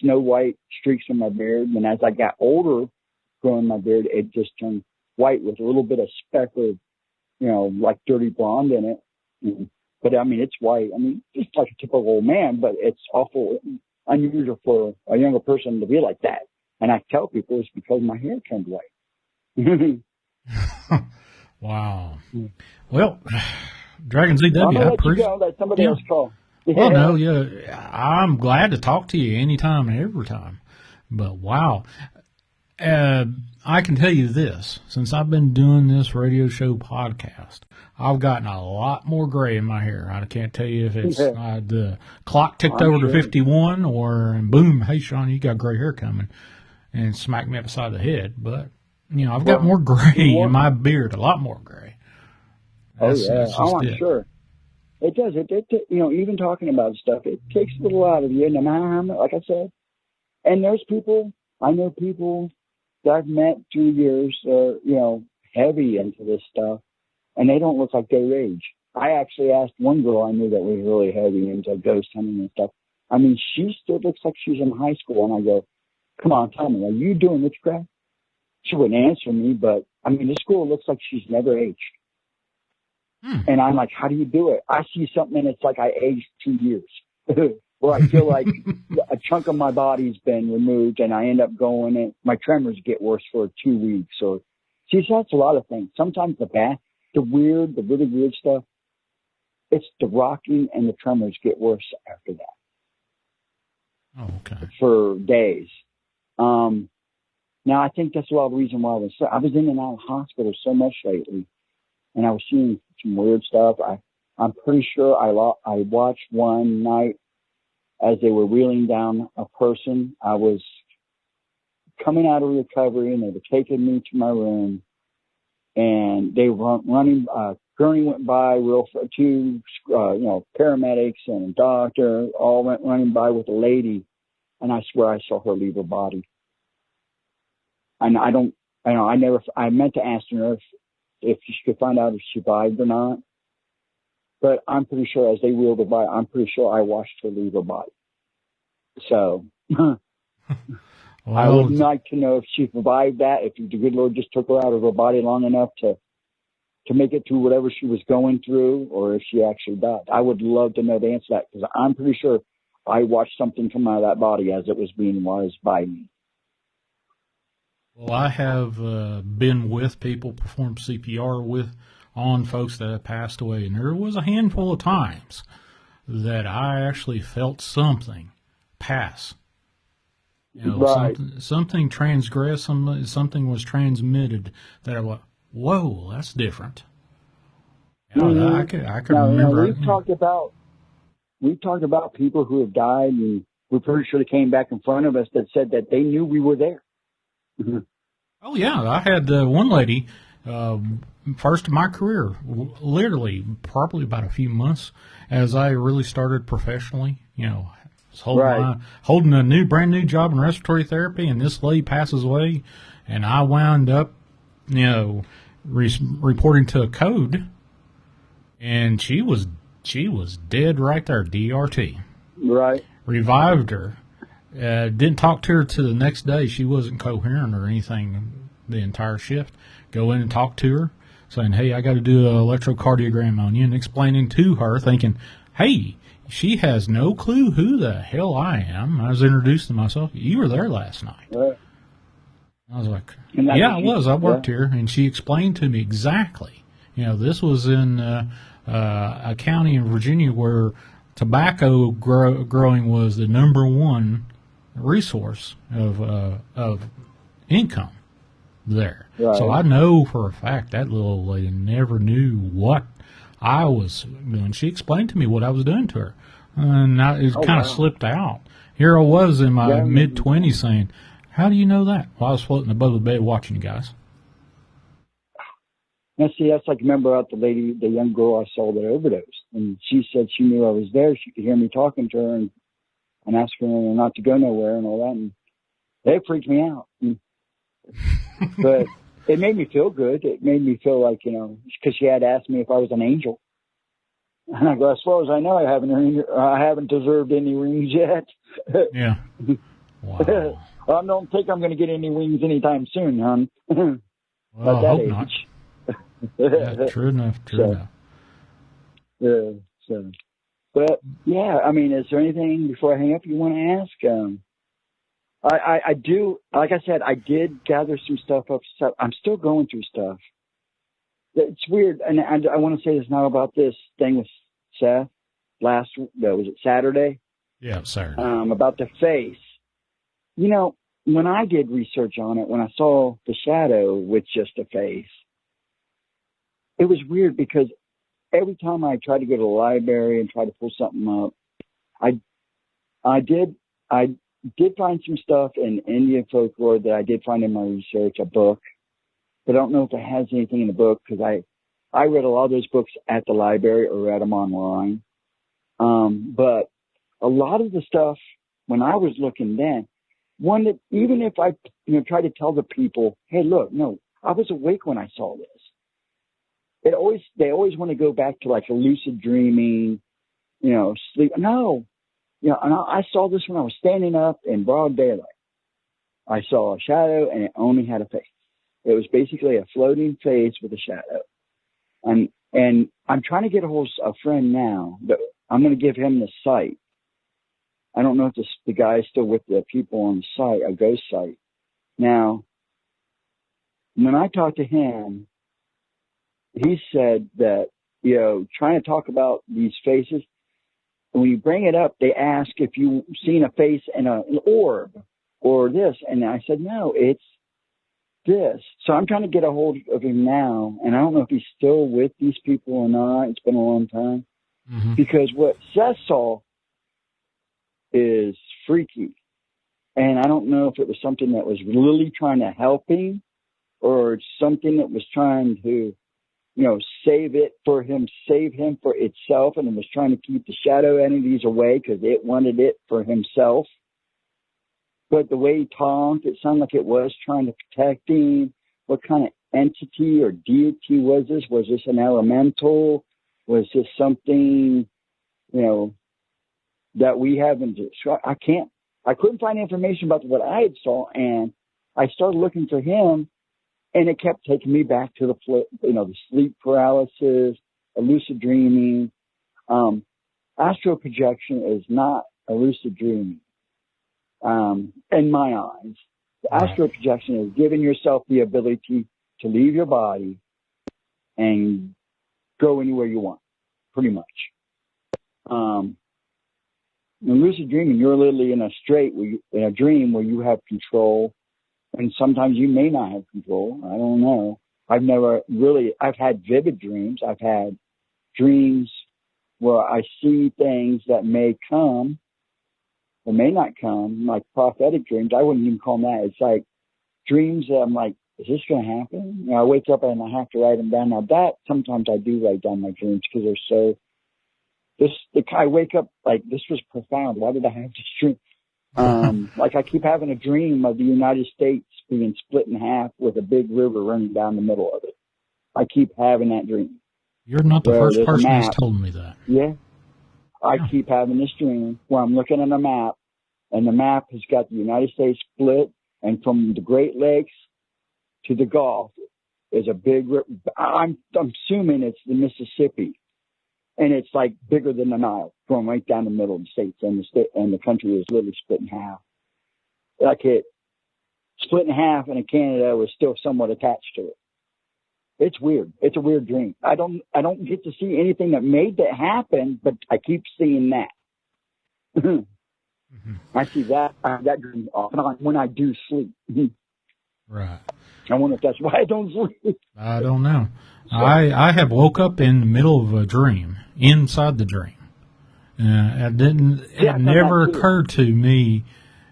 snow white streaks in my beard. And as I got older, growing my beard, it just turned white with a little bit of speckled, like dirty blonde in it. But I mean, it's white. I mean, just like a typical old man, but it's awful unusual for a younger person to be like that. And I tell people it's because my hair turned white.
Wow. Well, Dragon ZW, I appreciate
it. Let somebody else call.
Well, no, I'm glad to talk to you anytime and every time. But wow. I can tell you this, since I've been doing this radio show podcast, I've gotten a lot more gray in my hair. I can't tell you if it's the clock ticked over to 51 or boom, hey, Shawn, you got gray hair coming and smacked me upside the head. But, I've got more gray in my beard, a lot more gray.
I'm sure. It does. Even talking about stuff, it takes a little out of you, no matter how much, like I said. And I know people that I've met through years, heavy into this stuff, and they don't look like they age. I actually asked one girl I knew that was really heavy into ghost hunting and stuff. I mean, she still looks like she's in high school, and I go, come on, tell me, are you doing witchcraft? She wouldn't answer me, but, I mean, this girl looks like she's never aged. And I'm like, how do you do it? I see something and it's like I aged 2 years. Where I feel like a chunk of my body's been removed and I end up going and my tremors get worse for 2 weeks. Or see, so that's a lot of things. Sometimes the really weird stuff, it's the rocking and the tremors get worse after that.
Oh, okay.
For days. Now I think that's a lot of the reason why I was in and out of hospital so much lately. And I was seeing some weird stuff. I'm pretty sure I watched one night as they were wheeling down a person. I was coming out of recovery and they were taking me to my room and they were running, gurney went by two, paramedics and a doctor all went running by with a lady. And I swear I saw her leave her body. And I meant to ask the nurse if she could find out if she survived or not. But I'm pretty sure as they wheeled her by, I'm pretty sure I watched her leave her body. So I would like to know if she survived that, if the good Lord just took her out of her body long enough to make it through whatever she was going through, or if she actually died. I would love to know the answer to that, because I'm pretty sure I watched something come out of that body as it was being was by me.
Well, I have been with people, performed CPR on folks that have passed away, and there was a handful of times that I actually felt something pass. You know,
right.
something transgressed, something was transmitted that I went, whoa, that's different. I could remember.
We've talked about people who have died, and we're pretty sure they came back in front of us that said that they knew we were there.
Oh yeah, I had one lady, first in my career, literally probably about a few months as I really started professionally. You know, holding a brand new job in respiratory therapy, and this lady passes away, and I wound up, you know, reporting to a code, and she was dead right there, DRT.
Right.
Revived her. Didn't talk to her till the next day. She wasn't coherent or anything the entire shift. Go in and talk to her, saying, hey, I got to do an electrocardiogram on you, and explaining to her, thinking, hey, she has no clue who the hell I am. I was introducing myself. You were there last night.
Right.
I was like, yeah, I was. I worked here. And she explained to me exactly. You know, this was in a county in Virginia where tobacco growing was the number one resource of income there.
Right.
So I know for a fact that little lady never knew what I was doing. She explained to me what I was doing to her, and it kind of slipped out. Here I was in my mid-20s saying, how do you know that? Well, I was floating above the bed watching you guys.
Now, see, that's like, remember about the young girl I saw that overdosed, and she said she knew I was there. She could hear me talking to her and asking her not to go nowhere and all that, and that freaked me out. But it made me feel good. It made me feel like, you know, because she had asked me if I was an angel, and I go, as far as I know, I haven't deserved any wings yet.
Yeah. Wow.
I don't think I'm going to get any wings anytime soon, hon.
Well, I hope not. Yeah, true enough.
But yeah, I mean, is there anything before I hang up you want to ask? I do, like I said, I did gather some stuff up. I'm still going through stuff. It's weird, and I want to say this now about this thing with Seth was it Saturday?
Yeah, Saturday.
About the face. You know, when I did research on it, when I saw the shadow with just a face, it was weird because every time I tried to go to the library and try to pull something up, I did find some stuff in Indian folklore that I did find in my research, a book, but I don't know if it has anything in the book because I read a lot of those books at the library or read them online. But a lot of the stuff when I was looking then, one that even if I try to tell the people, hey, look, no, I was awake when I saw this. They always want to go back to like a lucid dreaming, sleep. No, and I saw this when I was standing up in broad daylight. I saw a shadow and it only had a face. It was basically a floating face with a shadow. And I'm trying to get a hold of a friend now, but I'm going to give him the site. I don't know if the guy is still with the people on the site, a ghost site. Now, when I talked to him, he said that, trying to talk about these faces, when you bring it up, they ask if you've seen a face in an orb or this. And I said, no, it's this. So I'm trying to get a hold of him now. And I don't know if he's still with these people or not. It's been a long time. Mm-hmm. Because what Seth saw is freaky. And I don't know if it was something that was really trying to help him or something that was trying to, save him for itself, and it was trying to keep the shadow entities away because it wanted it for himself. But the way he talked, it sounded like it was trying to protect him. What kind of entity or deity was this? Was this an elemental? Was this something, that we haven't? So I couldn't find information about what I had saw, and I started looking for him, and it kept taking me back to the sleep paralysis, lucid dreaming. Astral projection is not a lucid dreaming, in my eyes. The astral projection is giving yourself the ability to leave your body and go anywhere you want, pretty much. In lucid dreaming, you're literally in a dream where you have control, and sometimes you may not have control. I don't know. I've had vivid dreams. I've had dreams where I see things that may come or may not come, like prophetic dreams. I wouldn't even call them that. It's like dreams that I'm like, is this going to happen? I wake up and I have to write them down. Now that sometimes I do write down my dreams because they're so. I wake up like, this was profound. Why did I have this dream? Like I keep having a dream of the United States being split in half with a big river running down the middle of it. I keep having that dream.
You're not the first person who's told me that.
Yeah. I keep having this dream where I'm looking at a map, and the map has got the United States split, and from the Great Lakes to the Gulf is a big river. I'm assuming it's the Mississippi. And it's like bigger than the Nile, going right down the middle of the states, and the country is literally split in half. Like it split in half, and Canada was still somewhat attached to it. It's weird. It's a weird dream. I don't get to see anything that made that happen, but I keep seeing that. I see that dream off and on when I do sleep.
Right.
I wonder if that's why I don't sleep.
I don't know. So, I have woke up in the middle of a dream, inside the dream. It never occurred to me,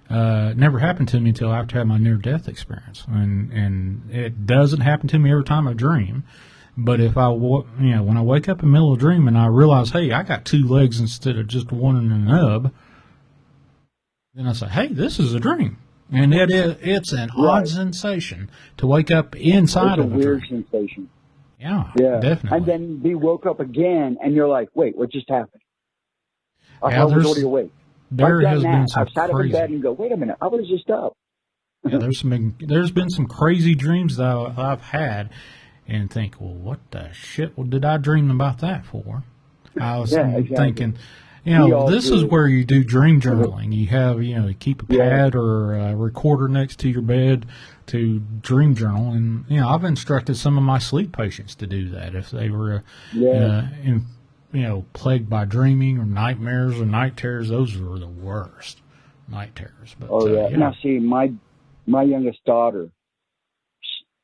never happened to me until after I had my near-death experience. And it doesn't happen to me every time I dream. But if when I wake up in the middle of a dream and I realize, hey, I got two legs instead of just one and a nub, then I say, hey, this is a dream. And it's an odd sensation to wake up inside of a dream.
It's a weird sensation.
Yeah, definitely.
And then be woke up again, and you're like, wait, what just happened? I was already awake.
There has been some
I've sat up in bed and go, wait a minute, I was just up.
Yeah, there's been some crazy dreams that I've had, and think, well, what the shit did I dream about that for? I was thinking, this is where you do dream journaling. You have, you keep a pad or a recorder next to your bed to dream journal. And, I've instructed some of my sleep patients to do that if they were, plagued by dreaming or nightmares or night terrors. Those were the worst night terrors. But,
Now, see, my youngest daughter,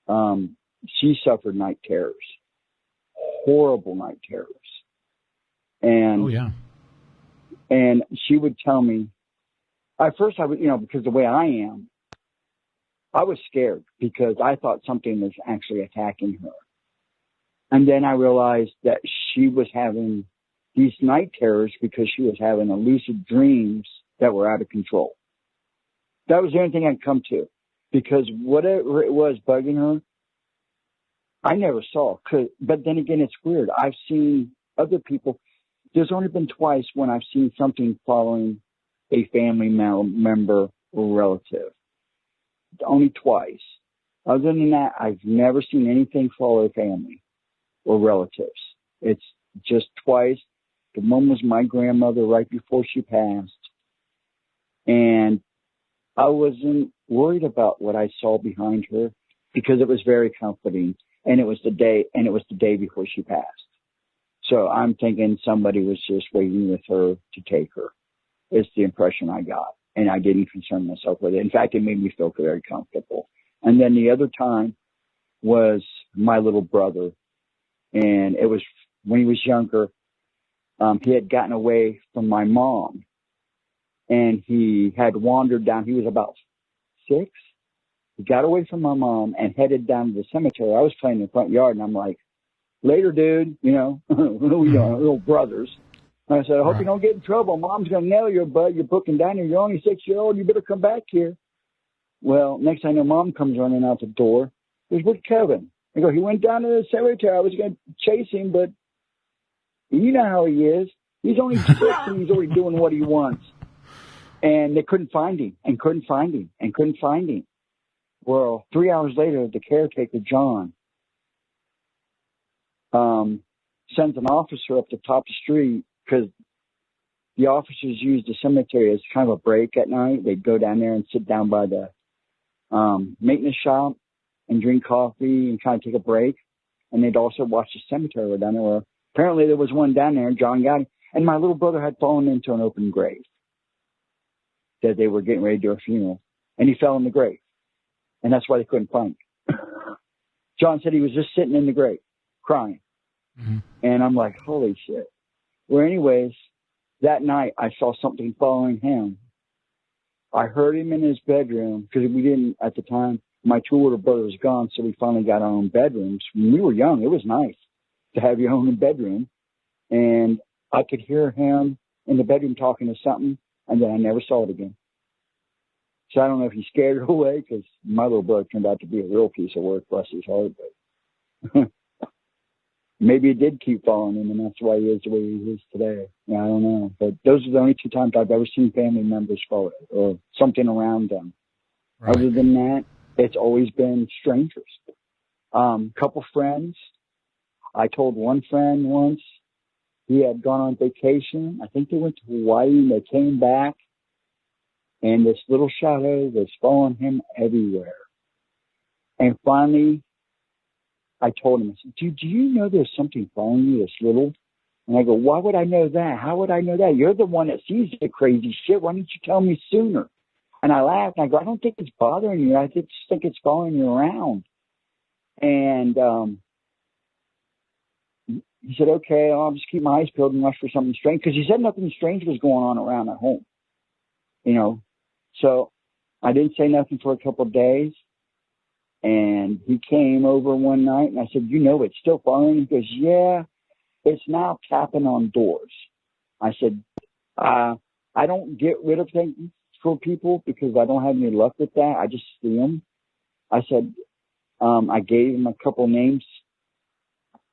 she suffered night terrors, horrible night terrors. And, and she would tell me, at first I would, because the way I am, I was scared because I thought something was actually attacking her. And then I realized that she was having these night terrors because she was having lucid dreams that were out of control. That was the only thing I'd come to, because whatever it was bugging her, I never saw. But then again, it's weird. I've seen other people. There's only been twice when I've seen something following a family member or relative. Only twice. Other than that, I've never seen anything follow a family or relatives. It's just twice. The one was my grandmother right before she passed. And I wasn't worried about what I saw behind her because it was very comforting. And it was the day before she passed. So I'm thinking somebody was just waiting with her to take her. It's the impression I got. And I didn't concern myself with it. In fact, it made me feel very comfortable. And then the other time was my little brother. And it was when he was younger. He had gotten away from my mom. And he had wandered down. He was about 6. He got away from my mom and headed down to the cemetery. I was playing in the front yard, and I'm like, later, dude, we are little brothers. And I said, I hope you don't get in trouble. Mom's going to nail you, bud. You're booking down here. You're only 6-year-old. You better come back here. Well, next thing I know, Mom comes running out the door. He goes, where's Kevin? I go, he went down to the cemetery. I was going to chase him, but You know how he is. He's only 6 and he's already doing what he wants. And they couldn't find him and couldn't find him and couldn't find him. Well, 3 hours later, the caretaker, John, sends an officer up the top of the street because the officers used the cemetery as kind of a break at night. They'd go down there and sit down by the maintenance shop and drink coffee and kind of take a break. And they'd also watch the cemetery down there. Where apparently there was one down there, and John got him. And my little brother had fallen into an open grave that they were getting ready to do a funeral. And he fell in the grave. And that's why they couldn't find him. John said he was just sitting in the grave, crying. Mm-hmm. And I'm like, holy shit. Well, anyways, that night I saw something following him. I heard him in his bedroom because we didn't, at the time, my 2 older brothers gone, so we finally got our own bedrooms. When we were young, it was nice to have your own bedroom. And I could hear him in the bedroom talking to something, and then I never saw it again. So I don't know if he scared her away, because my little brother turned out to be a real piece of work, bless his heart. But maybe it did keep following him, and that's why he is the way he is today. Yeah, I don't know. But those are the only 2 times I've ever seen family members follow it, or something around them. Right. Other than that, it's always been strangers. Couple friends. I told one friend once he had gone on vacation. I think they went to Hawaii and they came back, and this little shadow was following him everywhere. And finally, I told him, I said, do you know there's something following you this little? And I go, why would I know that? How would I know that? You're the one that sees the crazy shit. Why didn't you tell me sooner? And I laughed, and I go, I don't think it's bothering you. I just think it's following you around. And he said, okay, I'll just keep my eyes peeled and watch for something strange. Because he said nothing strange was going on around at home. You know, so I didn't say nothing for a couple of days. And he came over one night, and I said, you know, it's still following you? He goes, yeah, it's now tapping on doors. I said, I don't get rid of things for people because I don't have any luck with that. I just see them. I said, I gave him a couple names,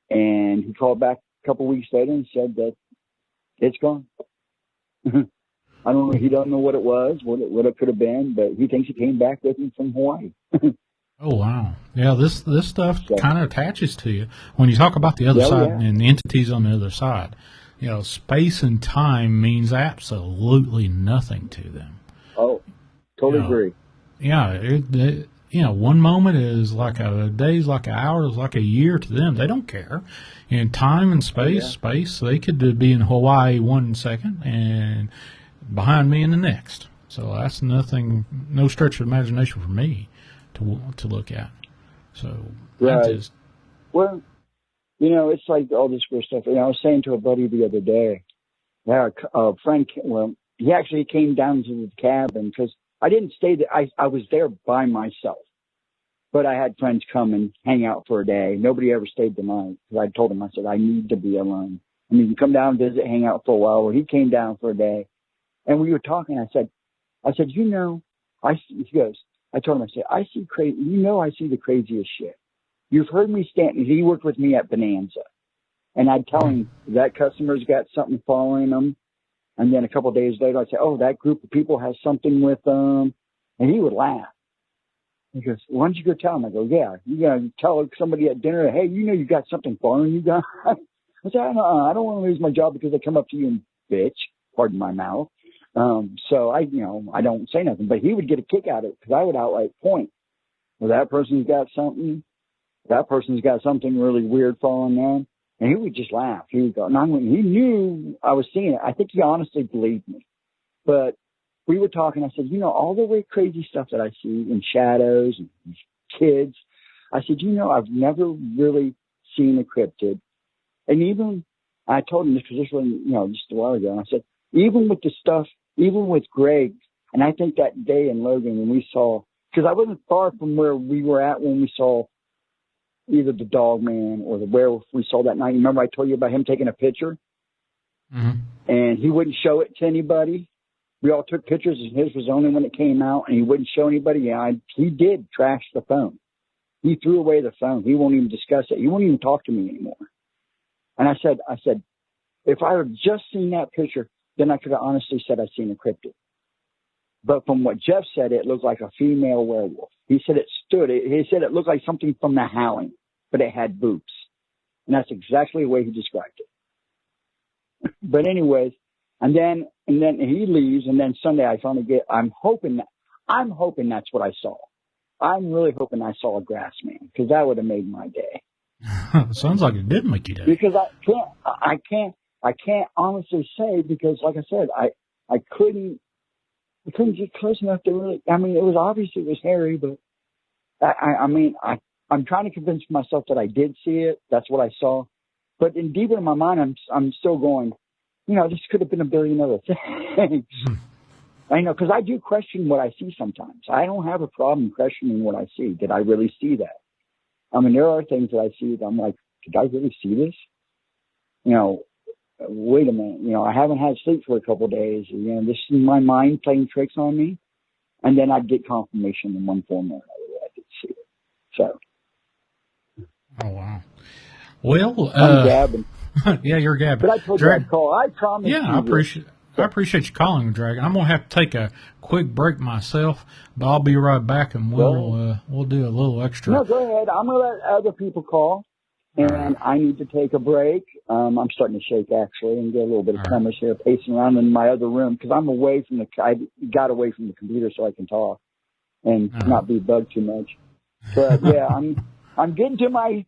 and he called back a couple weeks later and said that it's gone. I don't know. He doesn't know what it was, what it could have been, but he thinks it came back with him from Hawaii.
Oh, wow. Yeah, this stuff kind of attaches to you. When you talk about the other side and the entities on the other side, you know, space and time means absolutely nothing to them.
Oh, totally agree.
Yeah, you know, one moment is like a day's like an hour, is like a year to them. They don't care. In time and space, they could be in Hawaii 1 second and behind me in the next. So that's nothing, no stretch of imagination for me to look at. So
right. Well, you know, it's like all this weird stuff. You know, I was saying to a buddy the other day, a friend, well, he actually came down to the cabin because I didn't stay there. I was there by myself, but I had friends come and hang out for a day. Nobody ever stayed the night because I told him, I said, I need to be alone. I mean, you can come down, visit, hang out for a while. Well, he came down for a day, and we were talking. I said, you know, he goes, I told him, I said, I see crazy. You know, I see the craziest shit. You've heard me stand. He worked with me at Bonanza, and I'd tell him that customer's got something following them. And then a couple of days later, I'd say, oh, that group of people has something with them. And he would laugh. He goes, why don't you go tell him? I go, yeah, you got to tell somebody at dinner, hey, you know you got something following you guys. I said, I don't want to lose my job because they come up to you and bitch, pardon my mouth. So I don't say nothing. But he would get a kick out of it because I would outright point. Well, that person's got something. That person's got something really weird following them. And he would just laugh. He would go, and he knew I was seeing it. I think he honestly believed me. But we were talking. I said, you know, all the way crazy stuff that I see in shadows and kids. I said, you know, I've never really seen a cryptid. And even, I told him this was you know, just a while ago. And I said, even with the stuff, even with Greg, and I think that day in Logan when we saw, because I wasn't far from where we were at when we saw either the dog man or the werewolf we saw that night. Remember I told you about him taking a picture? Mm-hmm. And he wouldn't show it to anybody. We all took pictures, and his was the only one that came out, and he wouldn't show anybody. Yeah, he did trash the phone. He threw away the phone. He won't even discuss it. He won't even talk to me anymore. And I said, if I had just seen that picture, then I could have honestly said I'd seen a cryptid. But from what Jeff said, it looked like a female werewolf. He said he said it looked like something from The Howling, but it had boobs. And that's exactly the way he described it. But anyways, and then he leaves, and then Sunday I finally I'm hoping that's what I saw. I'm really hoping I saw a grass man, because that would have made my day.
Sounds like it did make you day.
Because I can't honestly say, because like I said, I couldn't get close enough to really, I mean, it was obviously it was hairy, but I'm trying to convince myself that I did see it. That's what I saw. But deep in my mind, I'm still going, this could have been a billion other things. I know, because I do question what I see sometimes. I don't have a problem questioning what I see. Did I really see that? I mean, there are things that I see that I'm like, did I really see this? Wait a minute. I haven't had sleep for a couple of days. This is my mind playing tricks on me. And then I'd get confirmation in one form or another that I did see it. So.
Oh, wow. Well,
I'm gabbing.
Yeah, you're gabbing.
But I told you I'd call. I promise.
Yeah, I appreciate you calling, Dragon. I'm gonna have to take a quick break myself, but I'll be right back, and we'll do a little extra.
No, go ahead. I'm gonna let other people call, and right. I need to take a break. I'm starting to shake actually, and get a little bit of tremors here, pacing around in my other room because I'm away from I got away from the computer so I can talk and not be bugged too much. But yeah, I'm getting to my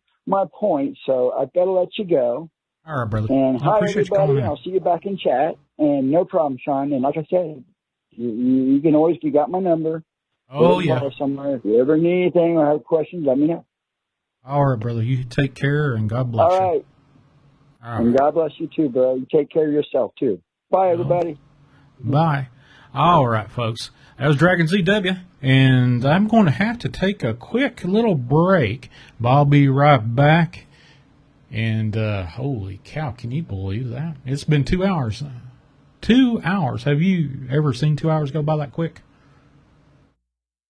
point, so I better let you go.
All right, brother.
And hi, everybody. I'll see you back in chat. And no problem, Shawn. And like I said, you can always, you got my number.
Oh, yeah.
Somewhere. If you ever need anything or have questions, let me know.
All right, brother. You take care, and God bless you.
All right. And God bless you, too, bro. You take care of yourself, too. Bye, everybody.
Bye. All right, folks. That was Dragon ZW, and I'm going to have to take a quick little break, but I'll be right back. And holy cow, can you believe that? It's been 2 hours. 2 hours. Have you ever seen 2 hours go by that quick?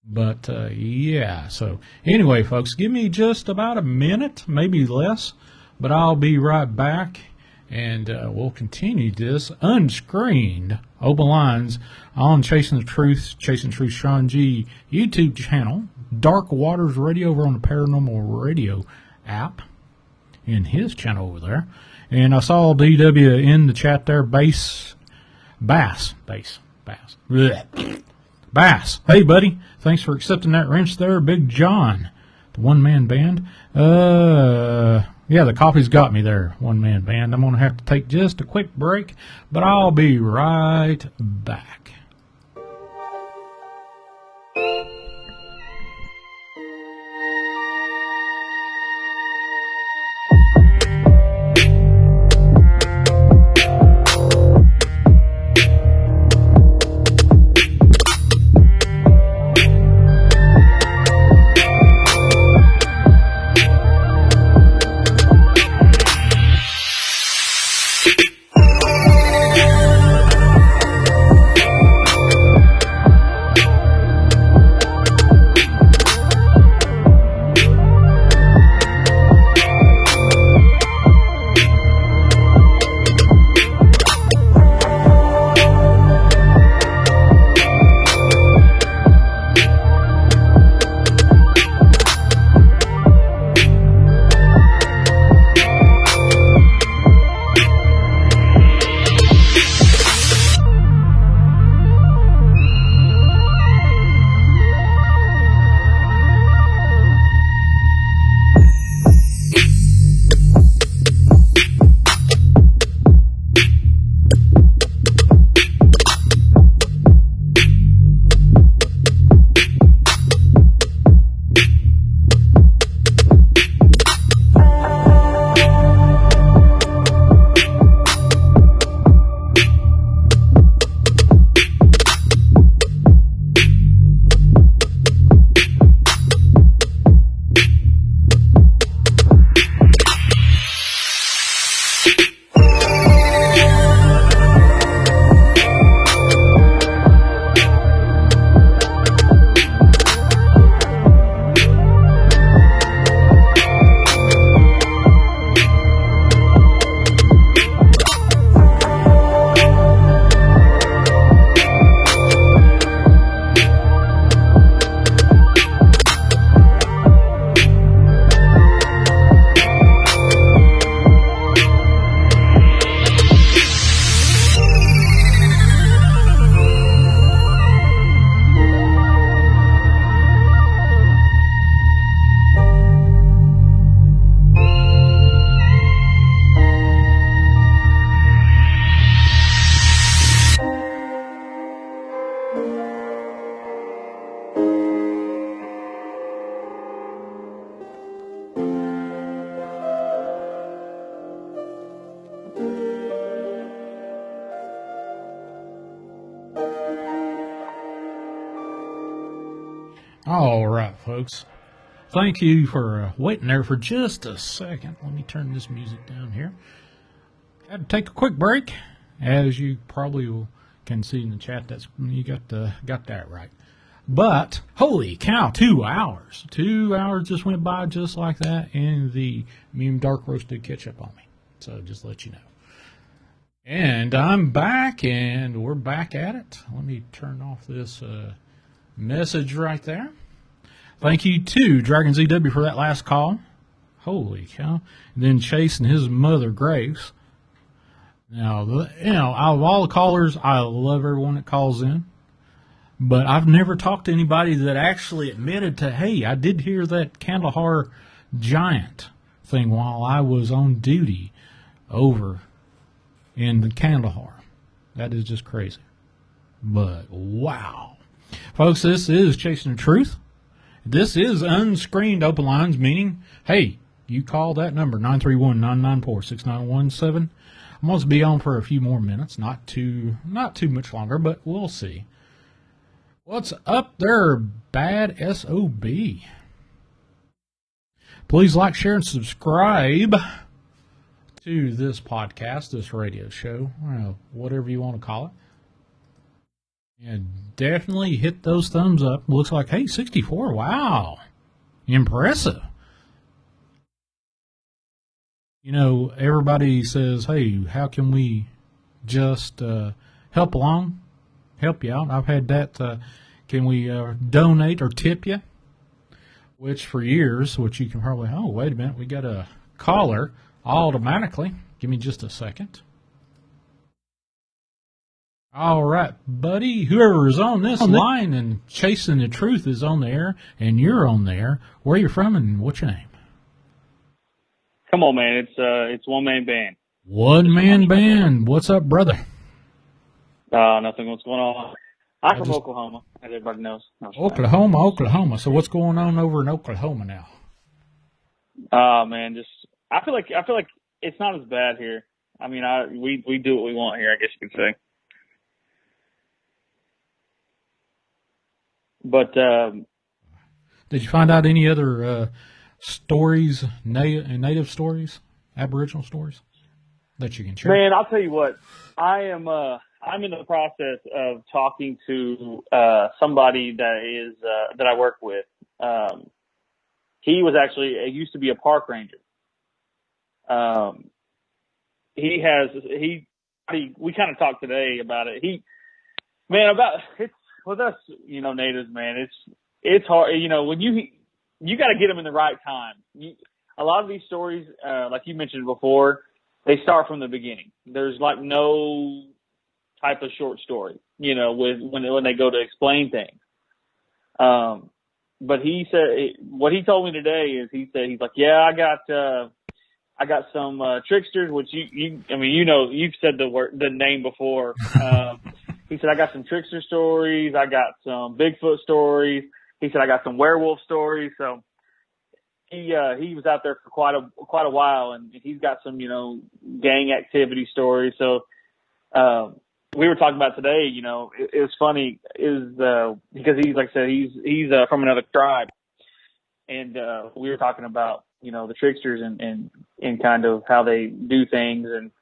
But yeah, so anyway, folks, give me just about a minute, maybe less, but I'll be right back, and we'll continue this unscreened open lines on Chasing Truth Shawn G YouTube channel, Dark Waters Radio over on the Paranormal Radio app. In his channel over there. And I saw DW in the chat there, Bass. Hey, buddy. Thanks for accepting that wrench there, Big John, the one-man band. Yeah, the coffee's got me there, one-man band. I'm going to have to take just a quick break, but I'll be right back. All right, folks. Thank you for waiting there for just a second. Let me turn this music down here. Had to take a quick break, as you probably can see in the chat. That's you got that right. But holy cow, 2 hours! 2 hours just went by just like that, and the medium dark roast did catch up on me. So just to let you know. And I'm back, and we're back at it. Let me turn off this message right there. Thank you to Dragon ZW for that last call. Holy cow. And then Chase and his mother, Grace. Now, out of all the callers, I love everyone that calls in. But I've never talked to anybody that actually admitted to, hey, I did hear that Kandahar giant thing while I was on duty over in the Kandahar. That is just crazy. But, wow. Folks, this is Chasing the Truth. This is unscreened open lines, meaning, hey, you call that number, 931-994-6917. I'm going to be on for a few more minutes, not too much longer, but we'll see. What's up there, bad SOB? Please like, share, and subscribe to this podcast, this radio show, whatever you want to call it. And definitely hit those thumbs up. Looks like, hey, 64, wow. Impressive. Everybody says, hey, how can we just help you out? I've had that, can we donate or tip you? Which for years, which you can probably, oh, wait a minute, we got a caller automatically. Give me just a second. All right, buddy. Whoever is on this line and Chasing the Truth is on there, and you're on there. Where you from and what's your name?
Come on, man. It's one-man band.
One-man band. What's up, brother?
Nothing. What's going on? I'm from Oklahoma, as everybody knows.
Oklahoma. So what's going on over in Oklahoma now?
Man, I feel like it's not as bad here. I mean, we do what we want here, I guess you could say. But
did you find out any other stories, native stories, Aboriginal stories that you can share?
Man, I'll tell you what. I'm in the process of talking to somebody that I work with. He used to be a park ranger. We kind of talked today about it. With us, natives, man, it's hard. When you got to get them in the right time. A lot of these stories, like you mentioned before, they start from the beginning. There's like no type of short story, when they go to explain things. But he said, what he told me today is, he's like, yeah, I got some tricksters, which you've said the name before. He said, I got some trickster stories. I got some Bigfoot stories. He said, I got some werewolf stories. So he was out there for quite a while, and he's got some, gang activity stories. So, we were talking about today, it was funny because he's, like I said, he's from another tribe. And, we were talking about, the tricksters and kind of how they do things. And,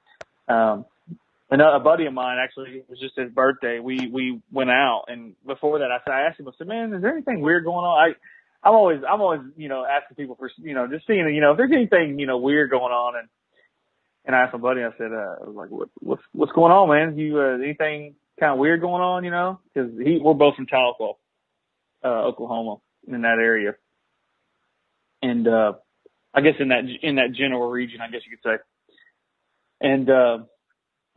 a buddy of mine, actually, it was just his birthday. We went out, and before that, I asked him, I said, man, is there anything weird going on? I'm always, asking people for, just seeing, if there's anything, weird going on. And I asked my buddy, I said, I was like, what's going on, man? You, anything kind of weird going on, cause we're both from Tahlequah, Oklahoma, in that area. And, I guess in that general region, I guess you could say. And,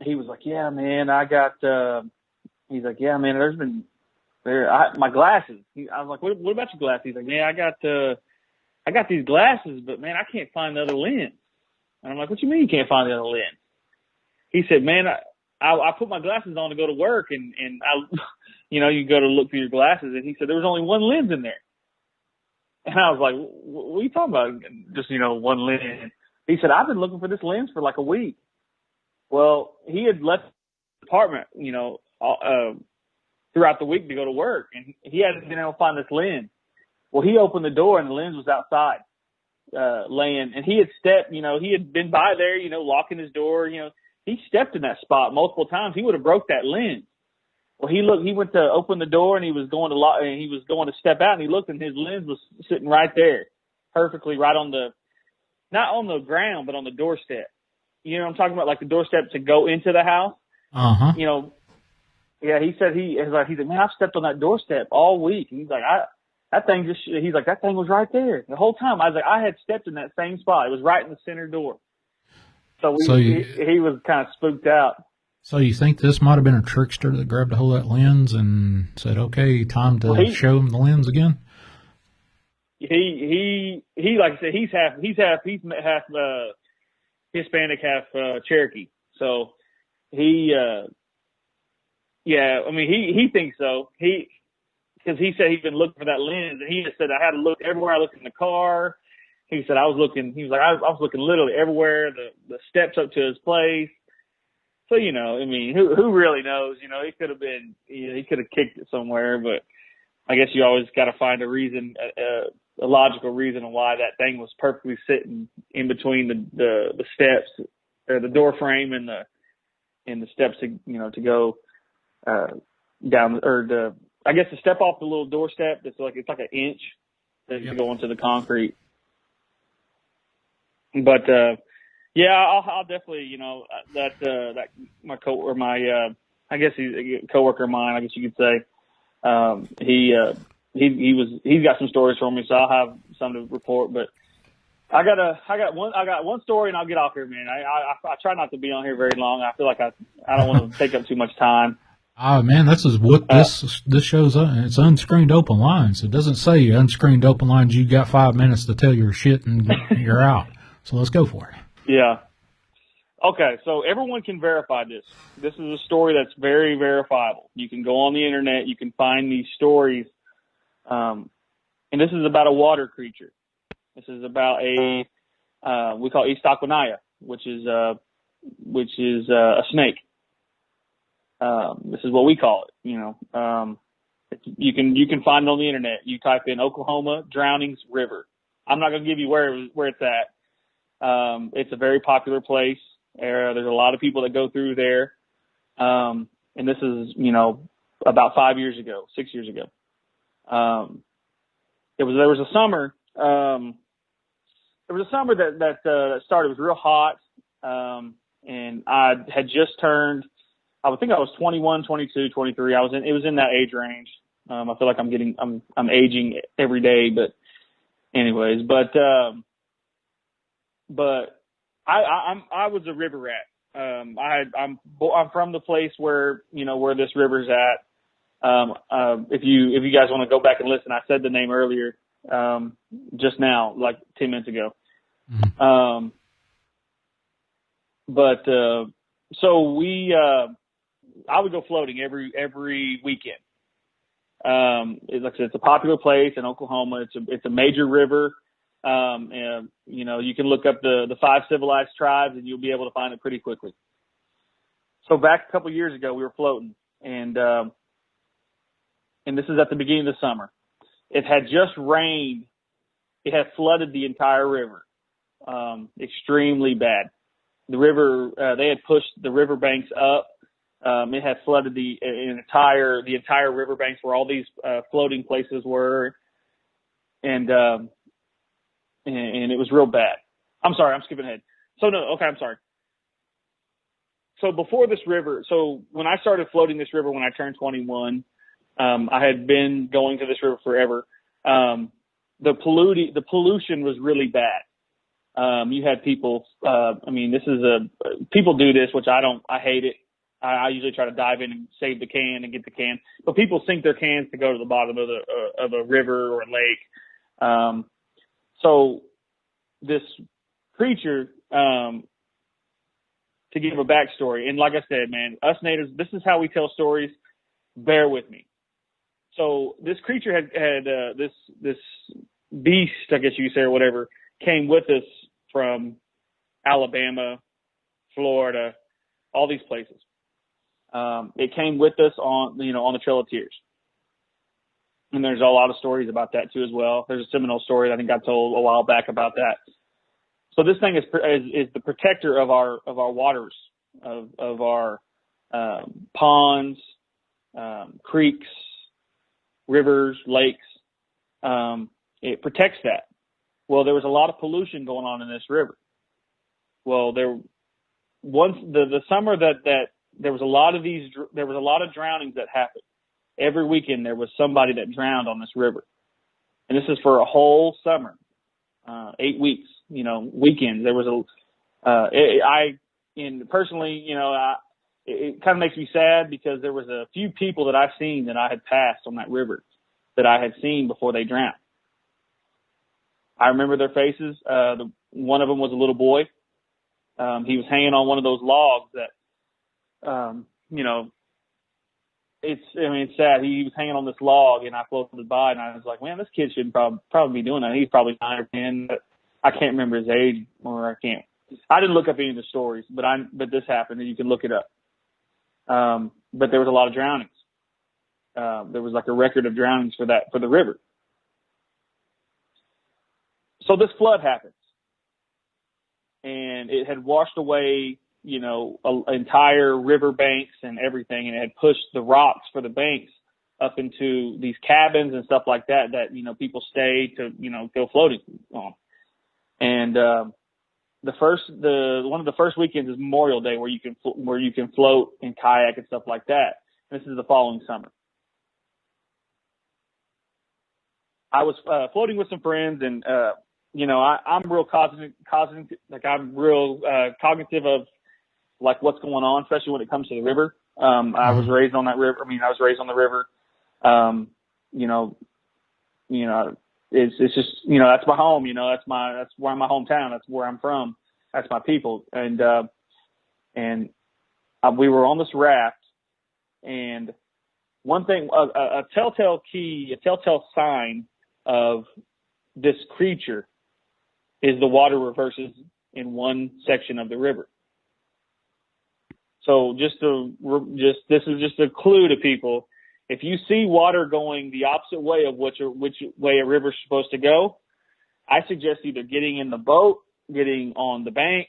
he was like, yeah, man, he's like, yeah, man, my glasses. I was like, what about your glasses? He's like, yeah, I got these glasses, but man, I can't find the other lens. And I'm like, what you mean you can't find the other lens? He said, man, I put my glasses on to go to work, and I, you go to look through your glasses, and he said there was only one lens in there. And I was like, what are you talking about? Just, one lens. He said, I've been looking for this lens for like a week. Well, he had left the department, throughout the week to go to work, and he hadn't been able to find this lens. Well, he opened the door and the lens was outside, laying, and he had stepped, he had been by there, locking his door, he stepped in that spot multiple times. He would have broke that lens. Well, he went to open the door and he was going to step out, and he looked and his lens was sitting right there, perfectly right on not on the ground, but on the doorstep. You know what I'm talking about? Like the doorstep to go into the house.
Uh-huh.
Yeah, he said, man, I've stepped on that doorstep all week. And he's like, that thing was right there the whole time. I was like, I had stepped in that same spot. It was right in the center door. So he was kind of spooked out.
So you think this might have been a trickster that grabbed a hold of that lens and said, okay, time to show him the lens again?
He like I said, he's half Hispanic, half Cherokee. So he thinks so. Because he said he'd been looking for that lens, and he just said, I had to look everywhere. I looked in the car. He said, I was looking literally everywhere, the steps up to his place. So, who really knows? He could have kicked it somewhere, but I guess you always got to find a reason, a logical reason on why that thing was perfectly sitting in between the steps, or the door frame and the steps to go down, or I guess to step off the little doorstep. It's like an inch to go into the concrete. But I'll definitely that my I guess he's a coworker of mine. I guess you could say he's got some stories for me, so I'll have some to report. But I got one story, and I'll get off here, man. I try not to be on here very long. I feel like I don't want to take up too much time.
Oh man, this is what this shows up. It's unscreened open lines. It doesn't say unscreened open lines. You got 5 minutes to tell your shit and you're out. So let's go for it.
Yeah. Okay, so everyone can verify this. This is a story that's very verifiable. You can go on the internet. You can find these stories. And this is about a water creature. This is about we call East Aquanaya, which is a snake. This is what we call it. You can find it on the internet. You type in Oklahoma drownings river. I'm not going to give you where it's at. It's a very popular place. There's a lot of people that go through there. And this is, about 6 years ago. There was a summer, that started. It was real hot. And I had just turned, I would think I was 21, 22, 23. It was in that age range. I feel like I'm aging every day, but anyways, but I was a river rat. I'm from the place where this river's at. If you guys want to go back and listen, I said the name earlier, just now, like 10 minutes ago.
Mm-hmm.
I would go floating every weekend. Like I said, it's a popular place in Oklahoma. It's a major river. And, you can look up the 5 civilized tribes and you'll be able to find it pretty quickly. So back a couple of years ago, we were floating, and this is at the beginning of the summer. It had just rained. It had flooded the entire river, extremely bad. The river, they had pushed the river banks up. It had flooded the entire river banks where all these floating places were, and it was real bad. I'm sorry, I'm skipping ahead. I'm sorry. So before this river, when I started floating this river when I turned 21, I had been going to this river forever. The pollution was really bad. You had people, people do this, which I hate it. I usually try to dive in and save the can and get the can, but people sink their cans to go to the bottom of a river or a lake. So this creature, to give a backstory, and like I said, man, us natives, this is how we tell stories. Bear with me. So this creature had this beast, I guess you could say, or whatever, came with us from Alabama, Florida, all these places. It came with us on the Trail of Tears. And there's a lot of stories about that too as well. There's a Seminole story that I think I told a while back about that. So this thing is the protector of our waters, of our ponds, creeks, rivers, lakes. It protects that. Well, there was a lot of pollution going on in this river. Well, the summer that there was a lot of drownings that happened. Every weekend there was somebody that drowned on this river, and this is for a whole summer, 8 weeks. Weekends. There was personally, it kind of makes me sad because there was a few people that I've seen that I had passed on that river that I had seen before they drowned. I remember their faces. One of them was a little boy. He was hanging on one of those logs that, it's sad. He was hanging on this log, and I floated by, and I was like, man, this kid shouldn't probably be doing that. He's probably 9 or 10, but I can't remember his age, or I didn't look up any of the stories, but this happened, and you can look it up. But there was a lot of drownings. There was like a record of drownings for the river. So this flood happens, and it had washed away, entire river banks and everything, and it had pushed the rocks for the banks up into these cabins and stuff like that people stay to, go floating on. And one of the first weekends is Memorial Day, where you can float and kayak and stuff like that. And this is the following summer. I was floating with some friends, and I'm real cognitive, I'm real cognitive of like what's going on, especially when it comes to the river. I was raised on that river. I was raised on the river. It's just, that's my home, that's where my hometown, that's where I'm from. That's my people. And we were on this raft, and one thing, a telltale sign of this creature is the water reverses in one section of the river. So this is just a clue to people. If you see water going the opposite way of which way a river's supposed to go, I suggest either getting in the boat, getting on the bank,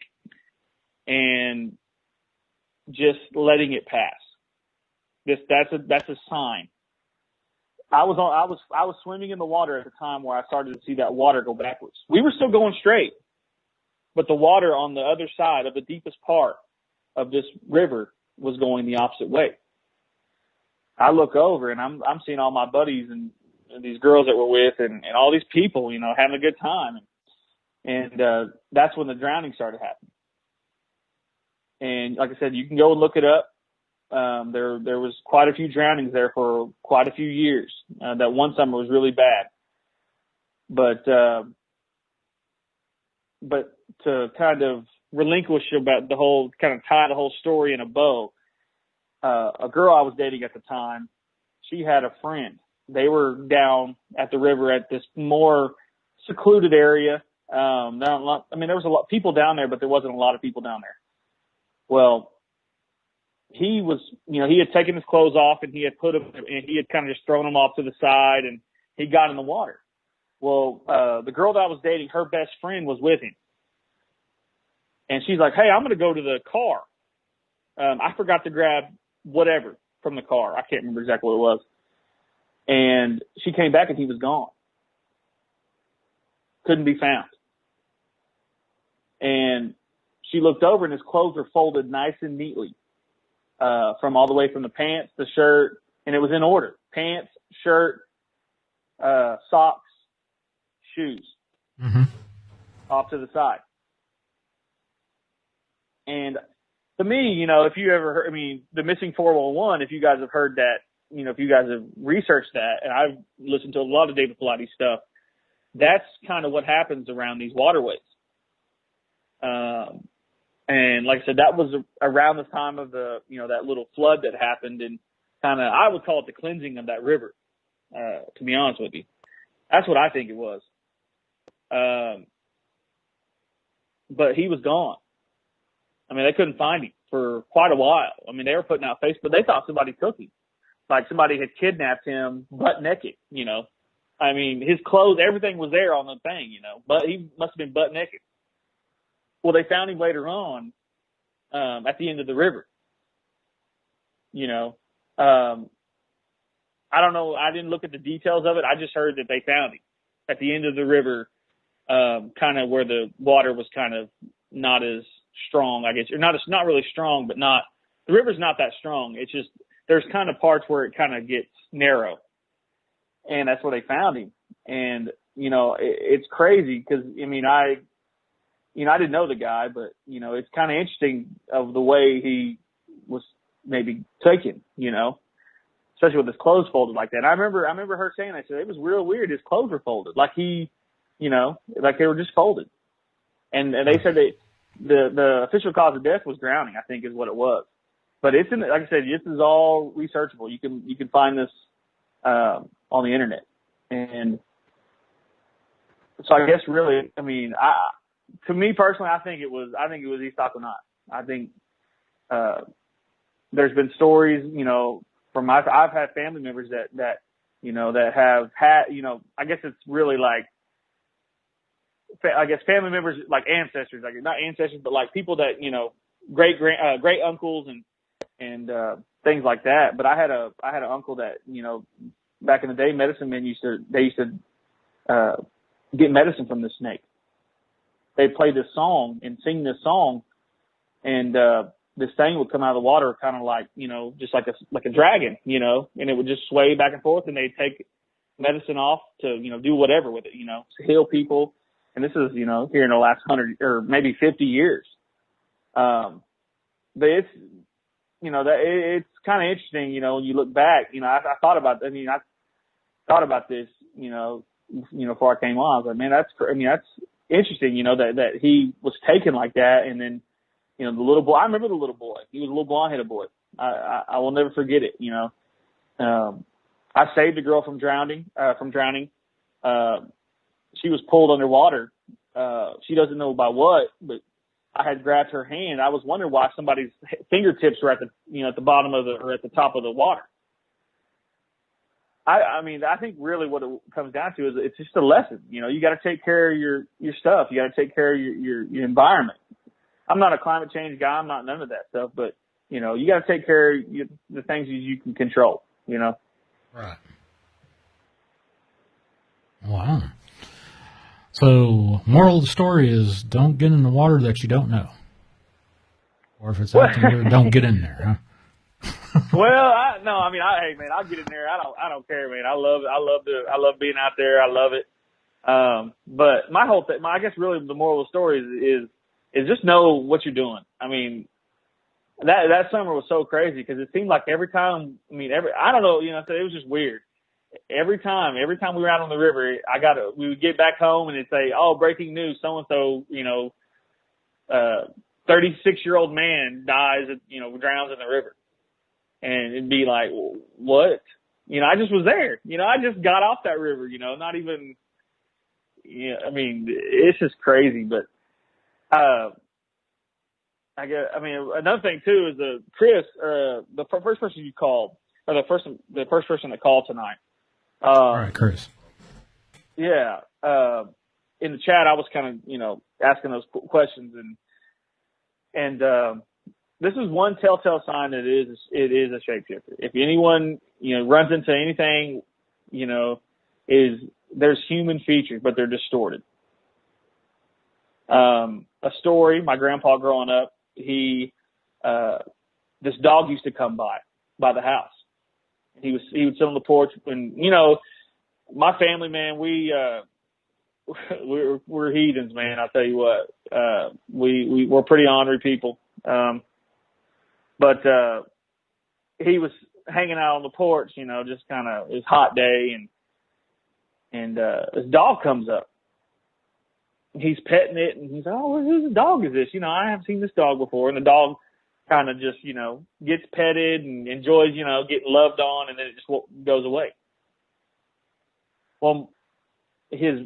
and just letting it pass. That's a sign. I was swimming in the water at the time where I started to see that water go backwards. We were still going straight, but the water on the other side of the deepest part of this river was going the opposite way. I look over, and I'm seeing all my buddies and these girls that we're with and all these people, having a good time. And that's when the drowning started happening. And like I said, you can go and look it up. There was quite a few drownings there for quite a few years. That one summer was really bad. But to kind of relinquish about the whole, kind of tie the whole story in a bow, a girl I was dating at the time, she had a friend. They were down at the river at this more secluded area. There was a lot of people down there, but there wasn't a lot of people down there. Well, he was, he had taken his clothes off, and he had kind of just thrown them off to the side, and he got in the water. Well, the girl that I was dating, her best friend was with him. And she's like, hey, I'm going to go to the car. I forgot to grab whatever from the car. I can't remember exactly what it was. And she came back, and he was gone. Couldn't be found. And she looked over, and his clothes were folded nice and neatly, from all the way from the pants, the shirt, and it was in order. Pants, shirt, socks, shoes, off to the side. And to me, if you ever heard, the missing 411, if you guys have heard that, if you guys have researched that, and I've listened to a lot of David Pilates stuff, that's kind of what happens around these waterways. And like I said, that was around the time of the, that little flood that happened, and kind of, I would call it the cleansing of that river, to be honest with you. That's what I think it was. But he was gone. They couldn't find him for quite a while. They were putting out Facebook, but they thought somebody took him. like somebody had kidnapped him butt naked, you know. I mean, his clothes, everything was there on the thing, you know, but he must have been butt naked. Well, they found him later on, at the end of the river, you know. I don't know. I didn't look at the details of it. I just heard that they found him at the end of the river, kind of where the water was kind of not as strong, I guess, or not really strong, but the river's not that strong. It's just, there's kind of parts where it kind of gets narrow, and that's where they found him. And, you know, it's crazy because, I mean, I didn't know the guy, but, you know, it's kind of interesting of the way he was maybe taken, you know, especially with his clothes folded like that. I remember her saying that. So it was real weird. His clothes were folded, like he, you know, like they were just folded. And they said that the official cause of death was drowning, I think is what it was. But it's like I said, this is all researchable. You can find this on the internet. And so I guess really, I mean, to me personally, I think it was East Aquanaut. I think there's been stories, you know, from I've had family members that you know, that have had, you know, I guess it's really like, I guess family members, like ancestors, like not ancestors, but like people that, you know, great uncles and things like that. But I had an uncle that, you know, back in the day, medicine men used to get medicine from the snake. They play this song and sing this song, and this thing would come out of the water kind of like, you know, just like a dragon, you know, and it would just sway back and forth, and they'd take medicine off to, you know, do whatever with it, you know, to heal people. And this is, you know, here in the last 100 or maybe 50 years. But it's, you know, that it's kind of interesting, you know, when you look back, you know, I thought about this, you know, before I came on. I was like, man, that's interesting, you know, that he was taken like that. And then, you know, the little boy, I remember the little boy. He was a little blonde-headed boy. I will never forget it, you know. I saved a girl from drowning. She was pulled underwater. She doesn't know by what, but I had grabbed her hand. I was wondering why somebody's fingertips were at the bottom of or at the top of the water. I mean, I think really what it comes down to is it's just a lesson. You know, you got to take care of your stuff. You got to take care of your environment. I'm not a climate change guy. I'm not none of that stuff, but you know, you got to take care of the things you can control, you know?
Right. Wow. So, moral of the story is don't get in the water that you don't know. Or if it's out there, don't get in there, huh?
Well, hey man, I'll get in there. I don't care, man. I love being out there. I love it. But my whole thing, I guess really the moral of the story is just know what you're doing. I mean, that summer was so crazy because it seemed like every time, I don't know, you know, so it was just weird. Every time we were out on the river, we would get back home and it'd say, oh, breaking news, so-and-so, you know, 36-year-old man dies, you know, drowns in the river. And it'd be like, what? You know, I just was there. You know, I just got off that river, you know, not even, you know, I mean, it's just crazy. But, another thing too is Chris, the first person you called, or the first person that called tonight.
All right, Chris.
Yeah. In the chat, I was kind of, you know, asking those questions, and this is one telltale sign that it is a shapeshifter. If anyone, you know, runs into anything, you know, there's human features, but they're distorted. A story, my grandpa growing up, this dog used to come by the house. He would sit on the porch, and you know, my family, man, we're heathens, man. I'll tell you what, we're pretty ornery people. But he was hanging out on the porch, you know, just kind of, it was a hot day, and this dog comes up. He's petting it, and he's like, oh, whose dog is this? You know, I haven't seen this dog before. And the dog kind of just, you know, gets petted and enjoys, you know, getting loved on, and then it just goes away. Well, his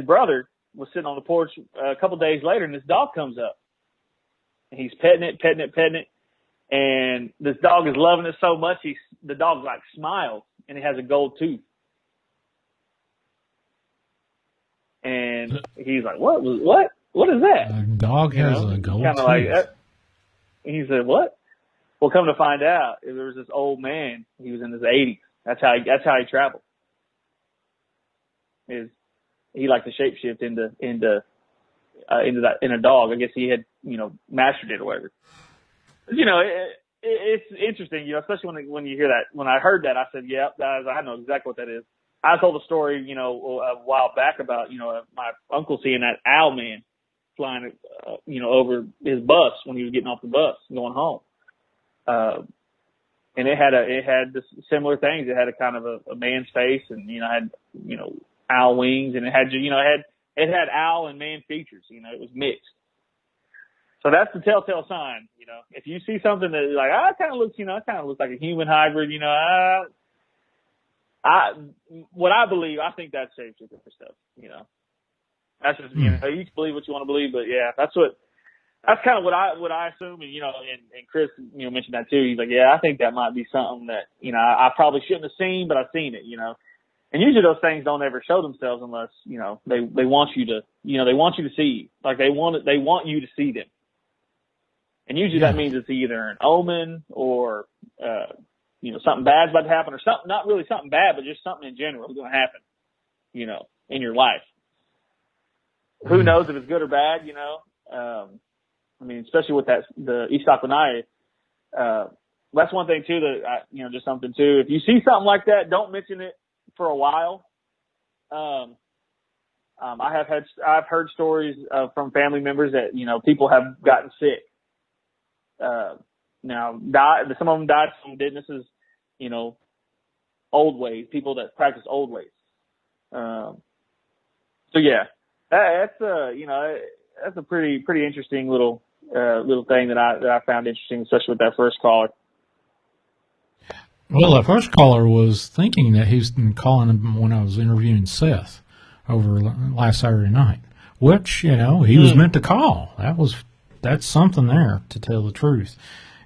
brother was sitting on the porch a couple days later, and this dog comes up. And he's petting it. And this dog is loving it so much, the dog like smiles, and it has a gold tooth. And he's like, what is that?
A dog has a gold
kind
tooth.
of like that. He said, what? Well, come to find out, there was this old man. He was in his 80s. That's how he traveled. He liked to shapeshift into a dog. I guess he had, mastered it or whatever. It's interesting, especially when you hear that. When I heard that, I said, yeah, I know exactly what that is. I told a story, a while back about, my uncle seeing that owl man flying, over his bus when he was getting off the bus going home. And it had this similar things. It had a kind of a man's face and, had, owl wings, and it had owl and man features, it was mixed. So that's the telltale sign, if you see something that like, it kind of looks like a human hybrid, what I believe, I think that's shapeshifter for stuff, That's just, you can believe what you want to believe, but yeah, that's kind of what I assume. And, and Chris, mentioned that too. He's like, yeah, I think that might be something that, I probably shouldn't have seen, but I've seen it, And usually those things don't ever show themselves unless, they want you to, they want you to see, like they want you to see them. And usually that means it's either an omen or, something bad's about to happen, or something, not really something bad, but just something in general is going to happen, in your life. Who knows if it's good or bad, especially with the East Aquanaya, that's one thing too that, just something too. If you see something like that, don't mention it for a while. I've heard stories from family members that, people have gotten sick. Now some of them died, some didn't. This is, old ways, people that practice old ways. So yeah, that's a pretty interesting little thing that I found interesting, especially with that first caller.
Well, the first caller was thinking that he's been calling him when I was interviewing Seth over last Saturday night, which, he was meant to call. That's something there, to tell the truth.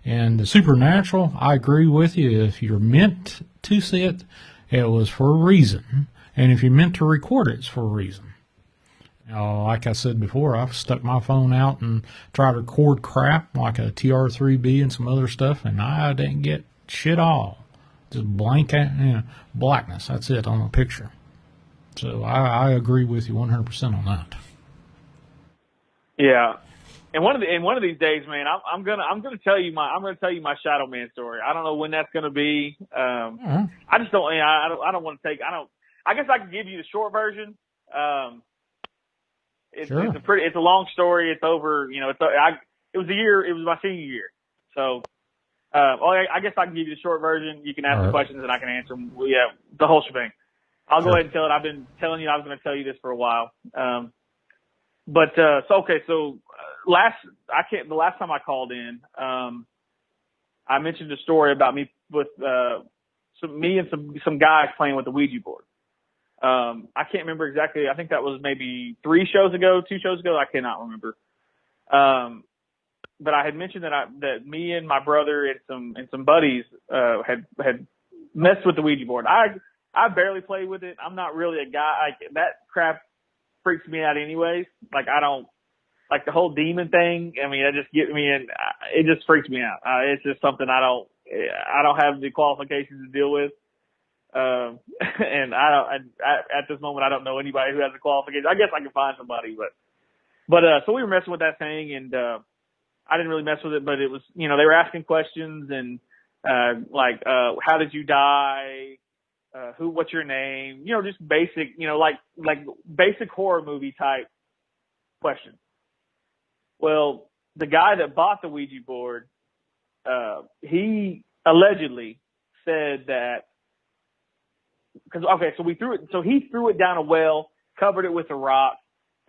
And the supernatural, I agree with you. If you're meant to see it, it was for a reason. And if you're meant to record it, it's for a reason. Like I said before, I've stuck my phone out and tried to record crap like a TR3B and some other stuff, and I didn't get shit all. Just blank, blackness. That's it on the picture. So I agree with you 100% on that.
Yeah. And one of these days, man, I'm gonna tell you my Shadow Man story. I don't know when that's gonna be. I just don't. I don't want to take. I guess I can give you the short version.
Sure.
It's a long story. It's over. It was my senior year. So, I guess I can give you the short version. You can ask the questions and I can answer them. Well, yeah, the whole shebang. I'll go ahead and tell it. I've been telling you I was going to tell you this for a while. The last time I called in, I mentioned a story about me with some guys playing with the Ouija board. I can't remember exactly. I think that was maybe 2 shows ago. I cannot remember. But I had mentioned that me and my brother and some buddies had messed with the Ouija board. I barely play with it. I'm not really a guy that crap freaks me out anyways. Like I don't like the whole demon thing. I mean, that just gets me in. It just freaks me out. It's just something I don't have the qualifications to deal with. And at this moment, I don't know anybody who has the qualifications. I guess I can find somebody, but so we were messing with that thing, and I didn't really mess with it, but it was, they were asking questions and how did you die? What's your name? Just basic, like basic horror movie type questions. Well, the guy that bought the Ouija board, he allegedly said that, so he threw it down a well, covered it with a rock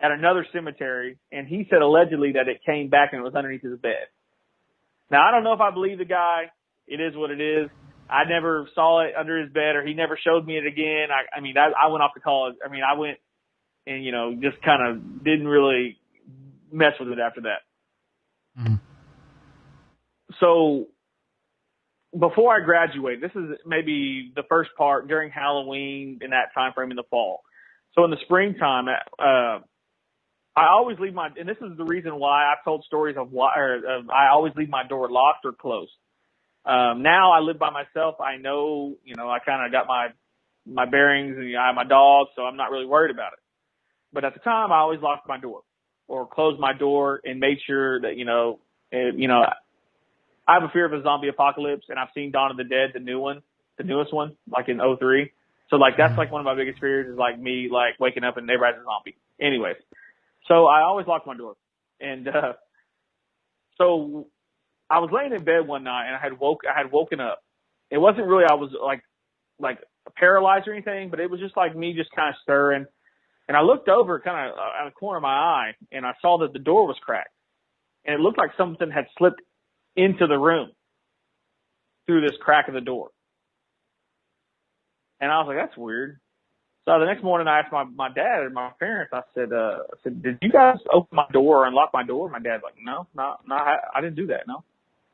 at another cemetery, and he said allegedly that it came back and it was underneath his bed. Now, I don't know if I believe the guy. It is what it is. I never saw it under his bed, or he never showed me it again. I went off to college. I went and, just kind of didn't really mess with it after that. Mm-hmm. So before I graduated. This is maybe the first part during Halloween in that time frame in the fall. So in the springtime, I always leave and this is the reason why I've told stories of I always leave my door locked or closed. Now I live by myself. I know, I kind of got my bearings, and I have my dog, so I'm not really worried about it. But at the time, I always locked my door or closed my door and made sure that, I have a fear of a zombie apocalypse, and I've seen Dawn of the Dead, the newest one, like in 2003. So like, that's like one of my biggest fears is like me, like waking up and everybody's a zombie. Anyways, so I always locked my door. And, so I was laying in bed one night and I had woken up. It wasn't really, I was like paralyzed or anything, but it was just like me just kind of stirring. And I looked over kind of out of the corner of my eye and I saw that the door was cracked and it looked like something had slipped into the room through this crack of the door. And I was like, that's weird. So the next morning I asked my dad and my parents, I said, did you guys open my door or unlock my door? My dad's like, no, I didn't do that. No.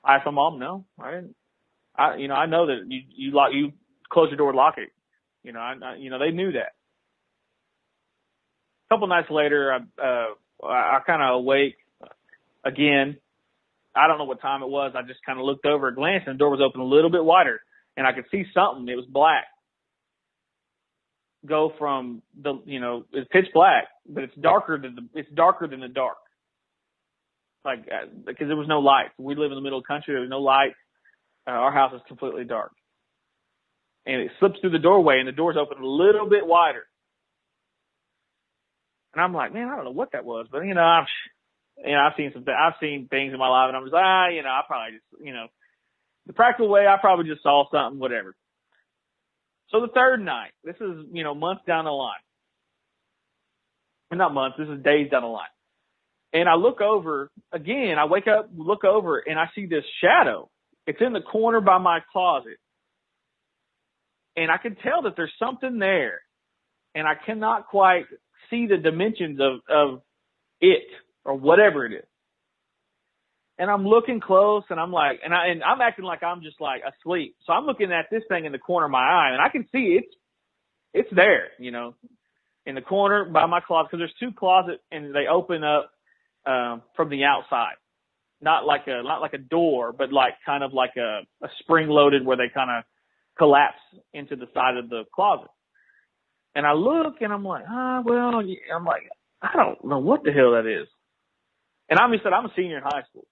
I asked my mom, no, I didn't. I know that you close your door, lock it. They knew that. A couple nights later, I kind of awake again. I don't know what time it was. I just kind of looked over, glanced, and the door was open a little bit wider, and I could see something. It was black. Go from it's pitch black, but it's darker than the dark. Like, because there was no light. We live in the middle of the country. There was no light. Our house is completely dark. And it slips through the doorway, and the door's open a little bit wider. And I'm like, man, I don't know what that was, but I've seen things in my life, and I'm just like, I probably just, the practical way, I probably just saw something, whatever. So the third night, this is, months down the line. Not months, this is days down the line. And I look over, again, I wake up, look over, and I see this shadow. It's in the corner by my closet. And I can tell that there's something there. And I cannot quite see the dimensions of it or whatever it is. And I'm looking close, and I'm like, and I'm acting like I'm just like asleep. So I'm looking at this thing in the corner of my eye, and I can see it's there, in the corner by my closet, because there's two closets, and they open up from the outside, not like a door, but like kind of like a spring loaded where they kind of collapse into the side of the closet. And I look, and I'm like, I'm like, I don't know what the hell that is. And obviously, I'm a senior in high school.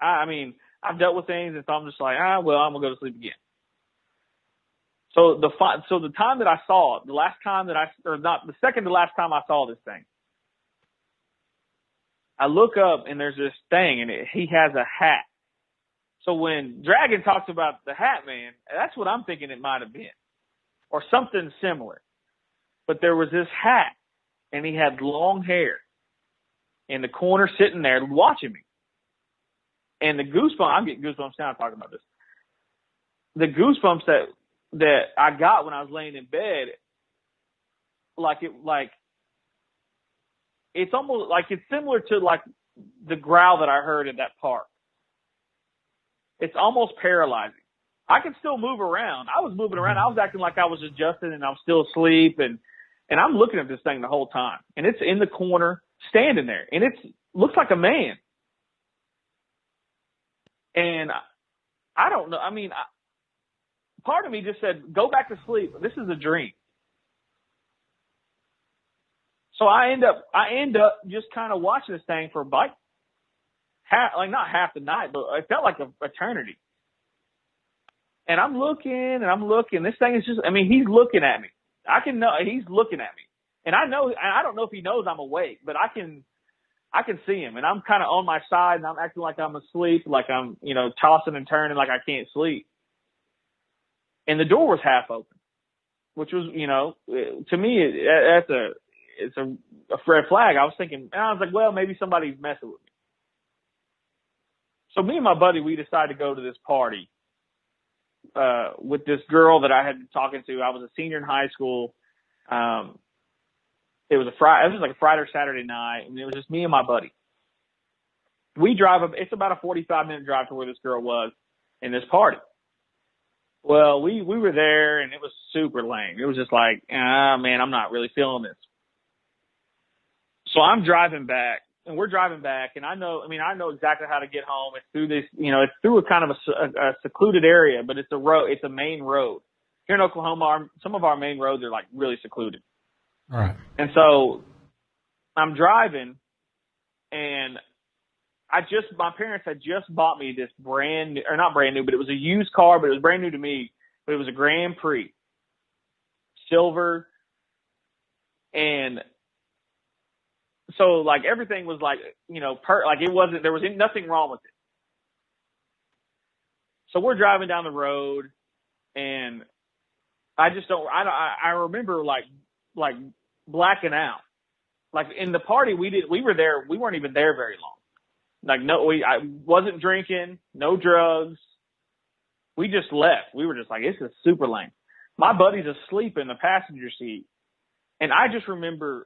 I mean, I've dealt with things, and so I'm just like, I'm gonna go to sleep again. So the time that I saw it, the second to last time I saw this thing, I look up and there's this thing, and he has a hat. So when Dragon talks about the hat man, that's what I'm thinking it might have been, or something similar. But there was this hat, and he had long hair in the corner sitting there watching me. And the goosebumps, I'm getting goosebumps now talking about this. The goosebumps that I got when I was laying in bed, it's almost like it's similar to like the growl that I heard at that park. It's almost paralyzing. I can still move around. I was moving around. I was acting like I was adjusting and I'm still asleep, and I'm looking at this thing the whole time. And it's in the corner, standing there, and it looks like a man. And I don't know. I mean, part of me just said, go back to sleep. This is a dream. So I end up just kind of watching this thing for about not half the night, but it felt like an eternity. And I'm looking. This thing is just, he's looking at me. I can know he's looking at me. And I don't know if he knows I'm awake, but I can see him, and I'm kind of on my side, and I'm acting like I'm asleep, like I'm, tossing and turning like I can't sleep. And the door was half open, which was, to me, it's a red flag. I was thinking, and I was like, well, maybe somebody's messing with me. So me and my buddy, we decided to go to this party with this girl that I had been talking to. I was a senior in high school. It was like a Friday or Saturday night, and it was just me and my buddy. We drive up. It's about a 45-minute drive to where this girl was in this party. Well, we were there and it was super lame. It was just like, man, I'm not really feeling this. So I'm driving back, and we're driving back, and I know exactly how to get home. It's through this, it's through a kind of a secluded area, but it's a road, it's a main road. Here in Oklahoma, some of our main roads are like really secluded.
All right.
And so I'm driving, and my parents had just bought me this not brand new, but it was a used car, but it was brand new to me. But it was a Grand Prix, silver, and so like everything was like, there was nothing wrong with it. So we're driving down the road, and I remember like blacking out. Like in the party we weren't even there very long. Like I wasn't drinking, no drugs. We just left. We were just like, this is super lame. My buddy's asleep in the passenger seat. And I remember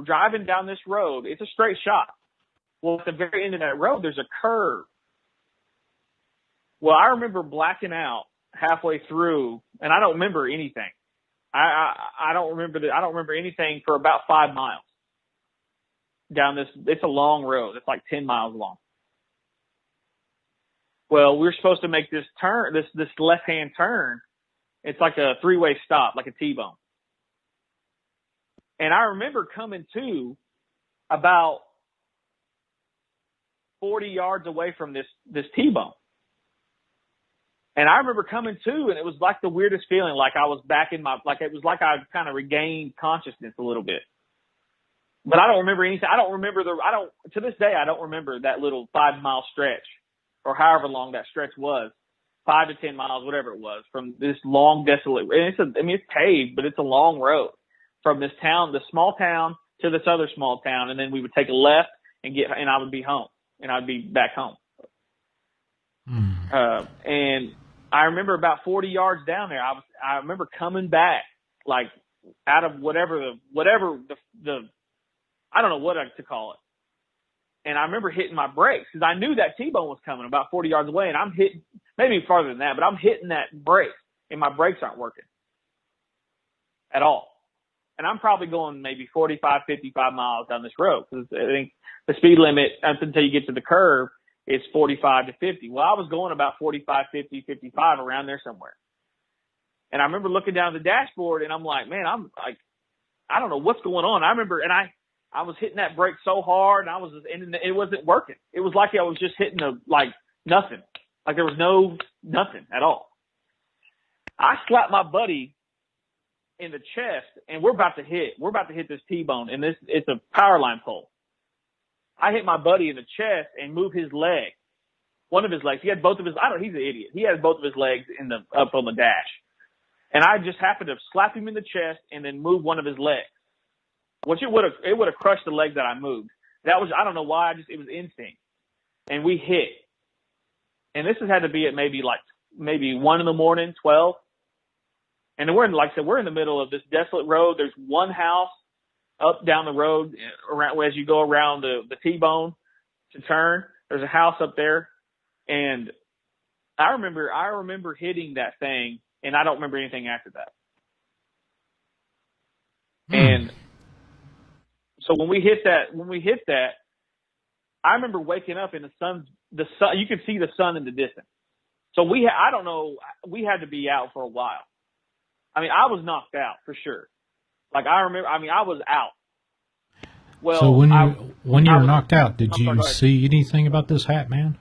driving down this road. It's a straight shot. Well, at the very end of that road, there's a curve. Well, I remember blacking out halfway through, and I don't remember anything. I don't remember anything for about 5 miles down this. It's a long road. It's like 10 miles long. Well, we're supposed to make this turn, this left-hand turn. It's like a three-way stop, like a T-bone. And I remember coming to about 40 yards away from this T-bone. And I remember coming to, and it was like the weirdest feeling, like I was back in it was like I kind of regained consciousness a little bit. But I don't remember anything. To this day, I don't remember that little 5 mile stretch or however long that stretch was, 5 to 10 miles, whatever it was, from this long, desolate, and it's paved, but it's a long road from this small town to this other small town. And then we would take a left and I would be home, and I'd be back home. And I remember about 40 yards down there, I remember coming back, like out of whatever the I don't know what to call it. And I remember hitting my brakes because I knew that T-bone was coming about 40 yards away, and I'm hitting, maybe farther than that, but I'm hitting that brake, and my brakes aren't working at all. And I'm probably going maybe 45, 55 miles down this road because I think the speed limit until you get to the curve is 45 to 50. Well, I was going about 45, 50, 55 around there somewhere. And I remember looking down at the dashboard, and I'm like, man, I don't know what's going on. I remember, and I was hitting that brake so hard, and it wasn't working. It was like I was just hitting nothing. Like there was nothing at all. I slapped my buddy in the chest, and we're about to hit this T-bone, and it's a power line pole. I hit my buddy in the chest and moved his leg. One of his legs. He had both of his, he's an idiot. He had both of his legs up on the dash. And I just happened to slap him in the chest and then move one of his legs. Which it would have crushed the leg that I moved. That was, I don't know why, it was instinct. And we hit. And this has had to be at maybe 1 in the morning, 12. And we're in the middle of this desolate road. There's one house up down the road around as you go around the T-bone to turn. There's a house up there. And I remember hitting that thing, and I don't remember anything after that. And so when we hit that, I remember waking up and the sun, you could see the sun in the distance. So I don't know, we had to be out for a while. I mean, I was knocked out for sure. Like I was out. Well,
so when you were knocked out, did you see anything about this hat, man?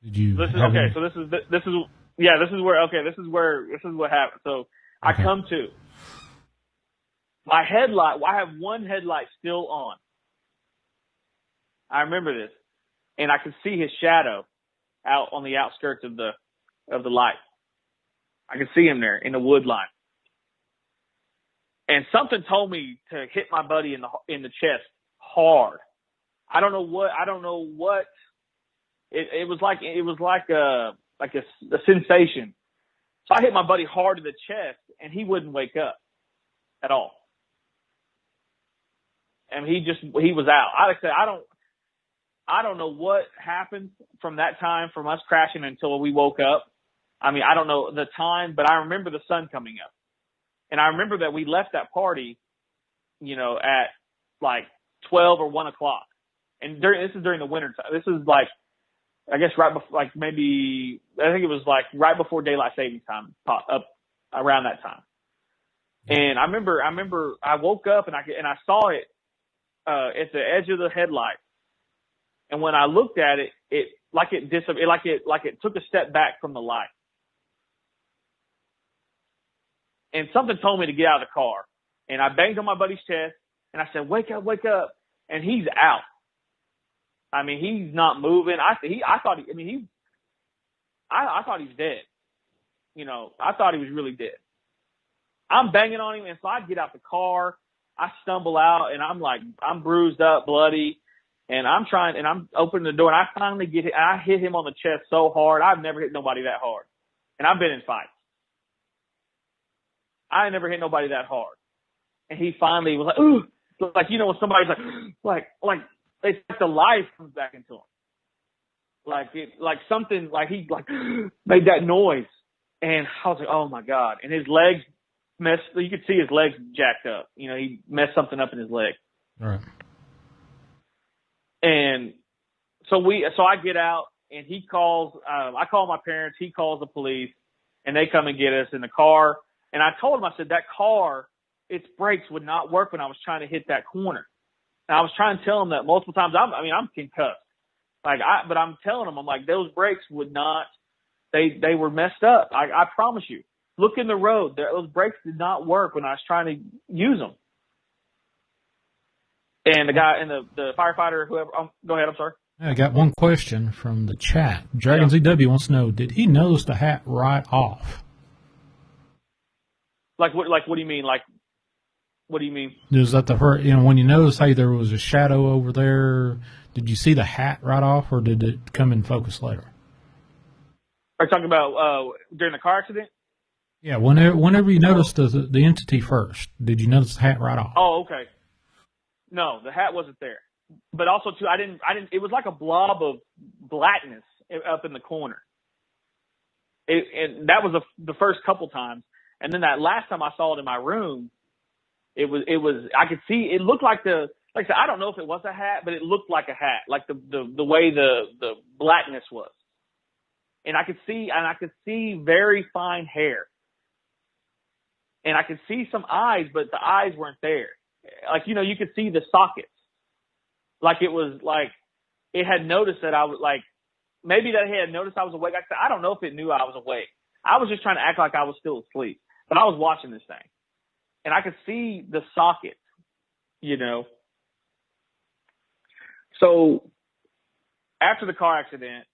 Did you?
This is what happened. So I come to. My headlight, I have one headlight still on. I remember this. And I could see his shadow out on the outskirts of the light. I could see him there in the wood line. And something told me to hit my buddy in the chest hard. I don't know what it was like a sensation. So I hit my buddy hard in the chest, and he wouldn't wake up at all. And he was out. I don't know what happened from that time, from us crashing until we woke up. I mean, I don't know the time, but I remember the sun coming up. And I remember that we left that party, you know, at like 12 or 1 o'clock. And this is during the winter time. This is like, I guess right before, like maybe, I think it was like right before daylight savings time, up around that time. And I remember I woke up and I saw it, at the edge of the headlight. And when I looked at it, it took a step back from the light. And something told me to get out of the car. And I banged on my buddy's chest and I said, wake up, wake up. And he's out. I mean, he's not moving. I thought he's dead. You know, I thought he was really dead. I'm banging on him, and so I get out the car. I stumble out, and I'm bruised up, bloody, and I'm opening the door, and I finally get hit. I hit him on the chest so hard. I've never hit nobody that hard, and I've been in fights. I never hit nobody that hard, and he finally was like, ooh, like, you know, when somebody's like it's like the life comes back into him. Like something, like he made that noise. And I was like, oh my God. And his legs you could see his legs jacked up. You know, he messed something up in his leg.
All right.
And so I get out and he calls, I call my parents, he calls the police and they come and get us in the car. And I told him, I said, that car, its brakes would not work when I was trying to hit that corner. And I was trying to tell him that multiple times. I'm concussed. But I'm telling him, I'm like, those brakes would not, they were messed up. I promise you. Look in the road. Those brakes did not work when I was trying to use them. And the guy and the firefighter, whoever, go ahead, I'm sorry.
I got one question from the chat. Dragon ZW wants to know, did he notice the hat right off?
What do you mean? What do you mean?
Is that when you noticed, hey, there was a shadow over there, did you see the hat right off, or did it come in focus later?
Are you talking about during the car accident?
Yeah, whenever you noticed the entity first, did you notice the hat right off?
Oh, okay. No, the hat wasn't there. But also too, I didn't. It was like a blob of blackness up in the corner. And that was the first couple times, and then that last time I saw it in my room, it was. I could see. It looked like like I said, I don't know if it was a hat, but it looked like a hat, like the way the blackness was. And I could see very fine hair. And I could see some eyes, but the eyes weren't there. Like, you know, you could see the sockets. Like it was like, it had noticed that I was like, maybe that it had noticed I was awake. I don't know if it knew I was awake. I was just trying to act like I was still asleep. But I was watching this thing. And I could see the sockets, you know. So after the car accident,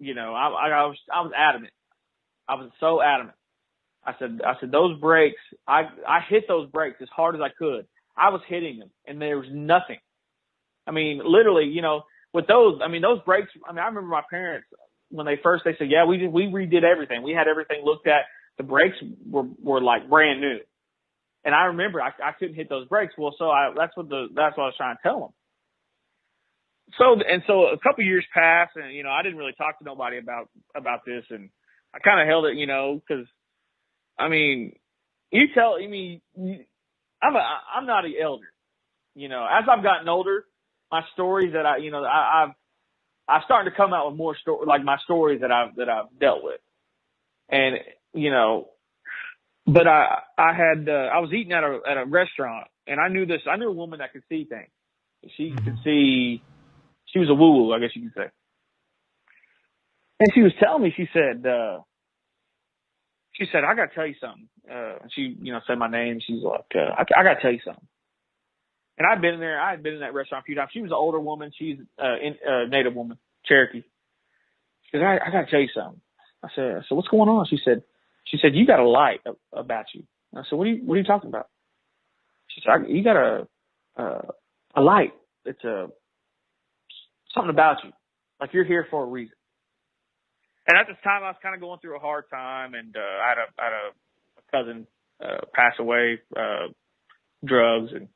you know, I was adamant. I was so adamant. I said those brakes. I hit those brakes as hard as I could. I was hitting them, and there was nothing. I mean, literally, you know, with those. I mean, those brakes. I mean, I remember my parents when they said, yeah, we redid everything. We had everything looked at. The brakes were like brand new, and I remember I couldn't hit those brakes. Well, so that's what I was trying to tell them. So a couple years passed, and you know, I didn't really talk to nobody about this, and I kind of held it, you know, because I mean, I'm not an elder, you know. As I've gotten older, my stories that I've started to come out with more my stories that I've dealt with, and you know, but I was eating at a restaurant, and I knew a woman that could see things. She could see. She was a woo-woo, I guess you could say. And she was telling me, she said, I got to tell you something. She, you know, said my name. She's like, I got to tell you something. And I had been in that restaurant a few times. She was an older woman. She's a Native woman, Cherokee. She said, I got to tell you something. I said, so what's going on? She said, you got a light about you. I said, what are you talking about? She said, you got a light. It's something about you. Like you're here for a reason. And at this time, I was kind of going through a hard time, and I had a cousin pass away, drugs, and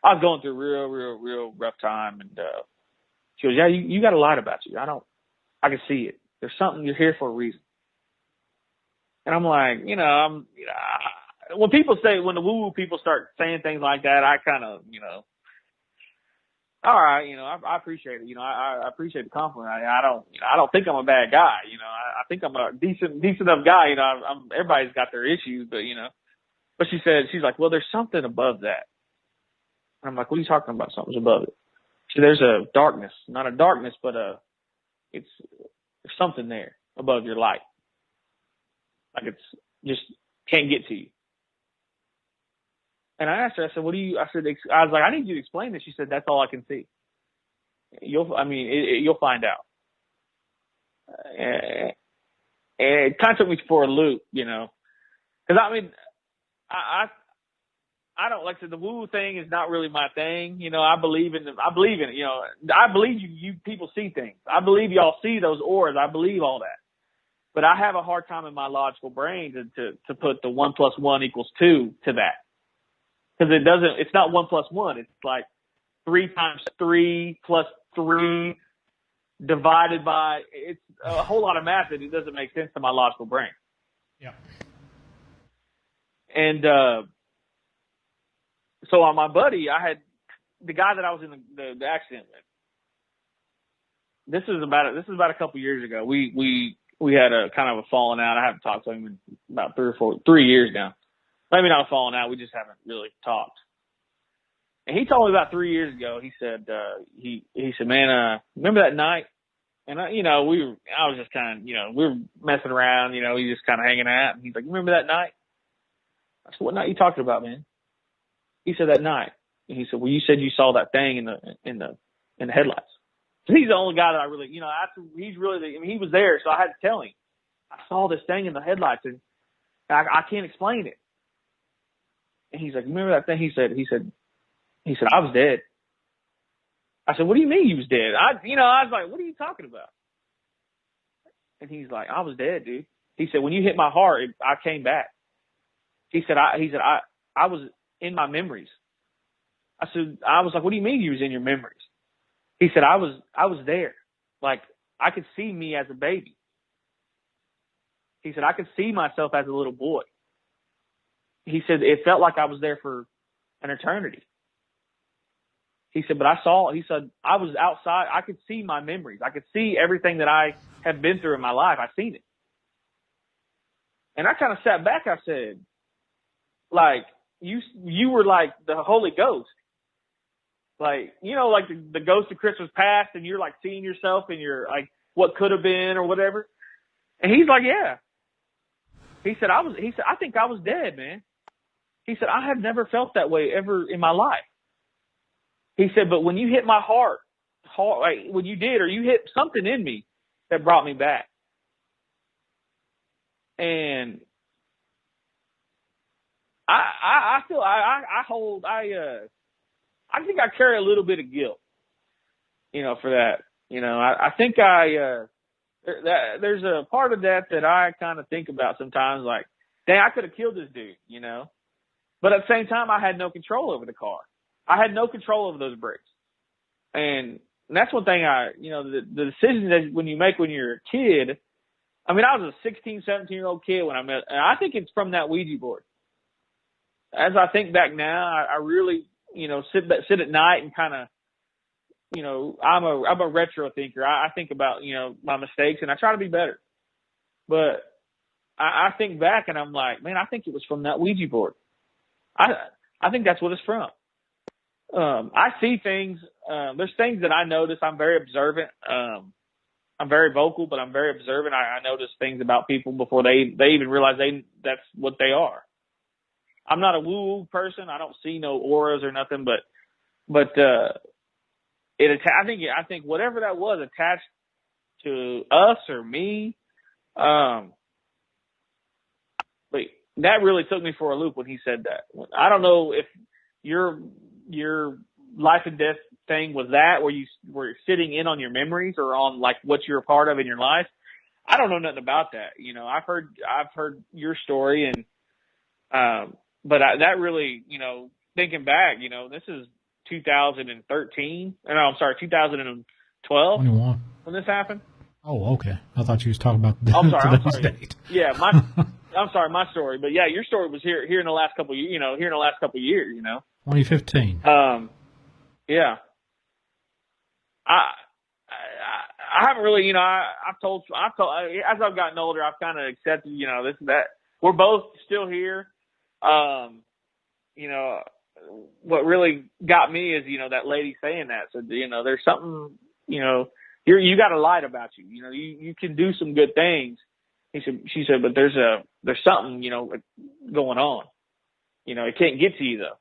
I was going through a real rough time. And she goes, "Yeah, you got a lot about you. I can see it. There's something. You're here for a reason." And I'm like, when the woo-woo people start saying things like that, I kind of, all right, I appreciate it. I appreciate the compliment. I don't think I'm a bad guy. I think I'm a decent enough guy. Everybody's got their issues, but she's like, well, there's something above that. And I'm like, what are you talking about? Something's above it. So there's a darkness, not a darkness, but there's something there above your light. Like it's just can't get to you. And I asked her, I said, I was like, I need you to explain this. She said, that's all I can see. You'll find out. And it kind of took me for a loop, cause I don't like to, the woo thing is not really my thing. I believe in it. I believe you people see things. I believe y'all see those auras. I believe all that. But I have a hard time in my logical brain to put the 1 + 1 = 2 to that. Cause it's not 1 + 1. It's like 3 × 3 + 3 divided by, it's a whole lot of math that it doesn't make sense to my logical brain.
Yeah.
And, so on my buddy, I had the guy that I was in the accident with. This is about a couple years ago. We had a kind of a falling out. I haven't talked to him in about 3 years now. Maybe not a falling out. We just haven't really talked. And he told me about 3 years ago. He said, he said, man, remember that night? And I was just kind of, we were messing around, we just kind of hanging out. And he's like, remember that night? I said, what night you talking about, man? He said, that night. And he said, well, you said you saw that thing in the headlights. So he's the only guy that I really, he's really, he was there. So I had to tell him, I saw this thing in the headlights and I can't explain it. And he's like, remember that thing? He said, I was dead. I said, what do you mean you was dead? I was like, what are you talking about? And he's like, I was dead, dude. He said, when you hit my heart, I came back. He said, I was in my memories. I was like, what do you mean you was in your memories? He said, I was there. Like, I could see me as a baby. He said, I could see myself as a little boy. He said, it felt like I was there for an eternity. He said, but I was outside. I could see my memories. I could see everything that I have been through in my life. I seen it. And I kind of sat back. I said, like, you were like the Holy Ghost. Like, like the ghost of Christmas past, and you're like seeing yourself in your, like, what could have been or whatever. And he's like, yeah. He said, I think I was dead, man. He said, I have never felt that way ever in my life. He said, but when you hit my heart, like when you did, or you hit something in me that brought me back. And I think I carry a little bit of guilt, for that. I think there's a part of that I kind of think about sometimes, like, dang, I could have killed this dude, But at the same time, I had no control over the car. I had no control over those brakes. And that's one thing the decisions that when you make when you're a kid, I mean, I was a 16, 17-year-old kid when I met, and I think it's from that Ouija board. As I think back now, I really, sit at night and kind of, I'm a retro thinker. I think about, my mistakes, and I try to be better. But I think back and I'm like, man, I think it was from that Ouija board. I think that's what it's from. I see things. There's things that I notice. I'm very observant. I'm very vocal, but I'm very observant. I notice things about people before they even realize that's what they are. I'm not a woo-woo person. I don't see no auras or nothing, but I think whatever that was attached to us or me, but that really took me for a loop when he said that. I don't know if your life and death thing was that, where you were sitting in on your memories or on like what you're a part of in your life. I don't know nothing about that. I've heard your story, and but that really, thinking back, this is 2013. No, I'm sorry, 2012.
21.
When this happened.
Oh, okay. I thought you was talking about
I'm sorry.
date.
Yeah, I'm sorry, my story, but yeah, your story was here in the last couple of, here in the last couple of years,
2015.
Yeah. I haven't really, I've told, as I've gotten older, I've kind of accepted, this and that. We're both still here. What really got me is, that lady saying that. So, there's something, you got a light about you. You can do some good things. She said, but there's something, going on. It can't get to you though.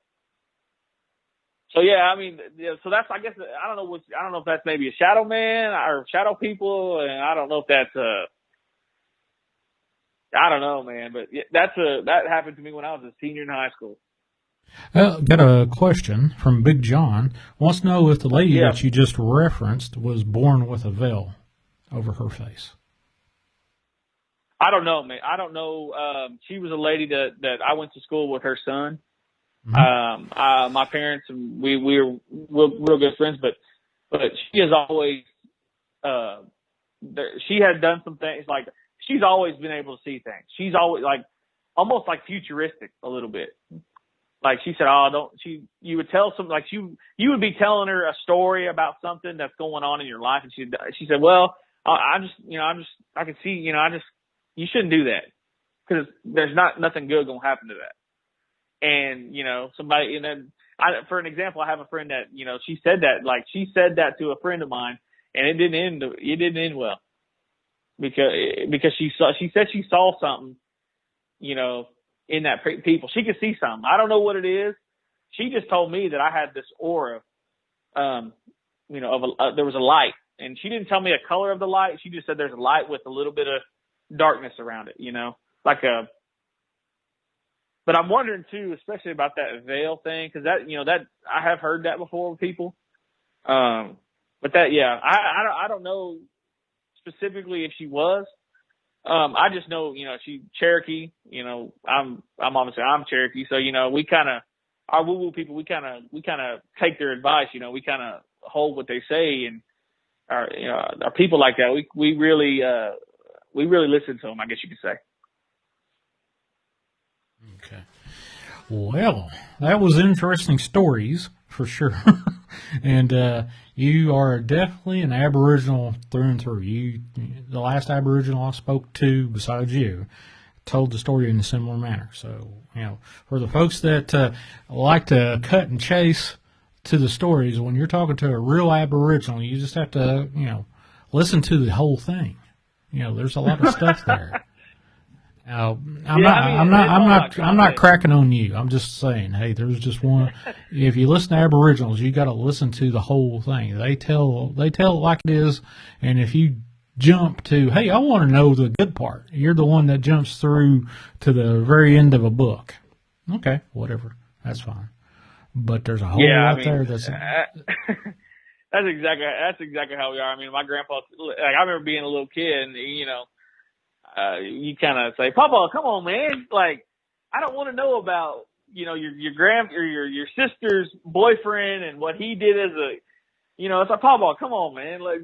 So yeah, I mean, so that's, I guess, I don't know if that's maybe a shadow man or shadow people, and I don't know if that's I don't know, man, but that happened to me when I was a senior in high school.
Got a question from Big John. Wants to know if the lady that you just referenced was born with a veil over her face.
I don't know, man. I don't know. She was a lady that I went to school with her son. Mm-hmm. My parents, we were real good friends, but she has always, she had done some things, like, she's always been able to see things. She's always almost like futuristic a little bit. Like she said, you would tell some, like you would be telling her a story about something that's going on in your life. And she said, well, I can see, you shouldn't do that because there's nothing good going to happen to that. And, somebody, and then for an example, I have a friend that, she said that to a friend of mine, and it didn't end well because she said she saw something, in that people. She could see something. I don't know what it is. She just told me that I had this aura, there was a light, and she didn't tell me a color of the light. She just said there's a light with a little bit of darkness around it, but I'm wondering too, especially about that veil thing, because that I have heard that before with people. But I don't know specifically if she was. I just know, she Cherokee. I'm Cherokee, so we kind of, our woo-woo people, we kind of take their advice. We kind of hold what they say, and our people like that. We really listen to them, I guess you could say.
Okay. Well, that was interesting stories for sure. And you are definitely an Aboriginal through and through. The last Aboriginal I spoke to, besides you, told the story in a similar manner. So, for the folks that like to cut and chase to the stories, when you're talking to a real Aboriginal, you just have to, listen to the whole thing. There's a lot of stuff there. I'm not cracking on you. I'm just saying, hey, there's just one. If you listen to Aboriginals, you got to listen to the whole thing. They tell it like it is, and if you jump to, hey, I want to know the good part, you're the one that jumps through to the very end of a book. Okay, whatever, that's fine. But there's a whole lot there that's.
That's exactly how we are. I mean, my grandpa, I remember being a little kid, and you kind of say, Papa, come on, man. Like, I don't want to know about, your sister's boyfriend and what he did as it's like, Papa, come on, man. Like,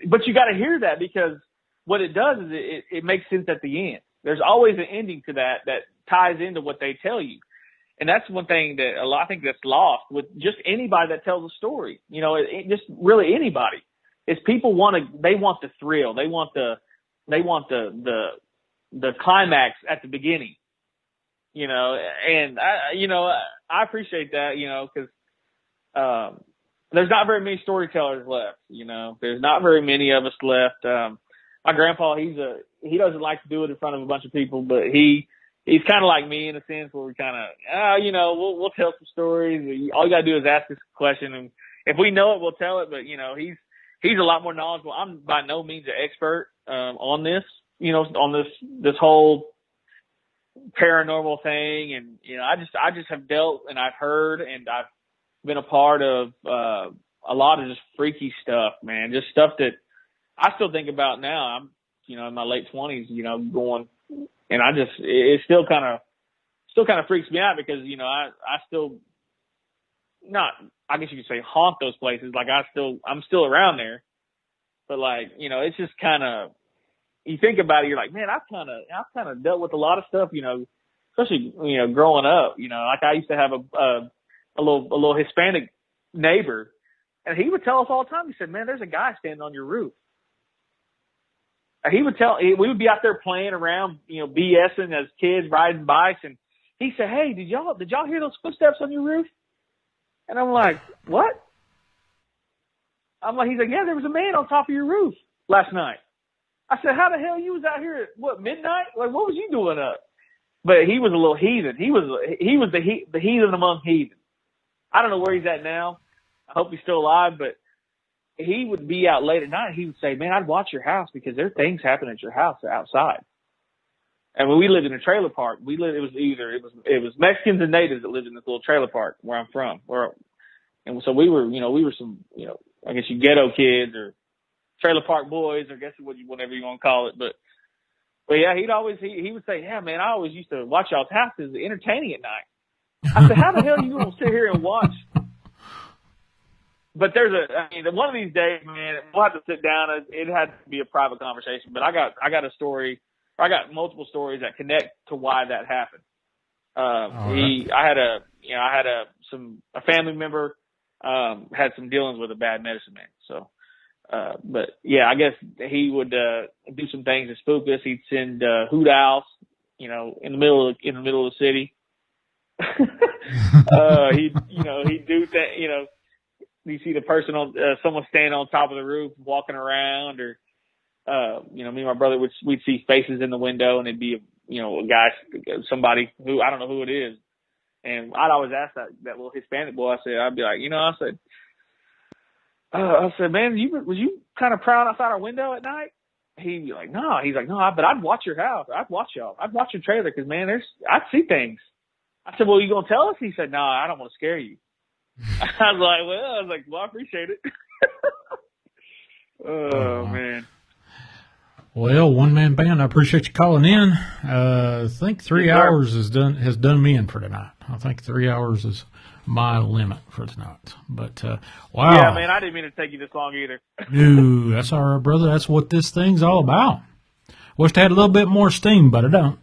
but you got to hear that, because what it does is it makes sense at the end. There's always an ending to that ties into what they tell you. And that's one thing that I think that's lost with just anybody that tells a story. Just really anybody. Is people want the thrill. They want the climax at the beginning, and I appreciate that, because, there's not very many storytellers left, there's not very many of us left. My grandpa, he doesn't like to do it in front of a bunch of people, but he's kind of like me in a sense where we kind of, we'll tell some stories. All you gotta do is ask us a question, and if we know it, we'll tell it. But, he's a lot more knowledgeable. I'm by no means an expert on this, on this whole paranormal thing. And, I just have dealt, and I've heard, and I've been a part of a lot of just freaky stuff, man. Just stuff that I still think about now. I'm, in my late 20s, going, and it still kind of freaks me out because, I still not, I guess you could say, haunt those places. Like I'm still around there, but like, it's just kind of, you think about it, you're like, man, I've kind of dealt with a lot of stuff, especially, growing up, like I used to have a little Hispanic neighbor, and he would tell us all the time, he said, man, there's a guy standing on your roof. We would be out there playing around, BSing as kids, riding bikes, and he said, hey, did y'all hear those footsteps on your roof? And I'm like, what? He's like, yeah, there was a man on top of your roof last night. I said, how the hell you was out here at midnight? Like, what was you doing up? But he was a little heathen. He was the heathen among heathen. I don't know where he's at now. I hope he's still alive, but he would be out late at night. He would say, man, I'd watch your house because there are things happening at your house outside. And when we lived in a trailer park, it was Mexicans and natives that lived in this little trailer park where I'm from. And so we were some, I guess you ghetto kids or trailer park boys, or guess whatever you want to call it. But yeah, he would say, yeah, man, I always used to watch y'all's houses entertaining at night. I said, how the hell are you going to sit here and watch? But one of these days, man, we'll have to sit down. It had to be a private conversation. But I got a story. I got multiple stories that connect to why that happened. I had a family member had some dealings with a bad medicine man. So, but yeah, I guess he would do some things to spook us. He'd send hoot owls, in the middle of the city. He'd do that. You see the person someone standing on top of the roof walking around, or me and my brother we'd see faces in the window, and it'd be a guy, somebody who I don't know who it is, and I'd always ask that little Hispanic boy. I'd be like, I said, man, was you kind of prowling outside our window at night? He'd be like, no. He's like, no, but I'd watch your house. I'd watch y'all. I'd watch your trailer because, man, I'd see things. I said, well, you gonna tell us? He said, no, I don't want to scare you. I was like, well, I appreciate it. Oh, man.
Well, one man band, I appreciate you calling in. I think 3 hours has done me in for tonight. I think 3 hours is my limit for tonight. But wow.
Yeah, man, I didn't mean to take you this long either.
No, that's all right, brother. That's what this thing's all about. Wish I had a little bit more steam, but I don't.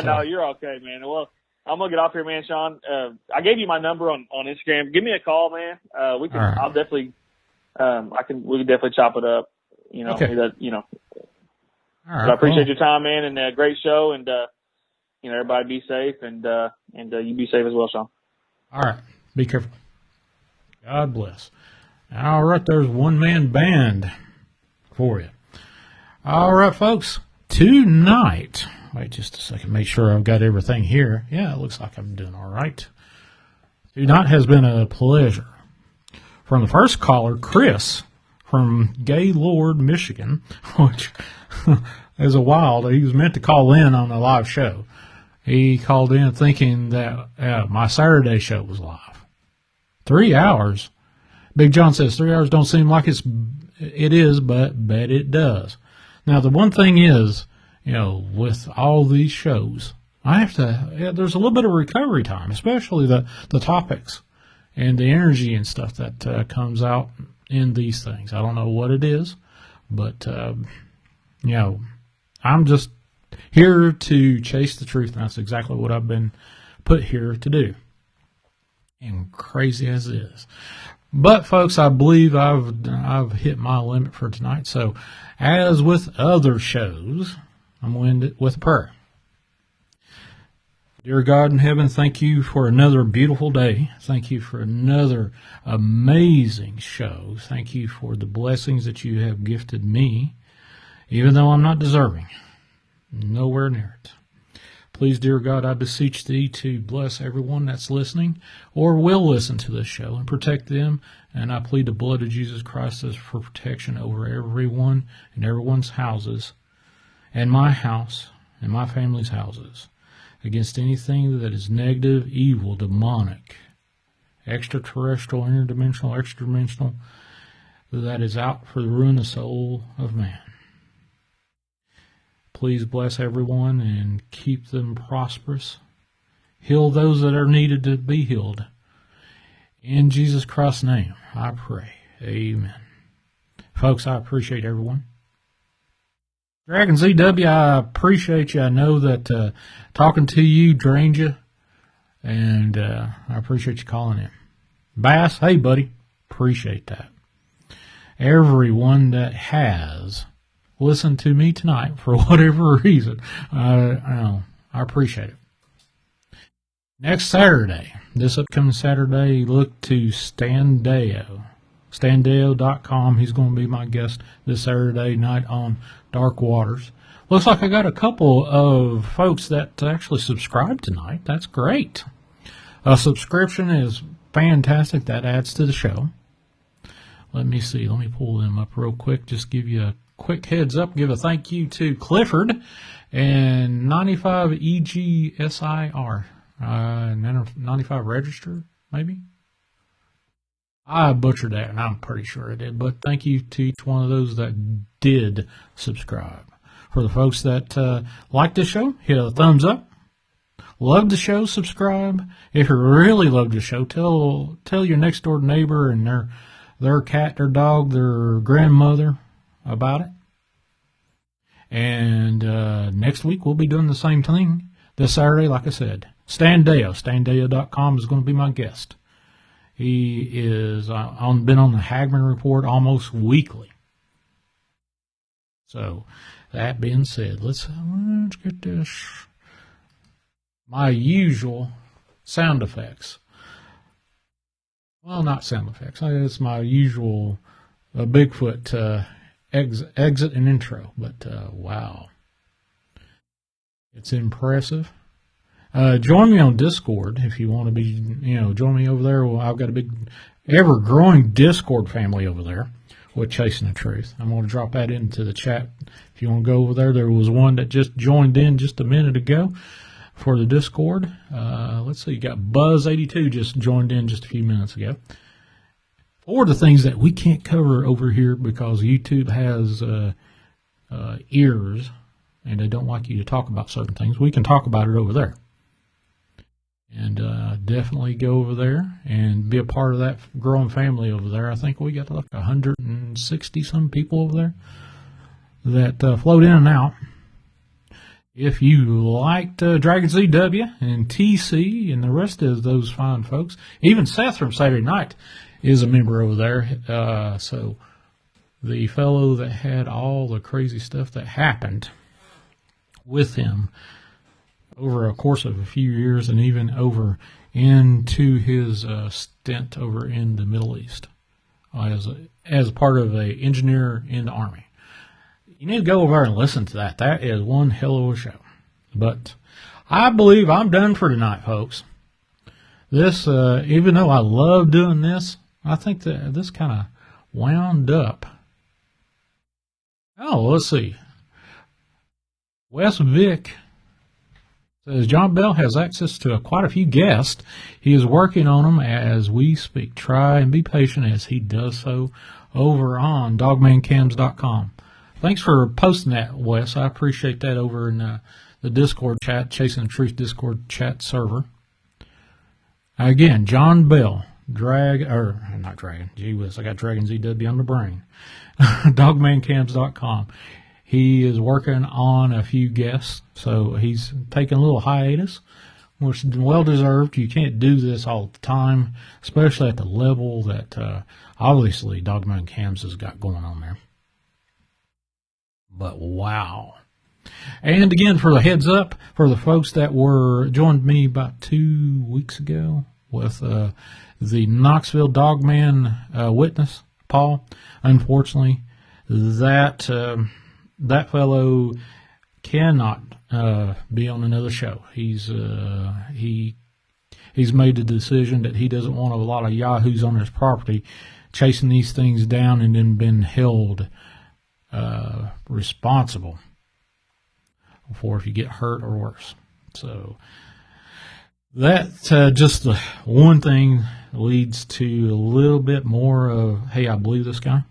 No, you're okay, man. Well, I'm gonna get off here, man, Shawn. I gave you my number on Instagram. Give me a call, man. We can. Right. I'll definitely. We can definitely chop it up.
Okay.
All right, but I appreciate your time, man, and great show. And everybody be safe, and you be safe as well, Shawn.
All right, be careful. God bless. All right, there's one man band for you. All right, folks. Tonight. Wait just a second. Make sure I've got everything here. Yeah, it looks like I'm doing all right. Tonight has been a pleasure. From the first caller, Chris from Gaylord, Michigan, which is a wild. He was meant to call in on a live show. He called in thinking that my Saturday show was live. 3 hours. Big John says 3 hours don't seem like it is, but it does. Now, the one thing is, with all these shows, there's a little bit of recovery time, especially the topics and the energy and stuff that comes out in these things. I don't know what it is, but, I'm just here to chase the truth, and that's exactly what I've been put here to do. And crazy as it is. But, folks, I believe I've hit my limit for tonight. So, as with other shows, I'm going to end it with a prayer. Dear God in heaven, thank you for another beautiful day. Thank you for another amazing show. Thank you for the blessings that you have gifted me, even though I'm not deserving. Nowhere near it. Please, dear God, I beseech thee to bless everyone that's listening or will listen to this show and protect them. And I plead the blood of Jesus Christ as for protection over everyone and everyone's houses and my house and my family's houses against anything that is negative, evil, demonic, extraterrestrial, interdimensional, extra-dimensional, that is out for the ruin of the soul of man. Please bless everyone and keep them prosperous. Heal those that are needed to be healed. In Jesus Christ's name, I pray. Amen. Folks, I appreciate everyone. Dragon ZW, I appreciate you. I know that talking to you drained you, and I appreciate you calling in. Bass, hey, buddy, appreciate that. Everyone that has listened to me tonight for whatever reason, I appreciate it. Next Saturday, this upcoming Saturday, look to Standeo. Standeo.com. He's going to be my guest this Saturday night on Dark Waters. Looks like I got a couple of folks that actually subscribed tonight. That's great. A subscription is fantastic. That adds to the show. Let me see. Let me pull them up real quick. Just give you a quick heads up. Give a thank you to Clifford and 95 EGSIR. 95 Register, maybe? I butchered that, and I'm pretty sure I did. But thank you to each one of those that did subscribe. For the folks that like this show, hit a thumbs up. Love the show, subscribe. If you really love the show, tell your next door neighbor and their cat, their dog, their grandmother about it. And next week we'll be doing the same thing. This Saturday, like I said, Standeo.com is going to be my guest. He is been on the Hagman Report almost weekly. So, that being said, let's get this. My usual sound effects. Well, not sound effects. It's my usual Bigfoot exit and intro. But, wow. It's impressive. Join me on Discord if you want to be, join me over there. Well, I've got a big, ever-growing Discord family over there with Chasing the Truth. I'm going to drop that into the chat if you want to go over there. There was one that just joined in just a minute ago for the Discord. Let's see, you got Buzz82 just joined in just a few minutes ago. For the things that we can't cover over here because YouTube has ears and they don't like you to talk about certain things, we can talk about it over there. And definitely go over there and be a part of that growing family over there. I think we got like 160 some people over there that float in and out. If you liked Dragon ZW and TC and the rest of those fine folks, even Seth from Saturday Night is a member over there. So the fellow that had all the crazy stuff that happened with him over a course of a few years and even over into his stint over in the Middle East as part of an engineer in the Army. You need to go over and listen to that. That is one hell of a show. But I believe I'm done for tonight, folks. This, even though I love doing this, I think that this kind of wound up. Oh, let's see. Wes Vick says John Bell has access to quite a few guests. He is working on them as we speak. Try and be patient as he does so over on dogmancams.com. Thanks for posting that, Wes. I appreciate that over in the Discord chat, Chasing the Truth Discord chat server. Again, John Bell, not Dragon, gee whiz, I got Dragon ZW on the brain. Dogmancams.com. He is working on a few guests, so he's taking a little hiatus, which is well-deserved. You can't do this all the time, especially at the level that obviously Dogman Cams has got going on there. But wow. And again, for the heads up, for the folks that joined me about 2 weeks ago with the Knoxville Dogman witness, Paul, unfortunately, that fellow cannot be on another show. He's made the decision that he doesn't want a lot of yahoos on his property chasing these things down and then been held responsible for if you get hurt or worse. So that just the one thing leads to a little bit more of, hey, I believe this guy.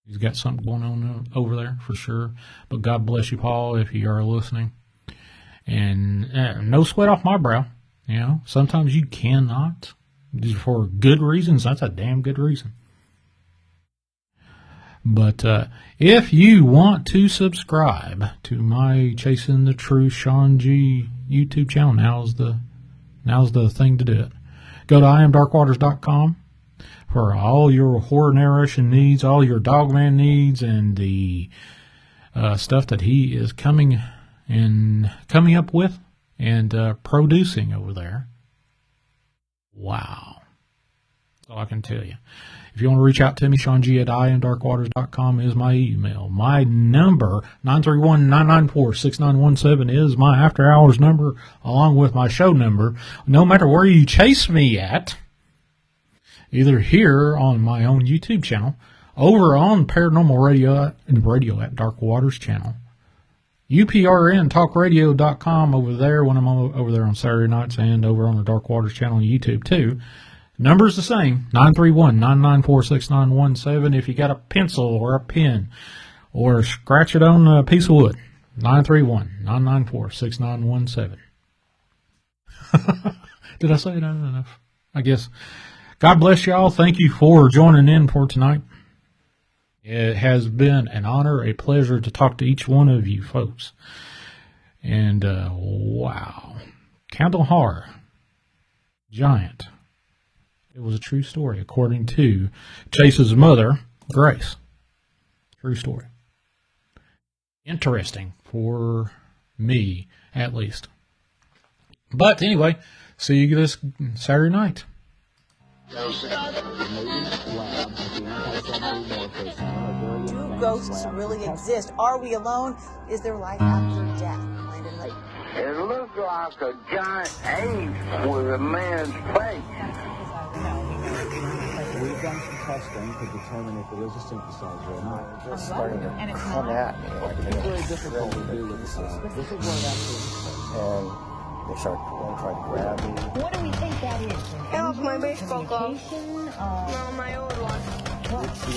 He's got something going on over there for sure. But God bless you, Paul, if you are listening. And no sweat off my brow. You know, sometimes you cannot. For good reasons, that's a damn good reason. But if you want to subscribe to my Chasing the Truth Shawn G YouTube channel, now's the thing to do it. Go to IamDarkWaters.com for all your horror narration needs, all your Dogman needs, and the stuff that he is coming up with and producing over there. Wow. That's all I can tell you. If you want to reach out to me, ShawnG at IamDarkWaters.com is my email. My number, 931-994-6917, is my after hours number, along with my show number. No matter where you chase me at, either here on my own YouTube channel, over on Paranormal Radio at Dark Waters channel, UPRNTalkRadio.com over there when I'm over there on Saturday nights, and over on the Dark Waters channel on YouTube too. Number's the same, 931-994-6917. If you got a pencil or a pen, or scratch it on a piece of wood, 931-994-6917. Did I say it enough? I guess. God bless y'all. Thank you for joining in for tonight. It has been an honor, a pleasure to talk to each one of you folks. And, wow. Candle Horror. Giant. It was a true story, according to Chase's mother, Grace. True story. Interesting for me, at least. But anyway, see you this Saturday night.
Do ghosts really exist? Are we alone? Is there life after death?
It looks like a giant ape with a man's face.
We've done some testing to determine if it is a synthesizer or not. It's starting to come at me. It's very difficult to do with the system. This is what it actually is. And they start trying to grab me.
What do we think that is?
It was my baseball glove. No, my old one.